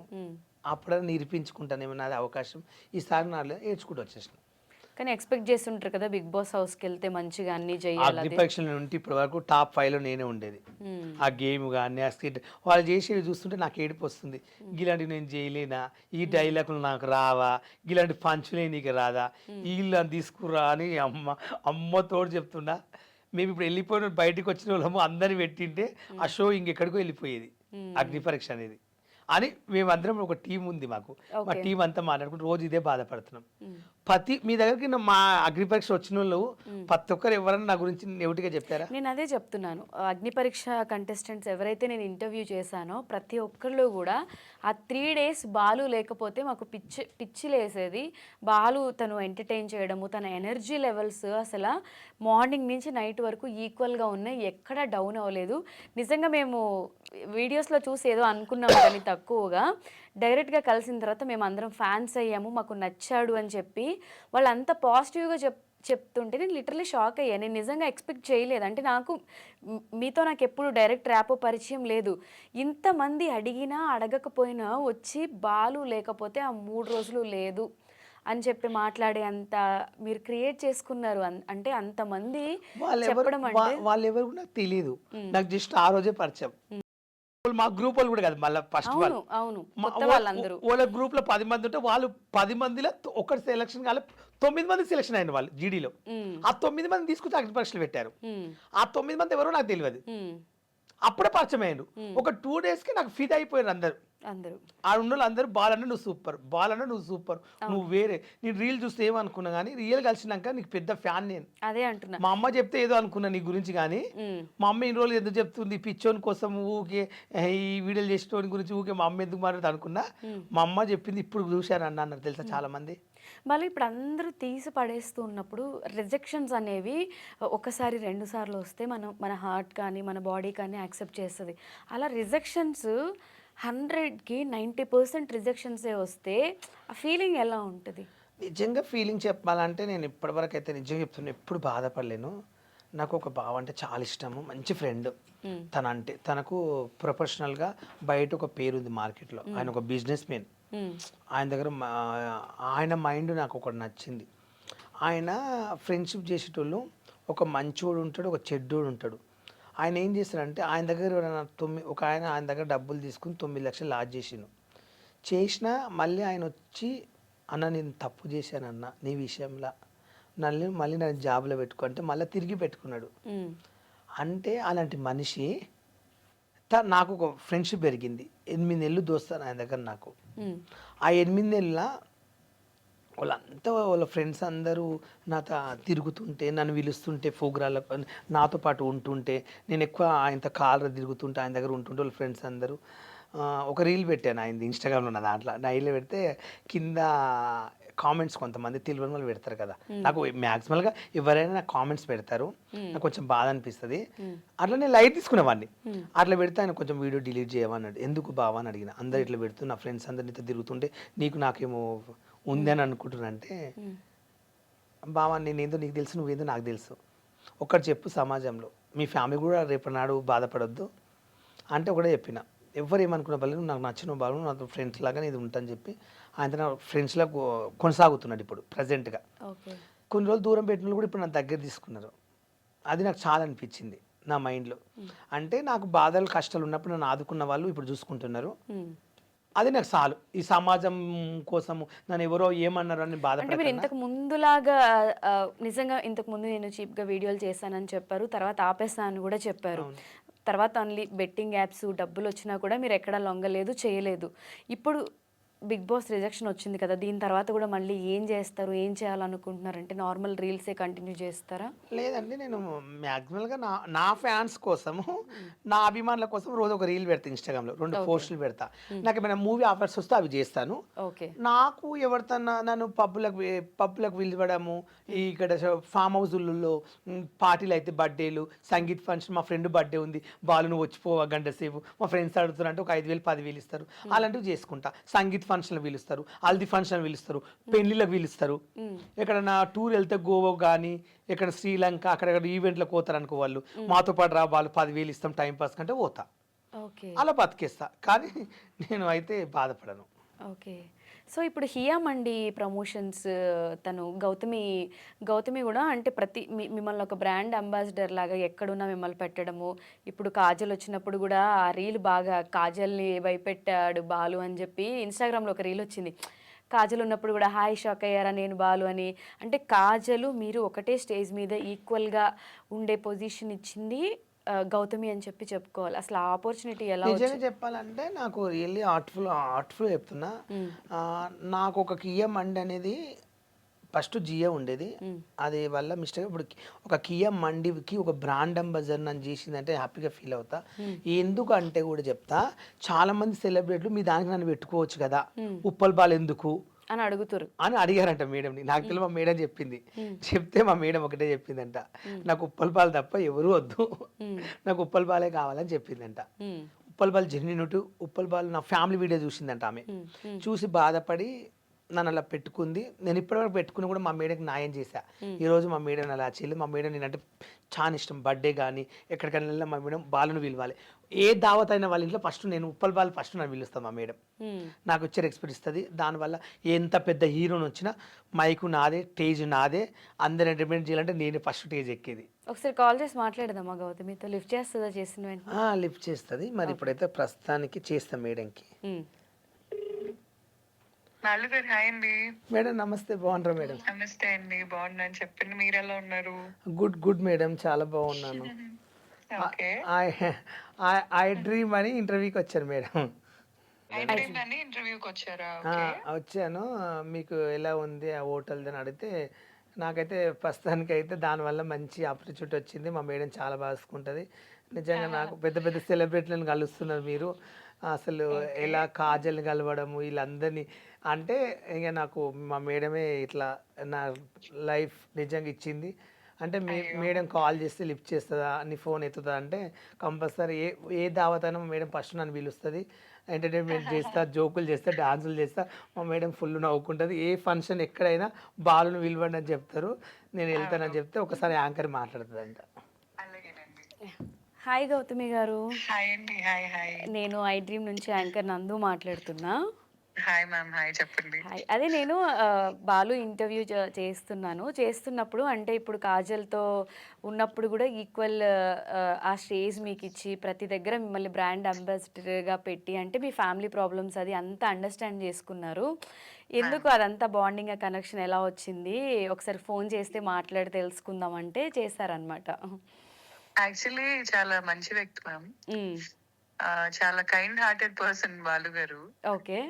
అప్పుడైనా నిరూపించుకుంటాను ఏమన్నా అది అవకాశం, ఈసారి నాలో ఏడ్చుకుంటూ వచ్చేసిన. కానీ ఎక్స్పెక్ట్ చేస్తుంటారు కదా బిగ్ బాస్ హౌస్కి వెళ్తే మంచిగా అన్ని చేయాలి. అగ్ని పరీక్షల నుండి ఇప్పటి వరకు టాప్ 5లో నేనే ఉండేది. ఆ గేమ్ కానీ ఆ స్కిట్ వాళ్ళు చేసేవి చూస్తుంటే నాకు ఏడుపు వస్తుంది. ఇలాంటివి నేను చేయలేనా, ఈ డైలాగులు నాకు రావా, ఇలాంటి పంచులే నీకు రాదా, వీళ్ళు తీసుకురా అని అమ్మతోడు చెప్తున్నా. మేము ఇప్పుడు వెళ్ళిపోయిన బయటకు వచ్చిన వాళ్ళము అందరిని పెట్టింటే ఆ షో ఇంకెక్కడికో వెళ్ళిపోయేది అగ్ని పరీక్ష అనేది అని. మేమందరం ఒక టీం ఉంది మాకు, మా టీం అంతా మాట్లాడుకుంటూ రోజు ఇదే బాధపడుతున్నాం. మీ దగ్గరికి మా అగ్ని పరీక్ష వచ్చిన వాళ్ళు ప్రతి ఒక్కరు ఎవరన్నా నా గురించి నెగిటివ్గా చెప్పారా? నేను అదే చెప్తున్నాను, అగ్ని పరీక్ష కంటెస్టెంట్స్ ఎవరైతే నేను ఇంటర్వ్యూ చేశానో ప్రతి ఒక్కళ్ళు కూడా ఆ 3 days బాలు లేకపోతే మాకు పిచ్చి లేసేది. బాలు తను ఎంటర్టైన్ చేయడము, తన ఎనర్జీ లెవెల్స్ అసలు మార్నింగ్ నుంచి నైట్ వరకు ఈక్వల్గా ఉన్నాయి, ఎక్కడ డౌన్ అవ్వలేదు. నిజంగా మేము వీడియోస్లో చూసి ఏదో అనుకున్నాము కానీ తక్కువగా, డైరెక్ట్గా కలిసిన తర్వాత మేము అందరం ఫ్యాన్స్ అయ్యాము, మాకు నచ్చాడు అని చెప్పి వాళ్ళంతా పాజిటివ్గా చెప్తుంటే నేను లిటరలీ షాక్ అయ్యాను. నేను నిజంగా ఎక్స్పెక్ట్ చేయలేదు. అంటే మీతో నాకు ఎప్పుడు డైరెక్ట్ ర్యాపో పరిచయం లేదు. ఇంతమంది అడిగినా అడగకపోయినా వచ్చి బాలు లేకపోతే ఆ 3 రోజులు లేదు అని చెప్పి మాట్లాడే అంత మీరు క్రియేట్ చేసుకున్నారు. అంటే అంతమంది చెప్పడం అంటే వాళ్ళు ఎవరు నాకు తెలియదు, నాకు జస్ట్ ఆ రోజే పరిచయం. మా గ్రూప్ వాళ్ళు కూడా కాదు, మళ్ళీ ఫస్ట్ వాళ్ళ గ్రూప్ లో 10 మంది ఉంటే వాళ్ళు 10 మందిలో ఒకటి సెలక్షన్ కాలే, 9 మంది సెలక్షన్ అయిన వాళ్ళు జీడీలో. ఆ 9 మంది తీసుకొచ్చి అగ్ని పరీక్షలు పెట్టారు. ఆ 9 మంది ఎవరో నాకు తెలియదు, అప్పుడే పరిచయం అయ్యారు. ఒక 2 days కి నాకు ఫిదా అయిపోయారు అందరు. ఆ ఉన్న అందరూ బాలన్న నువ్వు సూపర్, బాలన్న నువ్వు సూపర్, నువ్వు వేరే. నేను రీల్ చూస్తే ఏమనుకున్నా కానీ రియల్ కలిసినాక నీకు పెద్ద ఫ్యాన్ నేను. అదే అంటున్నా, మా అమ్మ చెప్తే ఏదో అనుకున్నా నీ గురించి, కానీ మా అమ్మ ఇన్ని రోజులు ఎందుకు చెప్తుంది పిచ్చోని కోసం ఊకే ఈ వీడియోలు చేసేటోని గురించి ఊకే మా అమ్మ ఎందుకు మాట్లాడుతూ అనుకున్నా. మా అమ్మ చెప్పింది ఇప్పుడు చూశాను అన్నారు తెలుసా చాలా మంది. మళ్ళీ ఇప్పుడు అందరూ తీసి పడేస్తూ ఉన్నప్పుడు రిజెక్షన్స్ అనేవి ఒకసారి 2 సార్లు వస్తే మన హార్ట్ కానీ మన బాడీ కానీ యాక్సెప్ట్ చేస్తుంది. అలా రిజెక్షన్స్ 100కి 90% రిజెక్షన్సే వస్తే ఆ ఫీలింగ్ ఎలా ఉంటుంది? నిజంగా ఫీలింగ్ చెప్పాలంటే నేను ఇప్పటివరకు అయితే నిజంగా చెప్తున్నా, ఎప్పుడు బాధపడలేను. నాకు ఒక బావ అంటే చాలా ఇష్టము, మంచి ఫ్రెండ్. అంటే తనకు ప్రొఫెషనల్గా బయట ఒక పేరు ఉంది మార్కెట్లో. ఆయన ఒక బిజినెస్ మ్యాన్. ఆయన దగ్గర ఆయన మైండ్ నాకు ఒకటి నచ్చింది. ఆయన ఫ్రెండ్షిప్ చేసేటోళ్ళు ఒక మంచోడు ఉంటాడు, ఒక చెడ్డోడు ఉంటాడు. ఆయన ఏం చేస్తారంటే ఆయన దగ్గర ఒక ఆయన దగ్గర డబ్బులు తీసుకుని 9 లక్షలు లాస్ చేసినా మళ్ళీ ఆయన వచ్చి అన్న నేను తప్పు చేశానన్న నీ విషయంలో మళ్ళీ నన్ను జాబ్లో పెట్టుకో అంటే మళ్ళీ తిరిగి పెట్టుకున్నాడు. అంటే అలాంటి మనిషి నాకు ఒక ఫ్రెండ్షిప్ పెరిగింది. 8 నెలలు దోస్తాను ఆయన దగ్గర నాకు. ఆ 8 నెలల వాళ్ళంతా వాళ్ళ ఫ్రెండ్స్ అందరూ నాతో తిరుగుతుంటే, నన్ను పిలుస్తుంటే ప్రోగ్రాంలకు నాతో పాటు ఉంటుంటే, నేను ఎక్కువ ఆయనతో కాలర తిరుగుతుంటే ఆయన దగ్గర ఉంటుంటే వాళ్ళ ఫ్రెండ్స్ అందరూ ఒక రీల్ పెట్టాను ఆయనది ఇన్స్టాగ్రామ్లో. నా దాంట్లో నా రీల్ పెడితే కింద కామెంట్స్ కొంతమంది తెలియని వాళ్ళు పెడతారు కదా, నాకు మ్యాక్సిమల్గా ఎవరైనా నాకు కామెంట్స్ పెడతారు, నాకు కొంచెం బాధ అనిపిస్తుంది. అట్లా నేను లైట్ తీసుకునేవాడిని. అట్లా పెడితే ఆయన కొంచెం వీడియో డిలీట్ చేయమన్నాడు. ఎందుకు బావా అని అడిగిన. అందరు ఇట్లా పెడుతూ నా ఫ్రెండ్స్ అందరు నీతో తిరుగుతుంటే నాకేమో ఉంది అని అనుకుంటున్నానంటే, బావా నేనేందో నీకు తెలుసు, నువ్వేందో నాకు తెలుసు, ఒక్కటి చెప్పు సమాజంలో మీ ఫ్యామిలీ కూడా రేపు నాడు బాధపడొద్దు అంటే ఒకటే చెప్పిన. ఎవరు ఏమనుకున్న వాళ్ళు నాకు నచ్చిన వాళ్ళు నాతో ఫ్రెండ్స్ లాగా ఇది ఉంటాను చెప్పి ఆయన నా ఫ్రెండ్స్లా కొనసాగుతున్నాడు ఇప్పుడు ప్రజెంట్గా. కొన్ని రోజులు దూరం పెట్టిన వాళ్ళు కూడా ఇప్పుడు నా దగ్గర తీసుకున్నారు. అది నాకు చాలా అనిపించింది నా మైండ్లో. అంటే నాకు బాధలు కష్టాలు ఉన్నప్పుడు నన్ను ఆదుకున్న వాళ్ళు ఇప్పుడు చూసుకుంటున్నారు. అది నాకు చాలు. ఈ సమాజం కోసము నన్ను ఎవరో ఏమన్నారు అని బాధపడతాను. మీరు ఇంతకు ముందులాగా నిజంగా ఇంతకు ముందు నేను చీప్గా వీడియోలు చేశానని చెప్పారు, తర్వాత ఆపేస్తానని కూడా చెప్పారు. తర్వాత ఓన్లీ బెట్టింగ్ యాప్స్ డబ్బులు వచ్చినా కూడా మీరు ఎక్కడ లొంగలేదు, చేయలేదు. ఇప్పుడు బిగ్ బాస్ రిజెక్షన్ వచ్చింది కదా, దీని తర్వాత కూడా మళ్ళీ ఏం చేస్తారు, ఏం చేయాలనుకుంటున్నారంటే నార్మల్ రీల్సే కంటిన్యూ చేస్తారా? లేదండి, నేను మ్యాక్సిమల్గా నా ఫ్యాన్స్ కోసము, నా అభిమానుల కోసం రోజు ఒక రీల్ పెడతా ఇన్స్టాగ్రామ్లో, 2 పోస్టులు పెడతా. నాకు ఏమైనా మూవీ ఆఫర్స్ వస్తే అవి చేస్తాను. నాకు ఎవరితోన్నా నన్ను పబ్బులకు పిలవడము, ఇక్కడ ఫామ్ హౌస్లలో పార్టీలు అయితే బర్త్డేలు, సంగీత్ ఫంక్షన్, మా ఫ్రెండ్ బర్త్డే ఉంది బాలు నువ్వు వచ్చిపోవా గంట సేపు, మా ఫ్రెండ్స్ అడుగుతున్నారంటే ఒక 5,000 10,000 ఇస్తారు, అలాంటివి చేసుకుంటా. సంగీత్ ఫంక్షన్లు పిలుస్తారు, హల్దీ ఫంక్షన్ పిలుస్తారు, పెళ్లిళ్ళకి పిలుస్తారు. ఎక్కడన్నా టూర్ వెళ్తే గోవా కానీ ఎక్కడ శ్రీలంక అక్కడెక్కడ ఈవెంట్లకు పోతారు అనుకో, వాళ్ళు మాతో పాటు రా, వాళ్ళు 10,000 ఇస్తాం టైం పాస్ కంటే పోతా, అలా బతికేస్తా. కానీ నేను అయితే బాధపడను. ఓకే. సో ఇప్పుడు హియా మండి ప్రమోషన్స్ తను గౌతమి కూడా అంటే మిమ్మల్ని ఒక బ్రాండ్ అంబాసిడర్ లాగా ఎక్కడున్నా మిమ్మల్ని పెట్టడము. ఇప్పుడు కాజల్ వచ్చినప్పుడు కూడా ఆ రీల్ బాగా కాజల్ని భయపెట్టాడు బాలు అని చెప్పి ఇన్స్టాగ్రామ్లో ఒక రీల్ వచ్చింది. కాజల్ ఉన్నప్పుడు కూడా హాయ్ షాక్ అయ్యారా నేను బాలు అని. అంటే కాజలు మీరు ఒకటే స్టేజ్ మీద ఈక్వల్గా ఉండే పొజిషన్ ఇచ్చింది గౌతమి అని చెప్పుకోవాలి. అసలు ఆ ఆపర్చునిటీ ఎలా? నిజంగా చెప్పాలంటే నాకు రియల్లీ ఆర్ట్ఫుల్ చెప్తున్నా. నాకు ఒక కియా మండి అనేది ఫస్ట్ జియో ఉండేది, అది వల్ల మిస్టేక్ ఇప్పుడు ఒక కియా మండికి ఒక బ్రాండ్ అంబాసిడర్ నన్ను చేసిందంటే హ్యాపీగా ఫీల్ అవుతా. ఎందుకు అంటే కూడా చెప్తా, చాలా మంది సెలబ్రిటీలు మీ దానికి నన్ను పెట్టుకోవచ్చు కదా, ఉప్పల్ బాల్ ఎందుకు అని అడిగారంట మేడంని. నాకు తెలియదు, మా మేడం చెప్పింది. చెప్తే మా మేడం ఒకటే చెప్పిందంట, నాకు ఉప్పల్ బాల్ తప్ప ఎవరు వద్దు, నాకు ఉప్పల్ బాలే కావాలని చెప్పిందంట. ఉప్పల్ బాల్ జెన్యూనిటీ, ఉప్పల్ బాల్ నా ఫ్యామిలీ వీడియో చూసిందంట ఆమె. చూసి బాధపడి నన్ను అలా పెట్టుకుంది. నేను ఇప్పటివరకు పెట్టుకుని కూడా మా మేడంకి న్యాయం చేశా. ఈరోజు మా మేడం అలా చేయలేదు. మా మేడం నేనంటే చాలా ఇష్టం. బర్త్డే కానీ ఎక్కడికైనా వెళ్ళినా మా మేడం బాలును పిలవాలి. ఏ దావత్ అయినా వాళ్ళ ఇంట్లో ఫస్ట్ నేను ఉప్పల్ బాల్ ఫస్ట్ నన్ను పిలుస్తాను. మా మేడం నాకు వచ్చే రెస్పెక్ట్ ఇస్తుంది. దానివల్ల ఎంత పెద్ద హీరోని వచ్చినా మైకు నాదే, స్టేజ్ నాదే, అందరు ఎంటర్టైన్మెంట్ చేయాలంటే నేను ఫస్ట్ స్టేజ్ ఎక్కేది. ఒకసారి కాల్ చేసి మాట్లాడదామా గౌతమితో? లిఫ్ట్ చేస్తుందా? లిఫ్ట్ చేస్తుంది. మరి ఇప్పుడైతే ప్రస్తుతానికి చేస్తాం మేడంకి. హాయ్ అండి మేడం. నమస్తే, బాగున్నారా మేడం? నమస్తే అండి, బాగున్నాను. చెప్పండి, మీరు ఎలా ఉన్నారు? గుడ్ మేడం, చాలా బాగున్నాను. ఐ డ్రీమ్ అని ఇంటర్వ్యూకి వచ్చాను మేడం. ఇంటర్వ్యూకి వచ్చారా? వచ్చాను. మీకు ఎలా ఉంది ఆ హోటల్ అని అడిగితే, నాకైతే ప్రస్తుతానికి అయితే దానివల్ల మంచి ఆపర్చునిటీ వచ్చింది. మా మేడం చాలా బాగా చూసుకుంటుంది. నిజంగా నాకు పెద్ద పెద్ద సెలబ్రిటీలను కలుస్తున్నారు మీరు. అసలు ఎలా కాజల్ని కలవడము వీళ్ళందరినీ అంటే ఇక నాకు మా మేడమే ఇట్లా నా లైఫ్ నిజంగా ఇచ్చింది. అంటే మేడం కాల్ చేస్తే లిఫ్ట్ చేస్తుందా, నీ ఫోన్ ఎత్తుతుందా అంటే కంపల్సరీ ఏ దావతైనా మేడం ఫస్ట్ నన్ను పిలుస్తుంది, ఎంటర్టైన్మెంట్ చేస్తా, జోకులు చేస్తా, డాన్సులు చేస్తా, మా మేడం ఫుల్ నవ్వుకుంటుంది. ఏ ఫంక్షన్ ఎక్కడైనా బాలును పిలవండి అని చెప్తారు, నేను వెళ్తానని చెప్తే ఒకసారి యాంకర్ మాట్లాడుతుందంట. అలాగేనండి. హాయ్ గౌతమి గారు, హాయ్ అండి. Hi hi. నేను ఐ డ్రీమ్ నుంచి యాంకర్ నందు మాట్లాడుతున్నా. Hi ma'am. హాయ్ చెప్పండి. హాయ్, అదే నేను బాలు ఇంటర్వ్యూ చేస్తున్నప్పుడు అంటే ఇప్పుడు కాజల్తో ఉన్నప్పుడు కూడా ఈక్వల్ ఆ స్టేజ్ మీకు ఇచ్చి ప్రతి దగ్గర మిమ్మల్ని బ్రాండ్ అంబాసిడర్గా పెట్టి అంటే మీ ఫ్యామిలీ ప్రాబ్లమ్స్ అది అంతా అండర్స్టాండ్ చేసుకున్నారు. ఎందుకు అదంతా బాండింగ్ కనెక్షన్ ఎలా వచ్చింది, ఒకసారి ఫోన్ చేస్తే మాట్లాడి తెలుసుకుందాం అంటే చేశారనమాట. యాక్చువల్లీ చాలా మంచి వ్యక్తి మ్యామ్. చాలా కైండ్ హార్టెడ్ పర్సన్ బాలు గారు. ఓకే.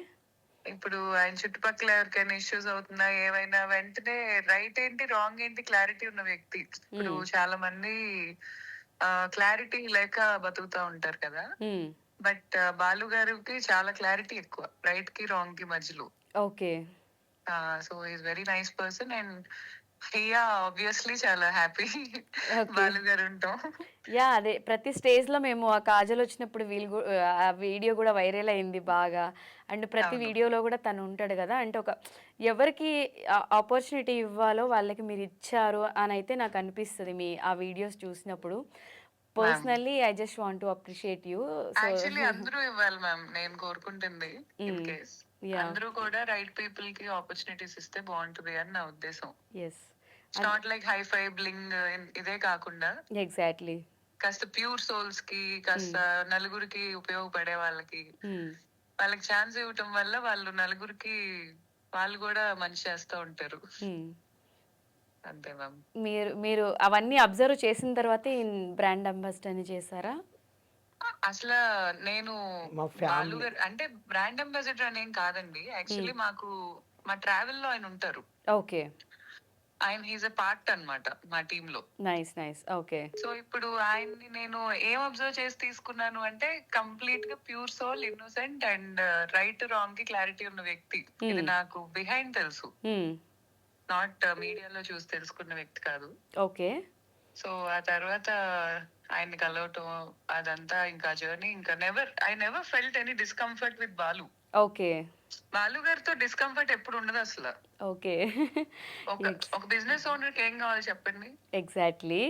ఇప్పుడు ఆయన చుట్టుపక్కల ఎవరికైనా ఇష్యూస్ అవుతున్నా ఏమైనా వెంటనే రైట్ ఏంటి రాంగ్ ఏంటి క్లారిటీ ఉన్న వ్యక్తి. ఇప్పుడు చాలా మంది క్లారిటీ లేక బతుకుతా ఉంటారు కదా, బట్ బాలు గారికి చాలా క్లారిటీ ఎక్కువ రైట్ కి రాంగ్ కి మధ్యలో. Okay. So is very nice person and obviously చాలా హ్యాపీ బాలు గారు ఉంటాం. యా, అదే ప్రతి స్టేజ్లో మేము ఆ కాజల్ వచ్చినప్పుడు ఆ వీడియో కూడా వైరల్ అయింది బాగా. అండ్ ప్రతి వీడియోలో కూడా తను ఉంటాడు కదా, అంటే ఒక ఎవరికి ఆపర్చునిటీ ఇవ్వాలో వాళ్ళకి మీరు ఇచ్చారు అని అయితే నాకు అనిపిస్తుంది మీ ఆ వీడియోస్ చూసినప్పుడు. Personally I just want to appreciate you. Actually అందరూ ఇవ్వాలి మ్యామ్, నేను కోరుకుంటుంది. ఇన్ కేస్ అందరూ కూడా రైట్ పీపుల్ కి ఆపర్చునిటీస్ ఇస్తే బాగుంటుంది అని నా ఉద్దేశం. Yes, not like hi fi bling ఇదే కాకుండా ఎగ్జాక్ట్లీ కాస్త ప్యూర్ సోల్స్ కి, కాస్త నలుగురికి ఉపయోగపడే వాళ్ళకి వాళ్ళకి ఛాన్స్ ఇవ్వటం వల్ల వాళ్ళు నలుగురికి వాళ్ళు కూడా మంచి చేస్తూ ఉంటారు. అంతే మ్యామ్. మీరు అవన్నీ అబ్జర్వ్ చేసిన తర్వాత బ్రాండ్ అంబాసిడర్ అని చేశారా? అసలు నేను బాలు గారు అంటే బ్రాండ్ అంబాసిడర్ అనేం కాదండి. యాక్చువల్లీ మాకు మా ట్రావెల్ లో ఆయన ఉంటారు. ఓకే. ఆయన హీజ్ ఎ పార్ట్ అన్నమాట మా టీమ్ లో. Nice nice. ఓకే. సో ఇప్పుడు ఆయన్ని నేను ఏం అబ్జర్వ్ చేసి తీసుకున్నాను అంటే కంప్లీట్ గా pure soul, innocent and right wrong కి క్లారిటీ ఉన్న వ్యక్తి. ఇది నాకు బిహైండ్ తెలుసు, నాట్ మీడియాలో చూసి తెలుసుకున్న వ్యక్తి కాదు. ఓకే. సో ఆ తర్వాత ఆయన్ని కలవటం అదంతా ఇంకా జర్నీ ఇంకా I never felt any discomfort with Balu. Okay. Balu గారితో డిస్కంఫర్ట్ ఎప్పుడు ఉండదు అసలు. ఓకే. ఒక బిజినెస్ ఓనర్ కి ఏం కావాలి చెప్పండి. Exactly.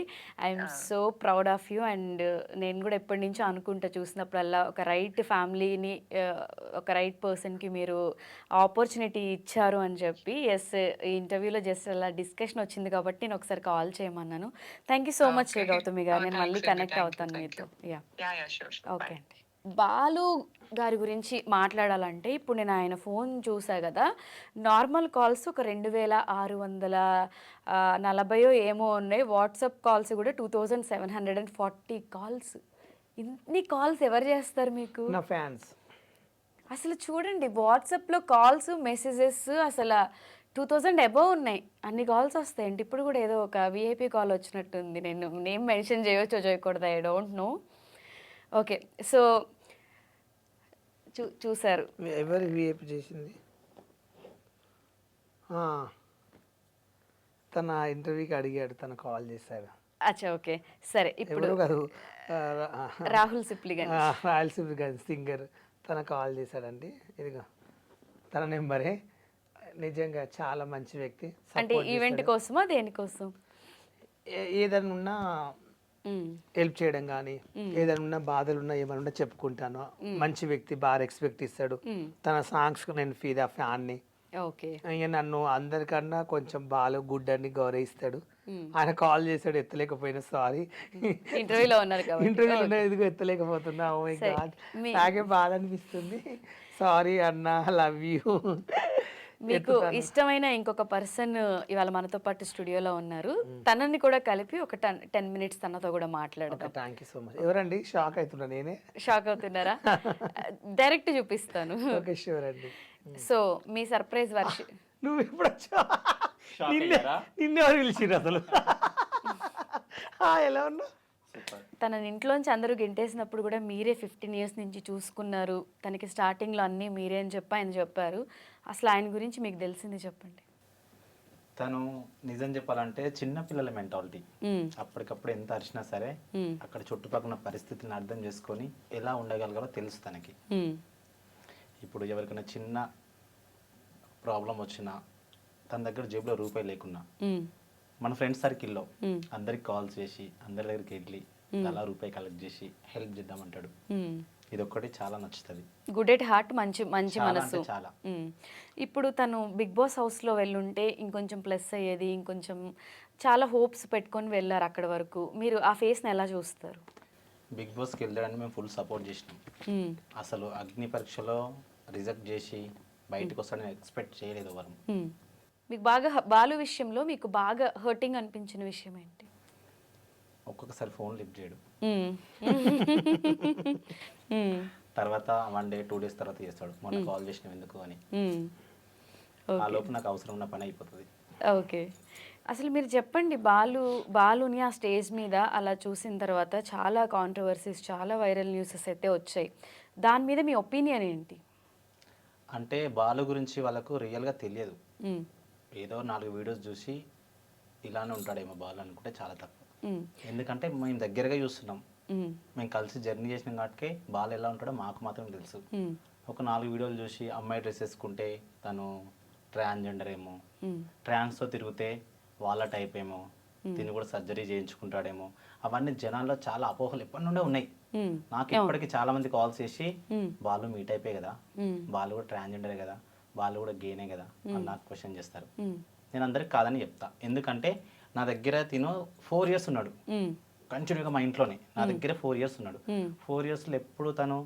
I'm so proud of you. And నేను కూడా ఎప్పటి నుంచో అనుకుంటా చూసినప్పుడల్లా ఒక రైట్ ఫ్యామిలీని ఒక రైట్ పర్సన్కి మీరు ఆపర్చునిటీ ఇచ్చారు అని చెప్పి. ఎస్, ఈ ఇంటర్వ్యూలో జస్ట్ అలా డిస్కషన్ వచ్చింది కాబట్టి నేను ఒకసారి కాల్ చేయమన్నాను. Thank you so much Gautami garu, నేను మళ్ళీ కనెక్ట్ అవుతాను మీతో. ఓకే అండి. బాలు గారి గురించి మాట్లాడాలంటే ఇప్పుడు నేను ఆయన ఫోన్ చూసా కదా, నార్మల్ కాల్స్ ఒక 2640 ఏమో ఉన్నాయి, వాట్సాప్ కాల్స్ కూడా 2740 కాల్స్. ఇన్ని కాల్స్ ఎవరు చేస్తారు మీకు? నా ఫ్యాన్స్. అసలు చూడండి, వాట్సాప్లో కాల్స్ మెసేజెస్ అసలు 2000 అబవ్ ఉన్నాయి. అన్ని కాల్స్ వస్తాయండి. ఇప్పుడు కూడా ఏదో ఒక విఐపి కాల్ వచ్చినట్టుంది. నేను నేమ్ మెన్షన్ చేయవచ్చో చేయకూడదు, I don't know. Okay. So చూసారు. ఎవరు విఐపి చేసింది? తన ఇంటర్వ్యూకి అడిగాడు, తన కాల్ చేశాడు. అచ్చా, ఓకే, సరే. ఇప్పుడు కాదు, రాహుల్ సిప్లిగంజ్, రాయల్ సిప్లిగంజ్ సింగర్, తన కాల్ చేశాడండి. ఇదిగో తన నెంబరే. నిజంగా చాలా మంచి వ్యక్తి. అంటే ఈవెంట్ కోసమా దేనికోసం? ఏదైనా ఉన్నా హెల్ప్ చేయడం కానీ, ఏదైనా ఉన్నా బాధలు ఉన్నా ఏమైనా ఉన్నా చెప్పుకుంటాను. మంచి వ్యక్తి, బాగా రెస్పెక్ట్ ఇస్తాడు. తన సాంగ్స్ నేను ఫీదా ఫ్యాన్ని. ఓకే. ఇక నన్ను అందరికన్నా కొంచెం బాగా గుడ్ అని గౌరవిస్తాడు. ఆయన కాల్ చేశాడు, ఎత్తలేకపోయినా సారీ. ఇంటర్వ్యూలో ఉన్నారు కాబట్టి. ఇంటర్వ్యూలో ఎదుగు ఎత్తలేకపోతున్నా. ఓ మై గాడ్, నాకే బాధ అనిపిస్తుంది. సారీ అన్న, లవ్ యూ. మీకు ఇష్టమైన ఇంకొక పర్సన్ ఇవాళ మనతో పాటు స్టూడియోలో ఉన్నారు. తనని కూడా కలిపి ఒక 10 minutes తనతో కూడా మాట్లాడదాం. Thank you so much. ఎవరండి? షాక్ అవుతున్నా నేనే. షాక్ అవుతున్నారా? డైరెక్ట్ చూపిస్తాను. ఓకే, షూర్ అండి. సో మీ సర్ప్రైజ్ వర్షి. నువ్వు ఎప్పుడు వచ్చావు? నిన్నెవరు పిలిచిరు అసలు? ఎలా ఉన్నా? తన ఇంట్లోంచి అందరూ గెంటేసినప్పుడు కూడా మీరే 15 years నుంచి చూసుకున్నారు. తనకి స్టార్టింగ్లో అన్నీ మీరే అని చెప్పి ఆయన చెప్పారు. అసలు ఆయన గురించి మీకు తెలిసింది చెప్పండి. తను నిజం చెప్పాలంటే చిన్న పిల్లల మెంటాలిటీ. మ్మ్. అప్పటికప్పుడు ఎంత అరిచినా సరే మ్మ్. అక్కడ చుట్టుపక్కల పరిస్థితిని అర్థం చేసుకొని ఎలా ఉండగలగాలో తెలుసు తనకి. మ్మ్. ఇప్పుడు ఎవరికైనా చిన్న ప్రాబ్లం వచ్చినా తన దగ్గర జేబులో రూపాయి లేకున్నా మ్మ్. మన ఫ్రెండ్స్ సర్కిల్లో మ్మ్. అందరికి కాల్ చేసి అందరి దగ్గరికి వెళ్ళి అలా రూపాయి కలెక్ట్ చేసి హెల్ప్ చేద్దామంటాడు. మ్మ్. ఇది ఒక్కటి చాలా నచ్చుతుంది. గుడ్ ఎట్ హార్ట్, మంచి మంచి చాలా మనసు. అంటే చాలా. మ్మ్. ఇప్పుడు తను బిగ్ బాస్ హౌస్లో వెళ్ళుంటే ఇంకొంచెం ప్లస్ అయ్యేది, ఇంకొంచెం చాలా హోప్స్ పెట్టుకొని వెళ్ళారు అక్కడ వరకు. మీరు ఆ ఫేస్ని ఎలా చూస్తారు? బిగ్ బాస్కి వెళ్ళడానికి మేము ఫుల్ సపోర్ట్ చేసినాం. మ్మ్. అసలు అగ్ని పరీక్షలో రిజెక్ట్ చేసి బయటకు వస్తాడని ఎక్స్పెక్ట్ చేయలేదు ఎవరు. మ్మ్. మీకు బాగా బాలు విషయంలో మీకు బాగా హర్టింగ్ అనిపించిన విషయం ఏంటి? ఒక్కొక్కసారి ఫోన్ లిఫ్ట్ చేయడు. మ్మ్. మ్మ్. తర్వాత 1 డే 2 డేస్ తర్వాత చేస్తాడు, మొన్న కాల్ చేసినావు ఎందుకు అని. మ్మ్. ఆ లోపు నాకు అవసరం ఉన్న పని అయిపోతుంది. ఓకే, అసలు మీరు చెప్పండి, బాలుని ఆ స్టేజ్ మీద అలా చూసిన తర్వాత చాలా కాంట్రవర్సీస్, చాలా వైరల్ న్యూసెస్ అయితే వచ్చాయి. దాని మీద మీ ఒపీనియన్ ఏంటి? అంటే బాలు గురించి వాళ్ళకు రియల్గా తెలియదు. మ్మ్. ఏదో 4 వీడియోస్ చూసి ఇలానే ఉంటాడేమో బాలు అనుకుంటే చాలా తప్పు. మ్మ్. ఎందుకంటే మేము దగ్గరగా చూస్తున్నాం, మ్మ్. మేము కలిసి జర్నీ చేసినాం కాబట్టి బాలు ఎలా ఉంటాడో మాకు మాత్రం తెలుసు. మ్మ్. ఒక 4 వీడియోలు చూసి అమ్మాయి డ్రెస్ వేసుకుంటే తను ట్రాన్స్జెండర్ ఏమో, మ్మ్. ట్రాన్స్తో తిరిగితే వాళ్ళ టైప్ ఏమో, తిని కూడా సర్జరీ చేయించుకుంటాడేమో, అవన్నీ జనాల్లో చాలా అపోహలు ఎప్పటి నుండే ఉన్నాయి. మ్మ్. నాకు ఇప్పటికి చాలా మంది కాల్ చేసి మ్మ్. బాలు మీ టైపే కదా, మ్మ్. బాలు కూడా ట్రాన్స్జెండరే కదా, బాలు కూడా గేనే కదా అని నాకు క్వశ్చన్ చేస్తారు. మ్మ్. నేను అందరికి కాదని చెప్తా, ఎందుకంటే నా దగ్గర తిను 4 ఇయర్స్ ఉన్నాడు మ్మ్. కంటిన్యూగా మా ఇంట్లోనే. నా దగ్గర 4 ఇయర్స్ ఉన్నాడు. మ్మ్. 4 ఇయర్స్లో ఎప్పుడు తను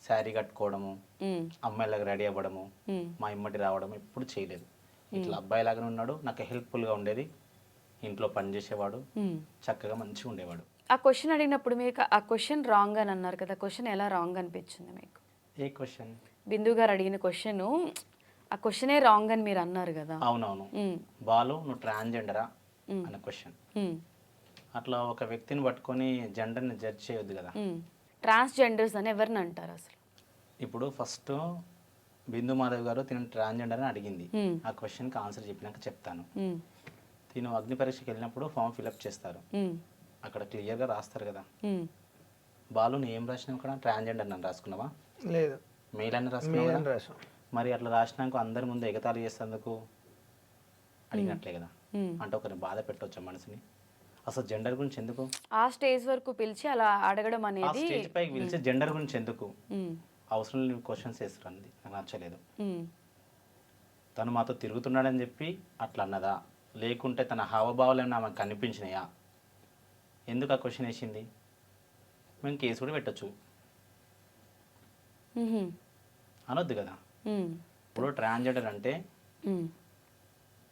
శారీ కట్టుకోవడము, మ్మ్. అమ్మాయిలాగా రెడీ అవ్వడము, మ్మ్. మా ఇమ్మటి రావడం ఎప్పుడు చేయలేదు. ఇట్లా అబ్బాయిలాగానే ఉన్నాడు, నాకు హెల్ప్ఫుల్గా ఉండేది, ఇంట్లో పని చేసేవాడు, మ్మ్. చక్కగా మంచిగా ఉండేవాడు. ఆ క్వశ్చన్ అడిగినప్పుడు మీకు ఆ క్వశ్చన్ రాంగ్ అని అన్నారు కదా, క్వశ్చన్ ఎలా రాంగ్ అనిపించింది మీకు? ఏ క్వశ్చన్? బిందు గారు అడిగిన క్వశ్చన్, ఆ క్వశ్చనే రాంగ్ అని మీరు అన్నారు కదా. అవునవును, మ్మ్. బాలు నువ్వు ట్రాన్స్జెండరా అన్న క్వశ్చన్. మ్మ్. అట్లా ఒక వ్యక్తిని పట్టుకొని జెండర్ని జడ్జ్ చేయొద్దు కదా. మ్మ్. ట్రాన్స్జెండర్స్ అని ఎవరిని అంటారు అసలు? ఇప్పుడు ఫస్ట్ బిందు మాధవ్ గారు తిను ట్రాన్స్జెండర్ అని అడిగింది. మ్మ్. ఆ క్వశ్చన్కి ఆన్సర్ చెప్పినాక చెప్తాను. మ్మ్. తిను అగ్ని పరీక్షకి వెళ్ళినప్పుడు ఫామ్ ఫిలప్ చేస్తారు, మ్మ్. అక్కడ క్లియర్గా రాస్తారు కదా. మ్మ్. బాలు నువ్వు ఏం రాసినావు అక్కడ? ట్రాన్స్జెండర్ అని రాసుకున్నావా? లేదు, మెయిల్ అని మీ రాసుకున్నావా? అని రాసాం. మరి అట్లా రాసినాక అందరి ముందు ఎగతాళి చేసేందుకు అడిగినట్లే కదా. మ్మ్. అంటే ఒకరిని బాధ పెట్టవచ్చు మనసుని. అసలు జెండర్ గురించి ఎందుకు ఆ స్టేజ్ వరకు పిలిచి అలా అడగడం ఆ అనేది. స్టేజ్ పైకి పిలిచి జెండర్ గురించి ఎందుకు మ్మ్. అవసరం లేని క్వశ్చన్స్ వేస్తారు, నాకు నచ్చలేదు. మ్మ్. తను మాతో తిరుగుతున్నాడని చెప్పి అట్లా అన్నదా, లేకుంటే తన హావభావాలు ఏమైనా ఆమెకు కనిపించినాయా? ఎందుకు ఆ క్వశ్చన్ వేసింది? మేము కేసు కూడా పెట్టచ్చు, మ్మ్. అనొద్దు కదా. మ్మ్. ఇప్పుడు ట్రాన్స్జెండర్ అంటే మ్మ్.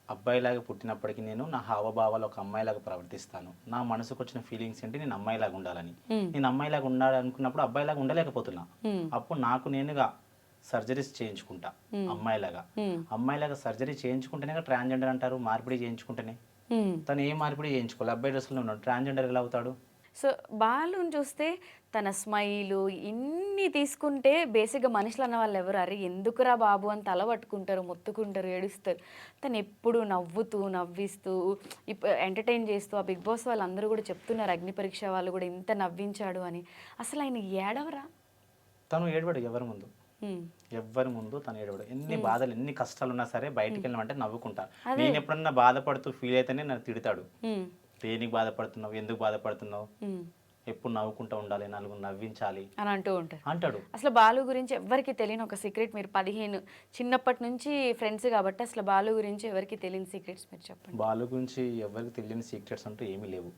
అబ్బాయిలాగా పుట్టినప్పటికీ నేను నా హావభావాలు ఒక అమ్మాయిలాగా ప్రవర్తిస్తాను, నా మనసుకు వచ్చిన ఫీలింగ్స్ ఏంటి, నేను అమ్మాయిలాగా ఉండాలని. మ్మ్. నేను అమ్మాయిలాగా ఉండాలనుకున్నప్పుడు అబ్బాయిలాగా ఉండలేకపోతున్నా. మ్మ్. అప్పుడు నాకు నేనుగా సర్జరీస్ చేయించుకుంటా అమ్మాయిలాగా. మ్మ్. అమ్మాయిలాగా సర్జరీ చేయించుకుంటేనే ట్రాన్స్జెండర్ అంటారు, మార్పిడి చేయించుకుంటేనే. మ్మ్. తను ఏ మార్పిడి చేయించుకోవాలి, అబ్బాయి డ్రెస్సులో ఉన్నాడు, ట్రాన్స్జెండర్ ఎలా అవుతాడు? సో బాలుని చూస్తే తన స్మైలు ఇన్ని తీసుకుంటే బేసిక్గా మనుషులు అన్న వాళ్ళు ఎవరు, అరే ఎందుకురా బాబు అని తల పట్టుకుంటారు, మొత్తుకుంటారు, ఏడుస్తారు. తను ఎప్పుడు నవ్వుతూ నవ్విస్తూ ఎంటర్టైన్ చేస్తూ, ఆ బిగ్ బాస్ వాళ్ళందరూ కూడా చెప్తున్నారు, అగ్ని పరీక్ష వాళ్ళు కూడా ఇంత నవ్వించాడు అని. అసలు ఆయన ఏడవరా? తను ఏడవడు ఎవరి ముందు, ఎవ్వరి ముందు తను ఏడవడు. ఎన్ని బాధలు ఎన్ని కష్టాలు ఉన్నా సరే బయటికి వెళ్ళమంటే నవ్వుకుంటా. నేను ఎప్పుడన్నా బాధపడుతూ ఫీల్ అయితేనే నన్ను తిడతాడు, దేనికి బాధపడుతున్నావు, ఎందుకు బాధపడుతున్నావు, ఎప్పుడు నవ్వుకుంటూ ఉండాలి, నలుగురు నవ్వించాలి అని అంటూ ఉంటారు అంటాడు. అసలు బాలు గురించి ఎవరికి తెలియని ఒక సీక్రెట్, మీరు 15 చిన్నప్పటి నుంచి ఫ్రెండ్స్ కాబట్టి అసలు బాలు గురించి ఎవరికి తెలియని సీక్రెట్స్ మీరు చెప్పండి. బాలు గురించి ఎవరికి తెలియని సీక్రెట్స్ అంటూ ఏమీ లేవు,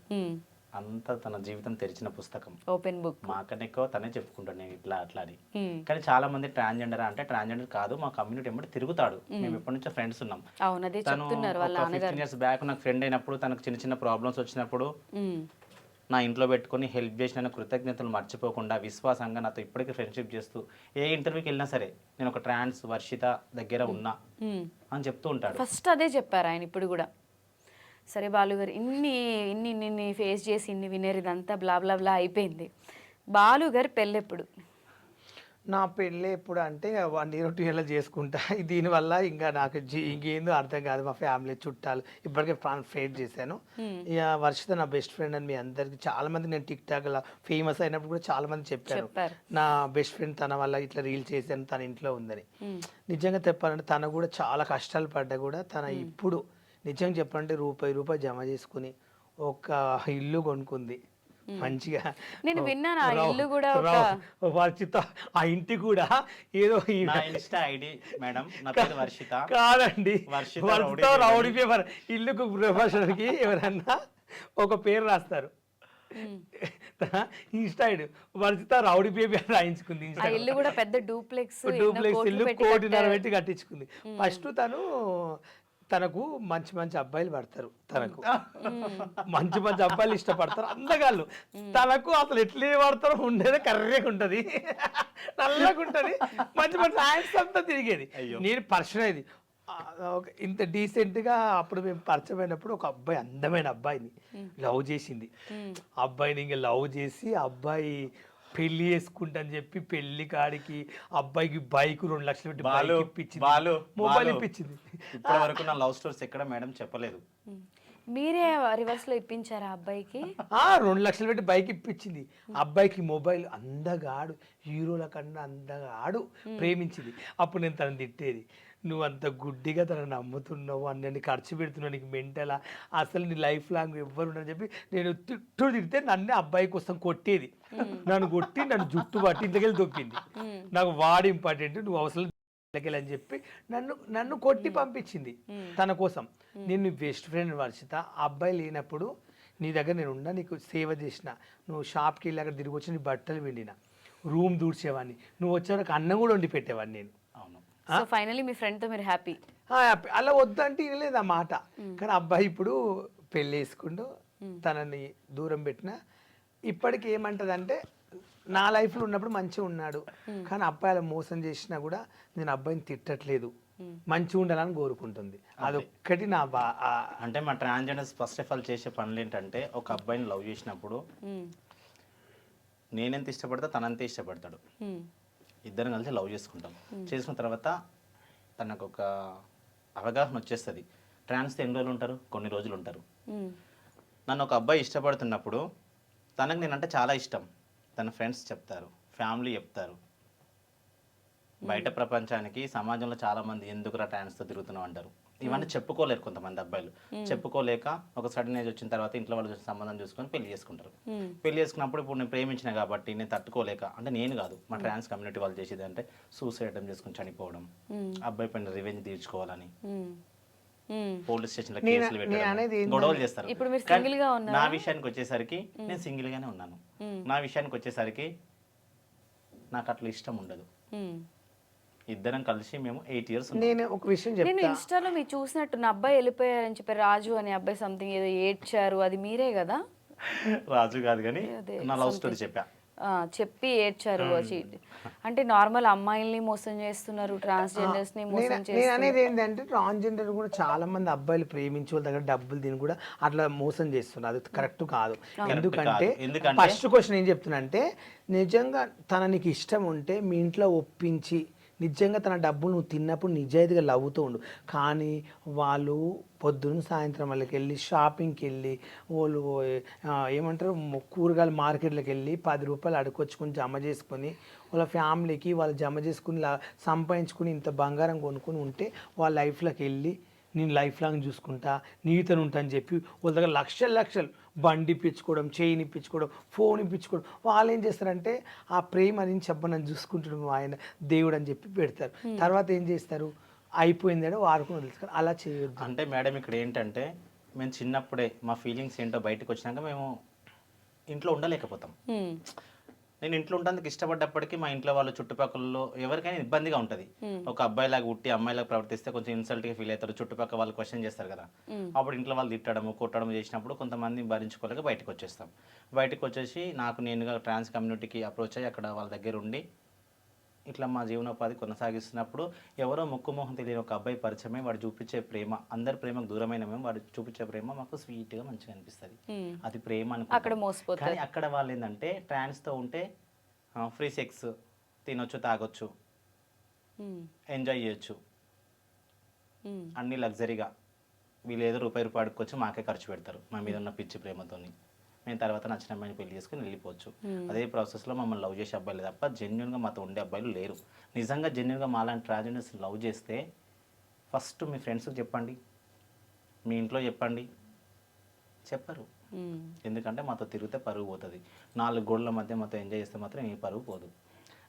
అంతా తన జీవితం తెరిచిన పుస్తకం, ఓపెన్ బుక్. మాకన్నా ఎక్కువ తనే చెప్పుకుంటాడు నేను ఇట్లా అట్లా అని. కానీ చాలా మంది ట్రాన్స్జెండర్ అంటే ట్రాన్స్జెండర్ కాదు, మా కమ్యూనిటీ ఎమ్మటి తిరుగుతాడు, మేము ఎప్పటి నుంచో ఫ్రెండ్స్ ఉన్నాం. అవును, అదే చెప్తున్నారు వాళ్ళ 15 years బ్యాక్ నాకు ఫ్రెండ్ అయినప్పుడు తనకు చిన్న చిన్న ప్రాబ్లమ్స్ వచ్చినప్పుడు నా ఇంట్లో పెట్టుకొని హెల్ప్ చేసిన కృతజ్ఞతలు మర్చిపోకుండా విశ్వాసంగా నాతో ఇప్పటికీ ఫ్రెండ్షిప్ చేస్తూ ఏ ఇంటర్వ్యూకి వెళ్ళినా సరే నేను ఒక ట్రాన్స్ వర్షిత దగ్గర ఉన్నా అని చెప్తూ ఉంటాడు. ఫస్ట్ అదే చెప్పారు ఆయన ఇప్పుడు కూడా. సరే బాలుగారు ఇన్ని ఇన్ని ఇన్ని ఫేస్ చేసి ఇన్ని వినేరు, ఇదంతా బ్లా బ్లా బ్లా అయిపోయింది. బాలుగారు పెళ్ళెప్పుడు? నా పెళ్ళి ఎప్పుడు అంటే 1 ఇయర్ 2 ఇయర్‌లో చేసుకుంటా. దీనివల్ల ఇంకా నాకు ఇంకేందో అర్థం కాదు. మా ఫ్యామిలీ చుట్టాలు ఇప్పటికే ఫేస్ చేశాను. ఇక వర్షిత నా బెస్ట్ ఫ్రెండ్ అని మీ అందరికి చాలా మంది నేను టిక్‌టాక్‌లో ఫేమస్ అయినప్పుడు కూడా చాలా మంది చెప్పారు. నా బెస్ట్ ఫ్రెండ్ తన వల్ల ఇట్లా రీల్ చేశాను తన ఇంట్లో ఉందని. నిజంగా చెప్పాలంటే తను కూడా చాలా కష్టాలు పడ్డా కూడా తన ఇప్పుడు నిజంగా చెప్పాలంటే రూపాయి జమ చేసుకుని ఒక ఇల్లు కొనుక్కుంది. మంచిగా నేను విన్నాను ఆ ఇల్లు కూడా వర్షిత ఆ ఇంటి కూడా ఏదో నా ఇన్స్టా ఐడి మేడం, నా పేరు వర్షిత. కాదండి, వర్షిత వర్షిత రౌడీ పేపర్ ఇల్లుకు ప్రొఫెషన్కి ఎవరన్నా ఒక పేరు రాస్తారు. Insta ID Varshitha rowdy paper రాయించుకుంది. ఆ ఇల్లు కూడా పెద్ద డూప్లెక్స్ ఇల్లు 1.5 కోటి కట్టించుకుంది. ఫస్ట్ తనకు మంచి అబ్బాయిలు పడతారు. తనకు మంచి అబ్బాయిలు ఇష్టపడతారు, అందగాళ్ళు. తనకు అసలు ఎట్లా పడతారో ఉండేది కర్రేగా ఉంటది, నల్లగా ఉంటది, మంచి హ్యాండ్స్ అంతా తిరిగేది. నేను పరిచయం అయ్యేది ఇంత డీసెంట్ గా. అప్పుడు మేము పరిచయం అయినప్పుడు ఒక అబ్బాయి, అందమైన అబ్బాయిని లవ్ చేసింది. అబ్బాయిని ఇంకా లవ్ చేసి అబ్బాయి పెళ్లి చేసుకుంటా అని చెప్పి పెళ్లి కాడికి అబ్బాయికి బైక్ 2 లక్షలు పెట్టి బైక్ ఇప్పించింది, మొబైల్ ఇప్పించింది. ఇప్పటి వరకు నా లవ్ స్టోరీస్ ఎక్కడ మేడం చెప్పలేదు. మీరే రివర్స్ లో ఇప్పించారా అబ్బాయికి? 2 లక్షలు పెట్టి బైక్ ఇప్పించింది. అబ్బాయికి మొబైల్, అందగాడు, హీరోల కన్నా అందగాడు, ప్రేమించింది. అప్పుడు నేను తనని తిట్టేది, నువ్వు అంత గుడ్డిగా తనని నమ్ముతున్నావు, అన్నీ ఖర్చు పెడుతున్నావు, నీకు మెంటలా, అసలు నీ లైఫ్ లాంగ్ ఎవ్వరు ఉండని చెప్పి నేను తిడితే నన్నే అబ్బాయి కోసం కొట్టేది. నన్ను కొట్టి నన్ను జుట్టు పట్టి ఇంతకెళ్ళి దొప్పింది. నాకు వాడు ఇంపార్టెంట్, నువ్వు అవసరం అని చెప్పి నన్ను కొట్టి పంపించింది తన కోసం. నేను నీ బెస్ట్ ఫ్రెండ్ వర్షిత, ఆ అబ్బాయి లేనప్పుడు నీ దగ్గర నేను ఉన్నా, నీకు సేవ చేసిన, నువ్వు షాప్కి వెళ్ళి అక్కడ తిరిగి వచ్చి నీ బట్టలు పిండిన, రూమ్ దూడ్చేవాడిని, నువ్వు వచ్చేవరకు అన్నం కూడా వండి పెట్టేవాడిని నేను. అవును. సో ఫైనలీ మీ ఫ్రెండ్ తో మీరు హ్యాపీ? అలా వద్దంటే వినలేదు ఆ మాట. కానీ అబ్బాయి ఇప్పుడు పెళ్ళి వేసుకుంటూ తనని దూరం పెట్టిన. ఇప్పటికి ఏమంటదంటే నా లైఫ్లో ఉన్నప్పుడు మంచిగా ఉన్నాడు, కానీ అబ్బాయి అలా మోసం చేసినా కూడా నేను అబ్బాయిని తిట్టట్లేదు, మంచిగా ఉండాలని కోరుకుంటుంది. అదొక్కటి నా అంటే మా ట్రాన్స్జెండర్స్ ఫస్ట్ ఆఫ్ ఆల్ చేసే పనులు ఏంటంటే, ఒక అబ్బాయిని లవ్ చేసినప్పుడు నేనెంత ఇష్టపడతా తనంతే ఇష్టపడతాడు, ఇద్దరం కలిసి లవ్ చేసుకుంటాం. చేసుకున్న తర్వాత తనకు ఒక అవగాహన వచ్చేస్తుంది. ట్రాన్స్తో ఎన్ని రోజులు ఉంటారు? కొన్ని రోజులు ఉంటారు. నన్ను ఒక అబ్బాయి ఇష్టపడుతున్నప్పుడు తనకు నేనంటే చాలా ఇష్టం, తన ఫ్రెండ్స్ చెప్తారు, ఫ్యామిలీ చెప్తారు, బయట ప్రపంచానికి సమాజంలో చాలా మంది ఎందుకురా ట్రాన్స్తో తిరుగుతున్నావు అంటారు. ఇవన్నీ చెప్పుకోలేరు కొంతమంది అబ్బాయిలు. చెప్పుకోలేక ఒక సడన్ ఏజ్ వచ్చిన తర్వాత ఇంట్లో వాళ్ళు సంబంధం చూసుకొని పెళ్లి చేసుకుంటారు. పెళ్లి చేసుకున్నప్పుడు ఇప్పుడు నేను ప్రేమించిన కాబట్టి నేను తట్టుకోలేక, అంటే నేను కాదు మా ట్రాన్స్ కమ్యూనిటీ వాళ్ళు చేసేది అంటే సూసైడ్ అటెంప్ట్ చేసుకుని చనిపోవడం, అబ్బాయి పైన రివెంజ్ తీర్చుకోవాలని పోలీస్ స్టేషన్ లో కేసులు పెట్టడం, గొడవలు చేస్తారు. నా విషయానికి వచ్చేసరికి నేను సింగిల్ గానే ఉన్నాను. నా విషయానికి వచ్చేసరికి నాకు అట్లా ఇష్టం ఉండదు. ఇద్దరం కలిసి మేము 8 years. నేను ఒక విషయం నేను చెప్తా. ఇన్స్టాలో మీరు చూసినట్టు నా అబ్బాయి వెళ్ళిపోయారని చెప్పి రాజు అనే అబ్బాయి సంథింగ్ ఏదో ఏడ్చారు, అది మీరే కదా? రాజు కాదు కానీ నా లవ్ స్టోరీ చెప్పా. చెప్పి ఏడ్చారు. అంటే నార్మల్ అమ్మాయిల్ని మోసం చేస్తున్నారు, ట్రాన్స్జెండర్స్ ని మోసం నేను చేస్తున్నారు. అనేది ఏంటంటే ట్రాన్స్జెండర్ కూడా చాలా మంది అబ్బాయిలు ప్రేమించే వాళ్ళ దగ్గర డబ్బులు తిని కూడా అట్లా మోసం చేస్తున్నారు. అది కరెక్ట్ కాదు. ఎందుకంటే ఫస్ట్ క్వశ్చన్ ఏం చెప్తున్నా అంటే, నిజంగా తన నీకు ఇష్టం ఉంటే మీ ఇంట్లో ఒప్పించి నిజంగా తన డబ్బులు నువ్వు తిన్నప్పుడు నిజాయితీగా లవ్వుతూ ఉండు. కానీ వాళ్ళు పొద్దున్న సాయంత్రం వాళ్ళకి వెళ్ళి షాపింగ్కి వెళ్ళి వాళ్ళు ఏమంటారు కూరగాయల మార్కెట్లకు వెళ్ళి 10 రూపాయలు అడుకొచ్చుకొని జమ చేసుకొని వాళ్ళ ఫ్యామిలీకి వాళ్ళు జమ చేసుకుని సంపాదించుకుని ఇంత బంగారం కొనుక్కొని ఉంటే వాళ్ళ లైఫ్లోకి వెళ్ళి నేను లైఫ్ లాంగ్ చూసుకుంటా, నీతను ఉంటా అని చెప్పి వాళ్ళ దగ్గర లక్షలు బండి ఇప్పించుకోవడం, చైన్ ఇప్పించుకోవడం, ఫోన్ ఇప్పించుకోవడం. వాళ్ళు ఏం చేస్తారంటే ఆ ప్రేమ అని చెప్పనని చూసుకుంటున్నాం ఆయన దేవుడు అని చెప్పి పెడతారు. తర్వాత ఏం చేస్తారు, అయిపోయిందేడో వాడుకుని వదిలేస్తారు. అలా చేయొద్దు. అంటే మేడం ఇక్కడ ఏంటంటే, మేము చిన్నప్పుడే మా ఫీలింగ్స్ ఏంటో బయటకు వచ్చినాక మేము ఇంట్లో ఉండలేకపోతాం. నేను ఇంట్లో ఉండడానికి ఇష్టపడ్డప్పటికీ మా ఇంట్లో వాళ్ళు చుట్టుపక్కలలో ఎవరికైనా ఇబ్బందిగా ఉంటుంది. ఒక అబ్బాయిలాగా ఉట్టి అమ్మాయిలాగా ప్రవర్తిస్తే కొంచెం ఇన్సల్ట్గా ఫీల్ అవుతారు, చుట్టుపక్కల వాళ్ళు క్వశ్చన్ చేస్తారు కదా. అప్పుడు ఇంట్లో వాళ్ళు తిట్టడము కొట్టడం చేసినప్పుడు కొంతమంది భరించుకోలేక బయటకు వచ్చేస్తాం. బయటకు వచ్చేసి నాకు నేనుగా ట్రాన్స్ కమ్యూనిటీకి అప్రోచ్ అయ్యి అక్కడ వాళ్ళ దగ్గర ఉండి ఇట్లా మా జీవనోపాధి కొనసాగిస్తున్నప్పుడు ఎవరో ముక్కుమోహం తెలియని ఒక అబ్బాయి పరిచయమై వాడు చూపించే ప్రేమ, అందరి ప్రేమకు దూరమైన మేము వాడు చూపించే ప్రేమ మాకు స్వీట్గా మంచిగా అనిపిస్తుంది. అది ప్రేమ అనుకుంటాం. కానీ అక్కడ వాళ్ళు ఏంటంటే ట్రాన్స్తో ఉంటే ఫ్రీ సెక్స్, తినొచ్చు, తాగొచ్చు, ఎంజాయ్ చేయొచ్చు, అన్ని లగ్జరీగా. వీళ్ళు ఏదో రూపాయి అడుక్కొచ్చి మాకే ఖర్చు పెడతారు మా మీద ఉన్న పిచ్చి ప్రేమతోని. మేము తర్వాత నచ్చిన అమ్మాయిని పెళ్లి చేసుకుని వెళ్ళిపోవచ్చు. అదే ప్రాసెస్లో మమ్మల్ని లవ్ చేసే అబ్బాయిలు తప్ప జెన్యున్గా మాతో ఉండే అబ్బాయిలు లేరు. నిజంగా జెన్యున్గా మాలాంటి ట్రాన్స్జెండర్స్ లవ్ చేస్తే ఫస్ట్ మీ ఫ్రెండ్స్కి చెప్పండి, మీ ఇంట్లో చెప్పండి. చెప్పరు. ఎందుకంటే మాతో తిరిగితే పరుగు పోతుంది. 4 గోడల మధ్య మాతో ఎంజాయ్ చేస్తే మాత్రం ఏ పరుగు పోదు.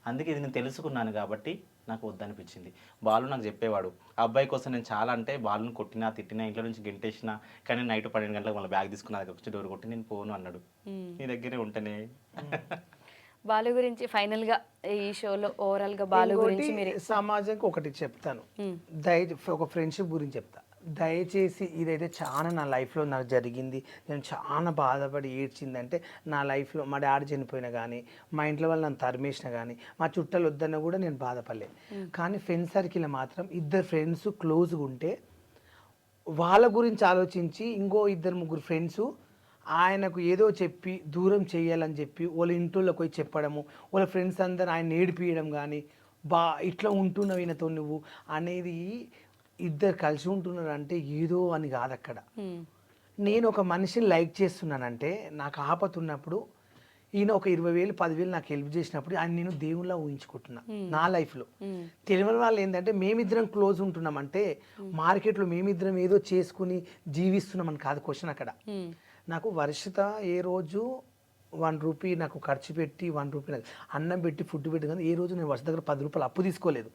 అందుకే ఇది నేను తెలుసుకున్నాను కాబట్టి నాకు వద్దనిపించింది. బాలు నాకు చెప్పేవాడు, ఆ అబ్బాయి కోసం నేను చాలా అంటే బాలుని కొట్టినా, తిట్టినా, ఇంట్లో నుంచి గెంటేసినా, కానీ నైట్ 12 గంటలకు మళ్ళీ బ్యాగ్ తీసుకున్న దగ్గర వచ్చి డోర్ కొట్టి నేను పోను అన్నాడు. నీ దగ్గరే ఉంటేనే. బాలు గురించి ఫైనల్గా ఈ షోలో ఓవరాల్గా బాలు గురించి మీరు సమాజంకి ఒకటి చెప్తాను, ఒక ఫ్రెండ్షిప్ గురించి చెప్తా. దయచేసి ఇదైతే చాలా నా లైఫ్లో నాకు జరిగింది, నేను చాలా బాధపడి ఏడ్చిందంటే నా లైఫ్లో మా డాడీ చనిపోయినా కానీ, మా ఇంట్లో వాళ్ళు నన్ను తరిమేసినా కానీ, మా చుట్టాలు వద్దన్నా కూడా నేను బాధపడలేదు. కానీ ఫ్రెండ్స్ సర్కిల్ మాత్రం 2 ఫ్రెండ్స్ క్లోజ్గా ఉంటే వాళ్ళ గురించి ఆలోచించి ఇంకో 2-3 ఫ్రెండ్స్ ఆయనకు ఏదో చెప్పి దూరం చేయాలని చెప్పి వాళ్ళ ఇంట్లోకి పోయి చెప్పడము, వాళ్ళ ఫ్రెండ్స్ అందరు ఆయన ఏడిపియడం కానీ, ఇట్లా ఉంటున్నావు ఈయనతో నువ్వు అనేది. 2 కలిసి ఉంటున్నారు అంటే ఏదో అని కాదు అక్కడ. నేను ఒక మనిషిని లైక్ చేస్తున్నానంటే నాకు ఆపత ఉన్నప్పుడు ఈయన ఒక 20,000 10,000 నాకు హెల్ప్ చేసినప్పుడు ఆయన నేను దేవుళ్ళ ఊహించుకుంటున్నా నా లైఫ్లో. తెలియని వాళ్ళు ఏంటంటే మేమిద్దరం క్లోజ్ ఉంటున్నాం అంటే మార్కెట్లో మేమిద్దరం ఏదో చేసుకుని జీవిస్తున్నామని కాదు క్వశ్చన్ అక్కడ. నాకు వర్షిత ఏ రోజు 1 రూపీ నాకు ఖర్చు పెట్టి 1 రూపీ నాకు అన్నం పెట్టి ఫుడ్ పెట్టి కానీ ఏ రోజు నేను వర్ష దగ్గర 10 రూపాయలు అప్పు తీసుకోలేదు.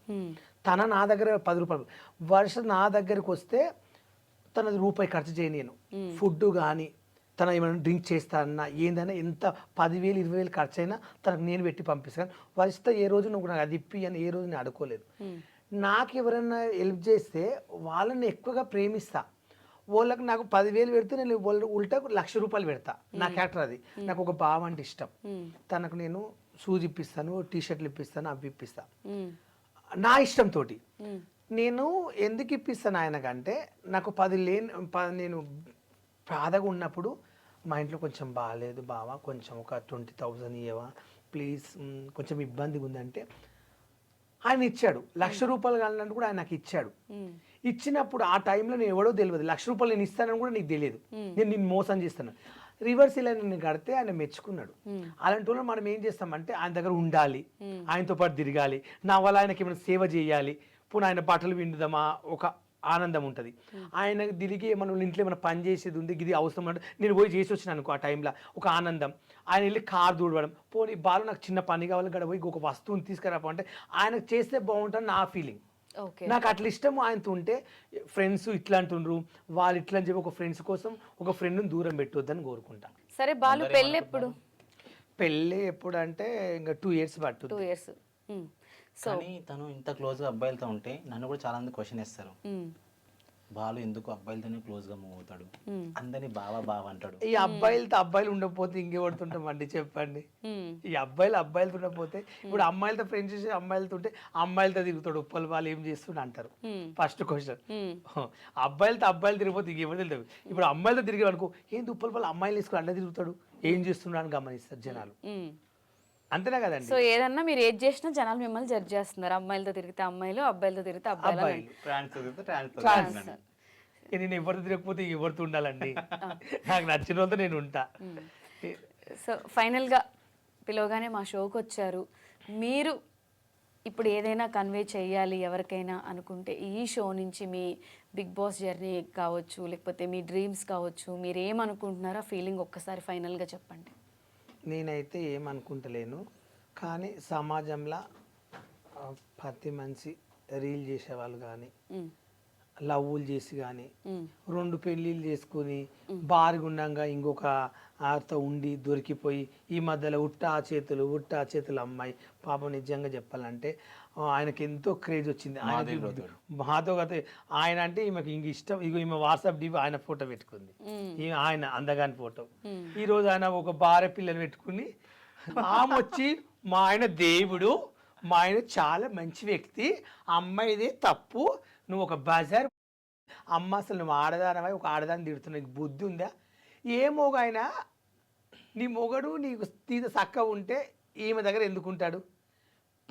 తన నా దగ్గర 10 రూపాయలు, వర్ష నా దగ్గరకు వస్తే తన రూపాయి ఖర్చు చేయను. నేను ఫుడ్ కానీ తన ఏమైనా డ్రింక్ చేస్తానన్నా ఏందైనా ఎంత 10,000 20,000 ఖర్చు అయినా తనకు నేను పెట్టి పంపిస్తాను. వర్షిత ఏ రోజు నువ్వు నాకు అది ఇప్పి అని ఏ రోజు నేను అడుకోలేదు. నాకు ఎవరైనా హెల్ప్ చేస్తే వాళ్ళని ఎక్కువగా ప్రేమిస్తా. వాళ్ళకి నాకు 10,000 పెడితే నేను ఉల్టా 1,00,000 రూపాయలు పెడతా. నా క్యారెక్టర్ అది. నాకు ఒక బావ అంటే ఇష్టం. తనకు నేను షూస్ ఇప్పిస్తాను, టీషర్ట్లు ఇప్పిస్తాను, అవి ఇప్పిస్తా నా ఇష్టంతో. నేను ఎందుకు ఇప్పిస్తాను ఆయనకంటే నాకు 10 నేను బాధగా ఉన్నప్పుడు మా ఇంట్లో కొంచెం బాగాలేదు బావా, కొంచెం ఒక 20,000 ఇవ్వవా ప్లీజ్, కొంచెం ఇబ్బందిగా ఉందంటే ఆయన ఇచ్చాడు. 1,00,000 రూపాయలు కావాలంటే కూడా ఆయన నాకు ఇచ్చాడు. ఇచ్చినప్పుడు ఆ టైంలో నేను ఎవడో తెలియదు, 1,00,000 రూపాయలు నేను ఇస్తానని కూడా నీకు తెలియదు, నేను నిన్ను మోసం చేస్తాను. రివర్స్ ఇలా నేను కడితే ఆయన మెచ్చుకున్నాడు. అలాంటి వాళ్ళు మనం ఏం చేస్తామంటే ఆయన దగ్గర ఉండాలి, ఆయనతో పాటు తిరగాలి, నా వల్ల ఆయనకి ఏమైనా సేవ చేయాలి, పోనీ ఆయన బట్టలు విండుదామా, ఒక ఆనందం ఉంటుంది. ఆయన తిరిగి మనం ఇంట్లో ఏమైనా పని చేసేది ఉంది, ఇది అవసరం అంటే నేను పోయి చేసి వచ్చిన అనుకో, ఆ టైంలో ఒక ఆనందం. ఆయన వెళ్ళి కారు దూడవడం, పోనీ బాలు నాకు చిన్న పని కావాలి గడ పోయి ఒక వస్తువుని తీసుకురాపంటే ఆయనకు చేస్తే బాగుంటుంది నా ఫీలింగ్. నాకు అట్లా ఇష్టం ఆయనతో ఉంటే. ఫ్రెండ్స్ ఇట్లా అంటుండ్రు వాళ్ళు ఇట్లా అని చెప్పి ఒక ఫ్రెండ్స్ కోసం ఒక ఫ్రెండ్ని దూరం పెట్టొద్దని కోరుకుంటాను. సరే బాలు పెళ్ళి ఎప్పుడు? పెళ్ళి ఎప్పుడు అంటే ఇంకా 2 years పట్టు. 2 years. కానీ తను ఇంత క్లోజ్గా అబ్బాయిలతో ఉంటే నన్ను కూడా చాలా మంది క్వశ్చన్ వేస్తారు, బాలు ఎందుకు అబ్బాయిలతోనే క్లోజ్గా మూవ్ అవుతాడు, అందరినీ బావా అంటాడు. ఈ అబ్బాయిలు ఉండకపోతే ఇంకెవడుతుంటామండి చెప్పండి. ఈ అబ్బాయిలతో ఉండకపోతే ఇప్పుడు అమ్మాయిలతో ఫ్రెండ్స్ చేసి అమ్మాయిలతో ఉంటే అమ్మాయిలతో తిరుగుతాడు, ఉప్పల్ వాళ్ళు ఏం చేస్తుండ అంటారు ఫస్ట్ క్వశ్చన్. అబ్బాయిలు తిరిగిపోతే ఇంకెవరు తెలుసు. ఇప్పుడు అమ్మాయిలతో తిరిగి అనుకో, ఏంది ఉప్పల్ వాళ్ళు అమ్మాయిలు వేసుకుని అడ్డ తిరుగుతాడు, ఏం చేస్తున్నాడు అని గమనిస్తారు జనాలు. అంతేనా కదండి. సో ఏదన్నా మీరు ఏది చేసినా జనాలు మిమ్మల్ని జడ్జ్ చేస్తున్నారు. అమ్మాయిలతో తిరిగితే అమ్మాయిలు, అబ్బాయిలతో తిరిగితే అబ్బాయిలు. నేను ఎవరితో తిరగకపోతే ఎవరితో ఉండాలండి, నాకు నచ్చిన వాళ్ళతో నేను ఉంటా. సో ఫైనల్గా పిలవగానే మా షోకి వచ్చారు. మీరు ఇప్పుడు ఏదైనా కన్వే చేయాలి ఎవరికైనా అనుకుంటే ఈ షో నుంచి మీ బిగ్ బాస్ జర్నీ కావచ్చు, లేకపోతే మీ డ్రీమ్స్ కావచ్చు, మీరు ఏమనుకుంటున్నారో ఫీలింగ్ ఒక్కసారి ఫైనల్గా చెప్పండి. నేనైతే ఏమనుకుంటలేను, కానీ సమాజంలో ప్రతి మనిషి రీల్ చేసేవాళ్ళు కానీ, లవ్వులు చేసి కానీ, 2 పెళ్ళిళ్ళు చేసుకుని బారుగుండంగా ఇంకొక ఆతో ఉండి దొరికిపోయి ఈ మధ్యలో ఉట్టా చేతులు అమ్మాయి పాపం. నిజంగా చెప్పాలంటే ఆయనకి ఎంతో క్రేజ్ వచ్చింది మాతో కథ. ఆయన అంటే ఈమెకి ఇంక ఇష్టం. ఇగో ఈమె వాట్సాప్ డివి ఆయన ఫోటో పెట్టుకుంది, ఆయన అందగాని ఫోటో. ఈరోజు ఆయన ఒక భార్య పిల్లని పెట్టుకుని ఆమె వచ్చి మా ఆయన దేవుడు, మా ఆయన చాలా మంచి వ్యక్తి, అమ్మాయిదే తప్పు, నువ్వు ఒక బజార్ అమ్మ, అసలు నువ్వు ఆడదానమై ఒక ఆడదాన్ని తిడుతున్నావు, నీకు బుద్ధి ఉందా? ఏ మొగైనా నీ మొగడు నీకు తీద చక్క ఉంటే ఈమె దగ్గర ఎందుకుంటాడు?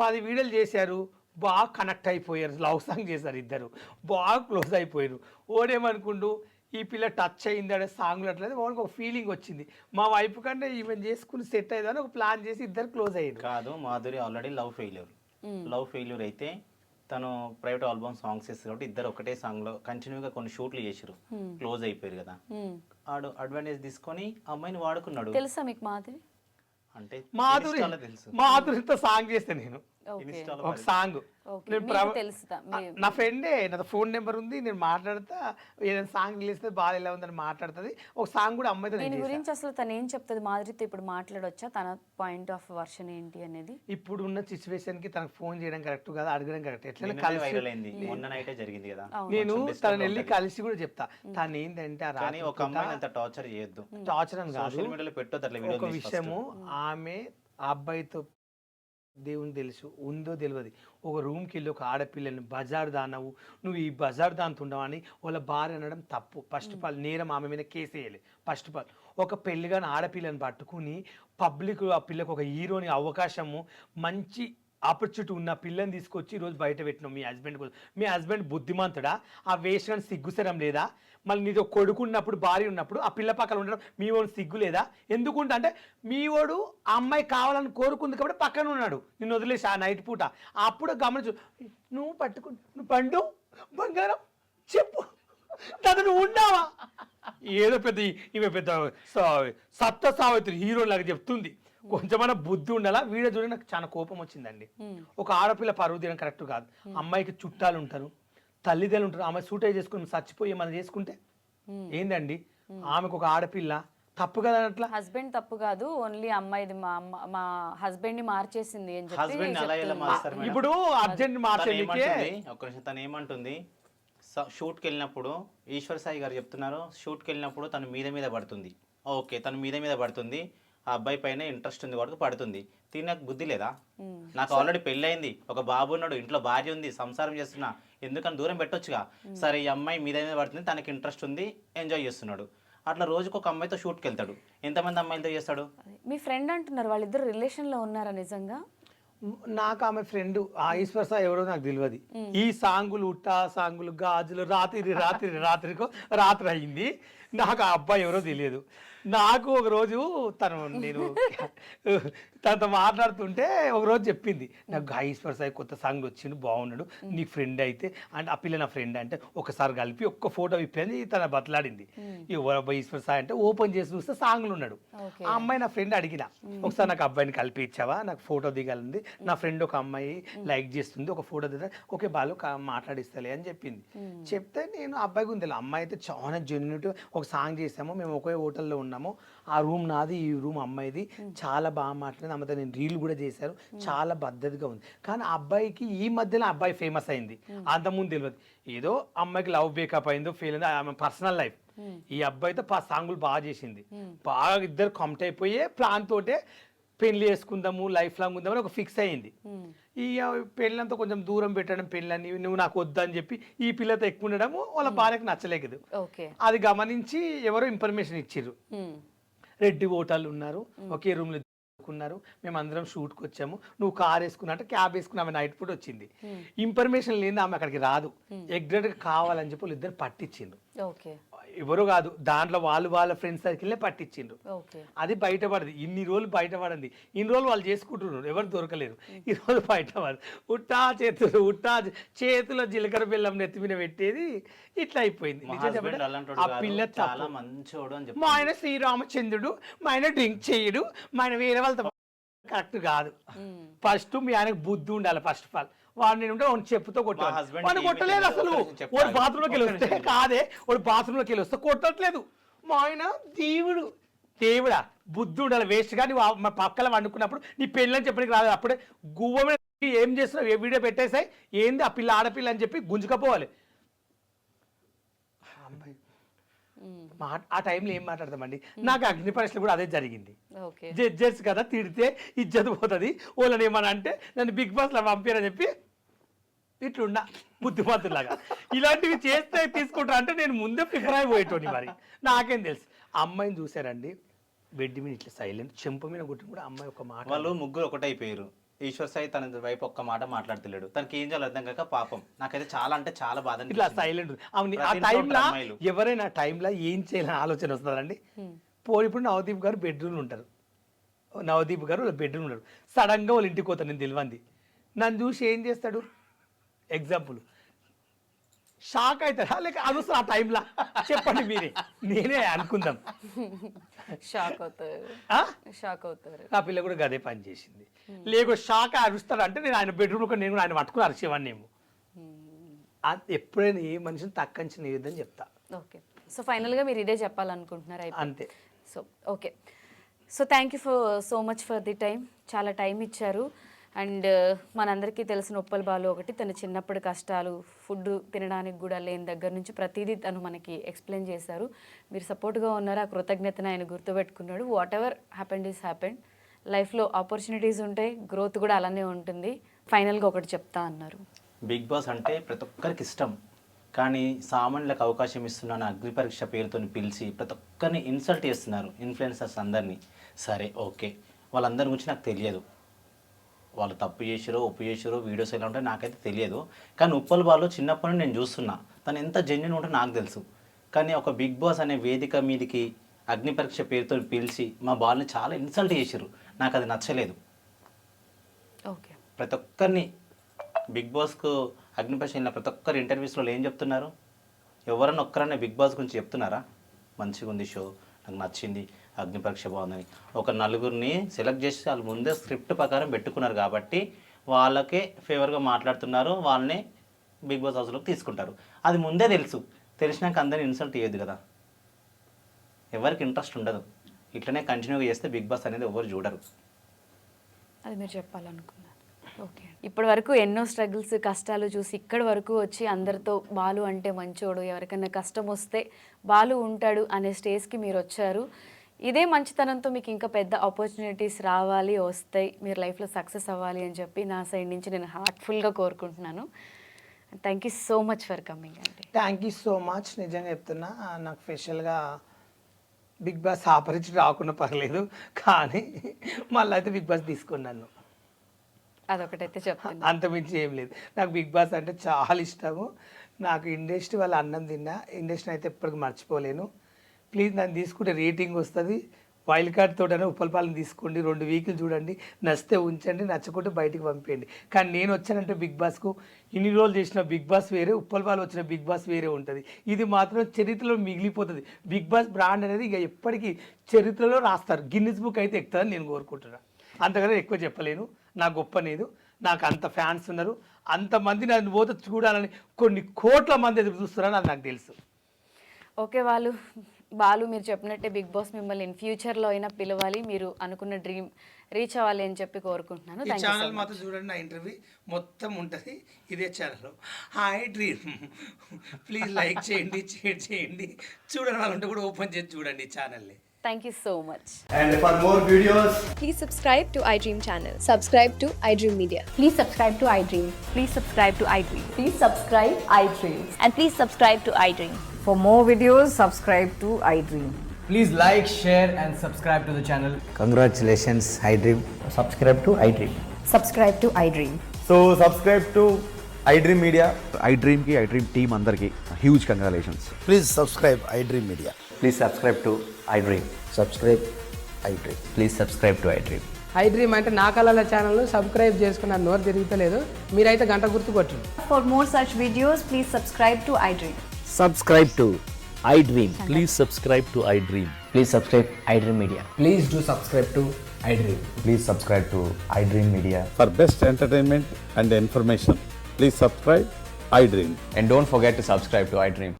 10 వీడియోలు చేశారు, బాగా కనెక్ట్ అయిపోయారు, లవ్ సాంగ్ చేశారు ఇద్దరు, బాగా క్లోజ్ అయిపోయారు. ఓడేమనుకుంటూ ఈ పిల్ల టచ్ అయింది అనే సాంగ్లు అట్లేదు వాడికి ఒక ఫీలింగ్ వచ్చింది, మా వైపు కంటే ఈవెన్ చేసుకుని సెట్ అయ్యేదని ఒక ప్లాన్ చేసి ఇద్దరు క్లోజ్ అయ్యారు. కాదు, మాధురి ఆల్రెడీ లవ్ ఫెయిల్యూర్ అయితే తను ప్రైవేట్ ఆల్బమ్ సాంగ్స్ చేస్తారు కాబట్టి ఇద్దరు ఒకటే సాంగ్ లో కంటిన్యూగా కొన్ని షూట్లు చేసారు, క్లోజ్ అయిపోయారు కదా. ఆడు అడ్వాంటేజ్ తీసుకొని అమ్మాయిని వాడుకున్నాడు. తెలుసా మీకు మాధురి? అంటే మాధురి Insta లో తెలుసు, మాధురితో సాంగ్ చేస్తే నేను ఓకే ఇన్స్టాలో ఒక సాంగ్ ఓకే, నేను మీకు తెలుసా? నా ఫ్రెండే, నా ఫోన్ నెంబర్ ఉంది, నేను మాట్లాడతా, ఏదైనా సాంగ్ రిలీజ్ బాగా ఎలా ఉందని మాట్లాడుతుంది. ఒక సాంగ్ కూడా అమ్మాయితో నేను దీని చేశా. గురించి అసలు తను ఏం చెప్తుంది మాధురితో? ఇప్పుడు మాట్లాడొచ్చా తన పాయింట్ ఆఫ్ వర్షన్ ఏంటి అనేది? ఇప్పుడు ఉన్న సిచ్యువేషన్ కి తనకు ఫోన్ చేయడం కరెక్ట్ కాదు, అడగడం కరెక్ట్. ఎట్లా నిన్ననే కలిసి వైరల్ అయింది, మొన్న నైటే జరిగింది కదా. నేను కొంచెం disturb తనని వెళ్ళి ఉంటది. కలిసి కూడా చెప్తా, తను ఏంటంటే ఆ కానీ ఒక అమ్మాయిని అంత టార్చర్ చేయొద్దు, టార్చర్ అని కాదు, సోషల్ మీడియాలో పెట్టొద్దు అట్లా ఒక వీడియో. విషయము ఆమె ఆ అబ్బాయితో దేవుని తెలుసు ఉందో తెలియదు, ఒక రూమ్కి వెళ్ళి ఒక ఆడపిల్లని బజార్ దానవు, నువ్వు ఈ బజార్ దాంతో ఉండవు అని వాళ్ళ భార్య అనడం తప్పు. ఫస్ట్ ఆఫ్ ఆల్ నేరం ఆమె మీద కేసు వేయాలి. ఫస్ట్ ఆఫ్ ఆల్ ఒక పెళ్లిగాని ఆడపిల్లని పట్టుకుని పబ్లిక్ ఆ పిల్లకు ఒక హీరోని అవకాశము, మంచి ఆపర్చునిటీ ఉన్న పిల్లని తీసుకొచ్చి ఈరోజు బయట పెట్టినావు మీ హస్బెండ్ కోసం. మీ హస్బెండ్ బుద్ధిమంతుడా? ఆ వేస్ట్ కానీ సిగ్గుసరం లేదా? మళ్ళీ నీతో కొడుకున్నప్పుడు భార్య ఉన్నప్పుడు ఆ పిల్ల పక్కన ఉండడం మీ వాడు సిగ్గు లేదా? ఎందుకుంటా అంటే మీ వాడు ఆ అమ్మాయి కావాలని కోరుకుంది కాబట్టి పక్కన ఉన్నాడు, నిన్ను వదిలేసి ఆ నైట్ పూట. అప్పుడు గమనించు, నువ్వు పట్టుకుని నువ్వు పండు బంగారం చెప్పు తను నువ్వు ఉన్నావా? ఏదో పెద్ద ఈమె పెద్ద సప్త సావిత్రి హీరో లాగా చెప్తుంది. కొంచెమన్నా బుద్ధి ఉండాలా. వీడియో చూడ నాకు చాలా కోపం వచ్చిందండి. ఒక ఆడపిల్ల పరువు తీయడం కరెక్ట్ కాదు. అమ్మాయికి చుట్టాలు ఉంటారు, తల్లిదండ్రులు ఉంటారు, ఆమె సూటై చేసుకుని చచ్చిపోయి మనం చేసుకుంటే ఏందండి? ఆమెకు ఒక ఆడపిల్ల తప్పు కదా అట్లా. హస్బెండ్ తప్పు కాదు, ఓన్లీ అమ్మాయిది మా హస్బెండ్ ని మార్చేసింది అని చెప్పి హస్బెండ్ అలా ఎలా మారుస్తారు మేడం? ఇప్పుడు అర్జెంట్ మార్చేందుకే ఒక నిమిషం, తను ఏమంటుంది, షూట్కి వెళ్ళినప్పుడు ఈశ్వర్ సాయి గారు చెప్తున్నారు, షూట్కి వెళ్ళినప్పుడు తను మీద పడుతుంది. ఓకే, తను మీద పడుతుంది, ఆ అబ్బాయి పైన ఇంట్రెస్ట్ ఉంది కాబట్టి పడుతుంది. నాకు బుద్ధి లేదా? నాకు ఆల్రెడీ పెళ్ళయింది, ఒక బాబు ఉన్నాడు, ఇంట్లో భార్య ఉంది, సంసారం చేస్తున్నా, ఎందుకని దూరం పెట్టొచ్చుగా. సరే, ఈ అమ్మాయి మీద పడుతుంది, తనకి ఇంట్రెస్ట్ ఉంది, ఎంజాయ్ చేస్తున్నాడు. అట్లా రోజుకు ఒక అమ్మాయితో షూట్కి వెళ్తాడు. ఎంతమంది అమ్మాయిలతో చేస్తాడు? మీ ఫ్రెండ్ అంటున్నారు, వాళ్ళిద్దరు రిలేషన్ లో ఉన్నారా నిజంగా? నాకు ఆమె ఫ్రెండ్ ఆ ఈశ్వర్ సాయి ఎవరో నాకు తెలియదు. ఈ సాంగులు ఉట్టా సాంగులు గాజులు రాత్రి అయింది. నాకు ఆ అబ్బాయి ఎవరో తెలియదు. నాకు ఒక రోజు నేను తనతో మాట్లాడుతుంటే ఒక రోజు చెప్పింది, నాకు ఈశ్వర్ సాయి కొత్త సాంగ్ వచ్చిండు, బాగున్నాడు, నీ ఫ్రెండ్ అయితే అంటే ఆ పిల్ల నా ఫ్రెండ్ అంటే ఒకసారి కలిపి ఒక్క ఫోటో ఇప్పని తన బతలాడింది. ఈశ్వర్ సాయి అంటే ఓపెన్ చేసి చూస్తే సాంగ్లు ఉన్నాడు. ఆ అమ్మాయి నా ఫ్రెండ్ అడిగిన, ఒకసారి నాకు అబ్బాయిని కలిపి ఇచ్చావా, నాకు ఫోటో దిగాలంది, నా ఫ్రెండ్ ఒక అమ్మాయి లైక్ చేస్తుంది, ఒక ఫోటో దిగా, ఓకే బాలు మాట్లాడిస్తలే అని చెప్పింది. చెప్తే నేను అబ్బాయి గురించి అమ్మాయి అయితే చాలా జెన్యూన్, ఒక సాంగ్ చేసాము, మేము ఒకే హోటల్లో ఉన్నాము, ఆ రూమ్ నాది, ఈ రూమ్ అమ్మాయిది, చాలా బాగా మాట్లాడింది, అమ్మతో నేను రీల్ కూడా చేశాను, చాలా పద్ధతిగా ఉంది. కానీ ఆ అబ్బాయికి ఈ మధ్యలో అబ్బాయి ఫేమస్ అయింది, అంతకుముందు తెలియదు. ఏదో అమ్మాయికి లవ్ బ్రేకప్ అయిందో ఫెయిల్ అయిందో ఆమె పర్సనల్ లైఫ్. ఈ అబ్బాయితో సాంగులు బాగా చేసింది, బాగా ఇద్దరు కమిట్ అయిపోయే ప్లాన్ తోటే పెళ్లి చేసుకుందాము, లైఫ్ లాంగ్ ఉందామని ఒక ఫిక్స్ అయ్యింది. ఈ పెళ్ళంతా కొంచెం దూరం పెట్టడం, పెళ్ళని నువ్వు నాకు వద్దని చెప్పి ఈ పిల్లతో ఎక్కువ ఉండడము వాళ్ళ భార్యకు నచ్చలేదు. అది గమనించి ఎవరో ఇన్ఫర్మేషన్ ఇచ్చిర్రు, రెడ్డి హోటల్ ఉన్నారు, ఒకే రూమ్ లో ఉన్నారు, మేము అందరం షూట్కి వచ్చాము, నువ్వు కార్ వేసుకున్నా అంటే క్యాబ్ వేసుకుని ఆమె నైట్ పూట వచ్చింది. ఇన్ఫర్మేషన్ లేని ఆమె అక్కడికి రాదు, ఎగ్జాక్ట్గా కావాలని చెప్పి వాళ్ళు ఇద్దరు పట్టించిండ్రు. ఎవరు కాదు, దాంట్లో వాళ్ళ ఫ్రెండ్స్ సర్కిల్లే పట్టించిండ్రు. అది బయటపడదు, ఇన్ని రోజులు బయటపడింది. ఇన్ని రోజులు వాళ్ళు చేసుకుంటున్నారు, ఎవరు దొరకలేరు. ఈ రోజు బయటపడదు. చేతిలో జీలకర్ర బెల్లం నెత్తి మీద పెట్టేది ఇట్లా అయిపోయింది. ఆ పిల్ల చాలా మంచోడు అని చెప్పి, మా ఆయన శ్రీరామచంద్రుడు, మా ఆయన డ్రింక్ చేయడు, మా ఆయన వేరే వాళ్ళతో కరెక్ట్ కాదు. ఫస్ట్ మీ ఆయనకు బుద్ధి ఉండాలి. ఫస్ట్ ఆఫ్ ఆల్ వాడు నేను ఉంటే వాడిని చెప్పుతో కొట్టాలి, వాడిని కొట్టలేదు అసలు. వాడు బాత్రూంలోకి వెళ్ళి వస్తే కాదే, వాడు బాత్రూంలోకి వెళ్ళి వస్తే కొట్టట్లేదు. మా ఆయన దేవుడా బుద్ధి ఉండాలి. వేస్ట్ గా నువ్వు మా పక్కల వండుకున్నప్పుడు నీ పెళ్ళని చెప్పడానికి రాదు, అప్పుడే గువ్వ మీద ఏం చేస్తున్నావు, ఏ వీడియో పెట్టేసాయి ఏంది ఆ పిల్ల ఆడపిల్ల అని చెప్పి గుంజుకపోవాలి. ఆ టైంలో ఏం మాట్లాడతామండి. నాకు అగ్ని పరీక్షలు కూడా అదే జరిగింది. జడ్జెస్ కదా, తిడితే ఇజ్జత్ పోతుంది, వాళ్ళని ఏమన్నా అంటే నన్ను బిగ్ బాస్ లో పంపారని చెప్పి ఇట్లున్నా బుద్ధిమంతులాగా. ఇలాంటివి చేస్తే తీసుకుంటా అంటే నేను ముందే ప్రిపేర్ అయిపోయేటోని. మరి నాకేం తెలుసు. అమ్మాయిని చూసారండి, బెడ్ మీద ఇట్లా సైలెంట్, చెంప మీద కొట్టి కూడా అమ్మాయి ఒక మాట. వాళ్ళు ముగ్గురు ఒకటైపోయారు. ఈశ్వర్ సాయి తన వైపు ఒక్క మాట మాట్లాడతలేడు. తనకి ఏం చేయాలో అర్థం కాక పాపం నాకైతే చాలా అంటే చాలా బాధ ఇట్లా అనిపించింది. సైలెంట్ అవును. ఆ ప్రతి ఇంట్లో టైంలో ఉంటారు అమ్మాయిలు. ఎవరైనా ఆ టైంలో ఏం చేయాలని ఆలోచన వస్తుందండి. ఇప్పుడు నవదీప్ గారు బెడ్రూమ్ ఉంటారు, నవదీప్ గారు బెడ్రూమ్ ఉంటారు. సడన్గా వాళ్ళ ఇంటికి పోతాను, నేను తెలియంది. నన్ను చూసి ఏం చేస్తాడు, ఎగ్జాంపుల్ షాక్ అవుతాడా లేక అనుసరి ఆ టైంలో చెప్పండి మీరే, నేనే అనుకుందాం. షాక్ అవుతారు, ఆ? షాక్ అవుతారు. నా పిల్ల కూడా గదే పని చేసింది. లేక షాక్ అరుస్తాడు అంటే నేను ఆయన బెడ్రూమ్లో నేను కూడా ఆయన పట్టుకుని అరిచేవాడిని ఏమో. ఎప్పుడైనా ఏ మనిషిని తక్కంచిన యుద్ధం చెప్తా ఓకే, సో ఫైనల్గా మీరు ఇదే చెప్పాలనుకుంటున్నారు అయితే. అంతే. So okay, so thank you so much for the time. చాలా టైం ఇచ్చారు. అండ్ మనందరికీ తెలిసిన ఉప్పల్ బాలు ఒకటి తన చిన్నప్పటి కష్టాలు, ఫుడ్ తినడానికి కూడా లేని దగ్గర నుంచి ప్రతిదీ తను మనకి ఎక్స్ప్లెయిన్ చేశారు. మీరు సపోర్ట్గా ఉన్నారు, ఆ కృతజ్ఞతను ఆయన గుర్తుపెట్టుకున్నాడు. Whatever happened is happened. లైఫ్లో ఆపర్చునిటీస్ ఉంటాయి, గ్రోత్ కూడా అలానే ఉంటుంది. ఫైనల్గా ఒకటి చెప్తా అన్నారు. బిగ్ బాస్ అంటే ప్రతి ఒక్కరికి ఇష్టం, కానీ సామాన్యులకు అవకాశం ఇస్తున్నాను అగ్ని పరీక్ష పేరుతో పిలిచి ప్రతి ఒక్కరిని ఇన్సల్ట్ చేస్తున్నారు, ఇన్ఫ్లుయెన్సర్స్ అందరినీ. సరే ఓకే, వాళ్ళందరి గురించి నాకు తెలియదు, వాళ్ళు తప్పు చేసారో ఒప్పు చేసారో వీడియోస్ ఎలా ఉంటాయో నాకైతే తెలియదు. కానీ ఉప్పల్ బాలు చిన్నప్పటి నుండి నేను చూస్తున్నా, తను ఎంత జెన్యున్ ఉంటుందో నాకు తెలుసు. కానీ ఒక బిగ్ బాస్ అనే వేదిక మీదకి అగ్ని పరీక్ష పేరుతో పిలిచి మా బాల్ని చాలా ఇన్సల్ట్ చేశారు, నాకు అది నచ్చలేదు. ఓకే, ప్రతి ఒక్కరిని బిగ్ బాస్కు అగ్ని పరీక్ష వెళ్ళిన ప్రతి ఒక్కరు ఇంటర్వ్యూస్లో ఏం చెప్తున్నారు, ఎవరన్నా ఒక్కరన్నా బిగ్ బాస్ గురించి చెప్తున్నారా మంచిగా ఉంది షో, నాకు నచ్చింది, అగ్ని పరీక్ష బాగుందని. ఒక నలుగురిని సెలెక్ట్ చేసి వాళ్ళు ముందే స్క్రిప్ట్ ప్రకారం పెట్టుకున్నారు కాబట్టి వాళ్ళకే ఫేవర్గా మాట్లాడుతున్నారు, వాళ్ళని బిగ్ బాస్ హౌస్లోకి తీసుకుంటారు. అది ముందే తెలుసు, తెలిసినాక అందరిని ఇన్సల్ట్ చేయొద్దు కదా, ఎవరికి ఇంట్రెస్ట్ ఉండదు. ఇట్లనే కంటిన్యూగా చేస్తే బిగ్ బాస్ అనేది ఎవరు చూడరు. అది మీరు చెప్పాలనుకున్నారు. ఓకే, ఇప్పటి వరకు ఎన్నో స్ట్రగుల్స్, కష్టాలు చూసి ఇక్కడి వరకు వచ్చి అందరితో బాలు అంటే మంచోడు, ఎవరికైనా కష్టం వస్తే బాలు ఉంటాడు అనే స్టేజ్కి మీరు వచ్చారు. ఇదే మంచితనంతో మీకు ఇంకా పెద్ద ఆపర్చునిటీస్ రావాలి, వస్తాయి, మీరు లైఫ్లో సక్సెస్ అవ్వాలి అని చెప్పి నా సైడ్ నుంచి నేను హార్ట్ఫుల్గా కోరుకుంటున్నాను. Thank you so much for coming అండి. Thank you so much. నిజంగా చెప్తున్నా, నాకు స్పెషల్గా బిగ్ బాస్ ఆపరించి రాకుండా పర్లేదు, కానీ మళ్ళీ అయితే బిగ్ బాస్ తీసుకున్నాను, అదొకటైతే చెప్తాను, అంతమించి ఏం లేదు. నాకు బిగ్ బాస్ అంటే చాలా ఇష్టము. నాకు ఇండస్ట్రీ వాళ్ళ అన్నం తిన్నా, ఇండస్ట్రీ అయితే ఎప్పటికీ మర్చిపోలేను. ప్లీజ్ నన్ను తీసుకుంటే రేటింగ్ వస్తుంది. వైల్డ్ కార్డ్ తోటనే ఉప్పలపాలెం తీసుకోండి, 2 వీకులు చూడండి, నచ్చితే ఉంచండి, నచ్చకుంటే బయటికి పంపేయండి. కానీ నేను వచ్చానంటే బిగ్ బాస్కు ఇన్ని రోజులు చేసిన బిగ్ బాస్ వేరే, ఉప్పలపాలెం వచ్చిన బిగ్ బాస్ వేరే ఉంటుంది. ఇది మాత్రం చరిత్రలో మిగిలిపోతుంది. బిగ్ బాస్ బ్రాండ్ అనేది ఇక ఎప్పటికీ చరిత్రలో రాస్తారు, గిన్నిస్ బుక్ అయితే ఎక్కుతుందని నేను కోరుకుంటున్నాను. అంతకన్నా ఎక్కువ చెప్పలేను, నా గొప్ప లేదు. నాకు అంత ఫ్యాన్స్ ఉన్నారు, అంతమంది నన్ను పోతే చూడాలని కొన్ని కోట్ల మంది ఎదురు చూస్తున్నారని అది నాకు తెలుసు. ఓకే బాలు మీరు చెప్పినట్టే బిగ్ బాస్ మిమ్మల్ని ఇన్ ఫ్యూచర్లో అయినా పిలవాలి, మీరు అనుకున్న డ్రీమ్ రీచ్ అవ్వాలి అని చెప్పి కోరుకుంటున్నాను. ఈ ఛానల్ మాత్రం చూడండి, నా ఇంటర్వ్యూ మొత్తం ఉంటుంది ఇదే ఛానల్లో. హాయ్ డ్రీమ్, ప్లీజ్ లైక్ చేయండి, షేర్ చేయండి, చూడండి వాళ్ళంటే కూడా ఓపెన్ చేసి చూడండి ఈ ఛానల్ని. Thank you so much. And for more videos, Please subscribe to iDream channel. Subscribe to iDream Media. Please subscribe to iDream. Please subscribe to iDream. Please subscribe iDream. And please subscribe to iDream. For more videos, subscribe to iDream. please like, share, and subscribe to the channel. Congratulations, iDream. Subscribe to iDream. Subscribe to iDream. So subscribe to iDream Media. iDream ki iDream team andarki huge congratulations. Please subscribe iDream Media. Please subscribe to iDream. Subscribe iDream. Please subscribe to iDream. iDream అంటే నా కళల channel subscribe చేసుకున్న నోరు తిరుగుతలేదు, మీరైతే గంట గుర్తు కొట్టండి. For more such videos, please subscribe to iDream. Subscribe to iDream. Please subscribe to iDream. Please subscribe iDream Media. Please do subscribe to iDream. Please subscribe to iDream Media. For best entertainment and information, please subscribe iDream. And don't forget to subscribe to iDream.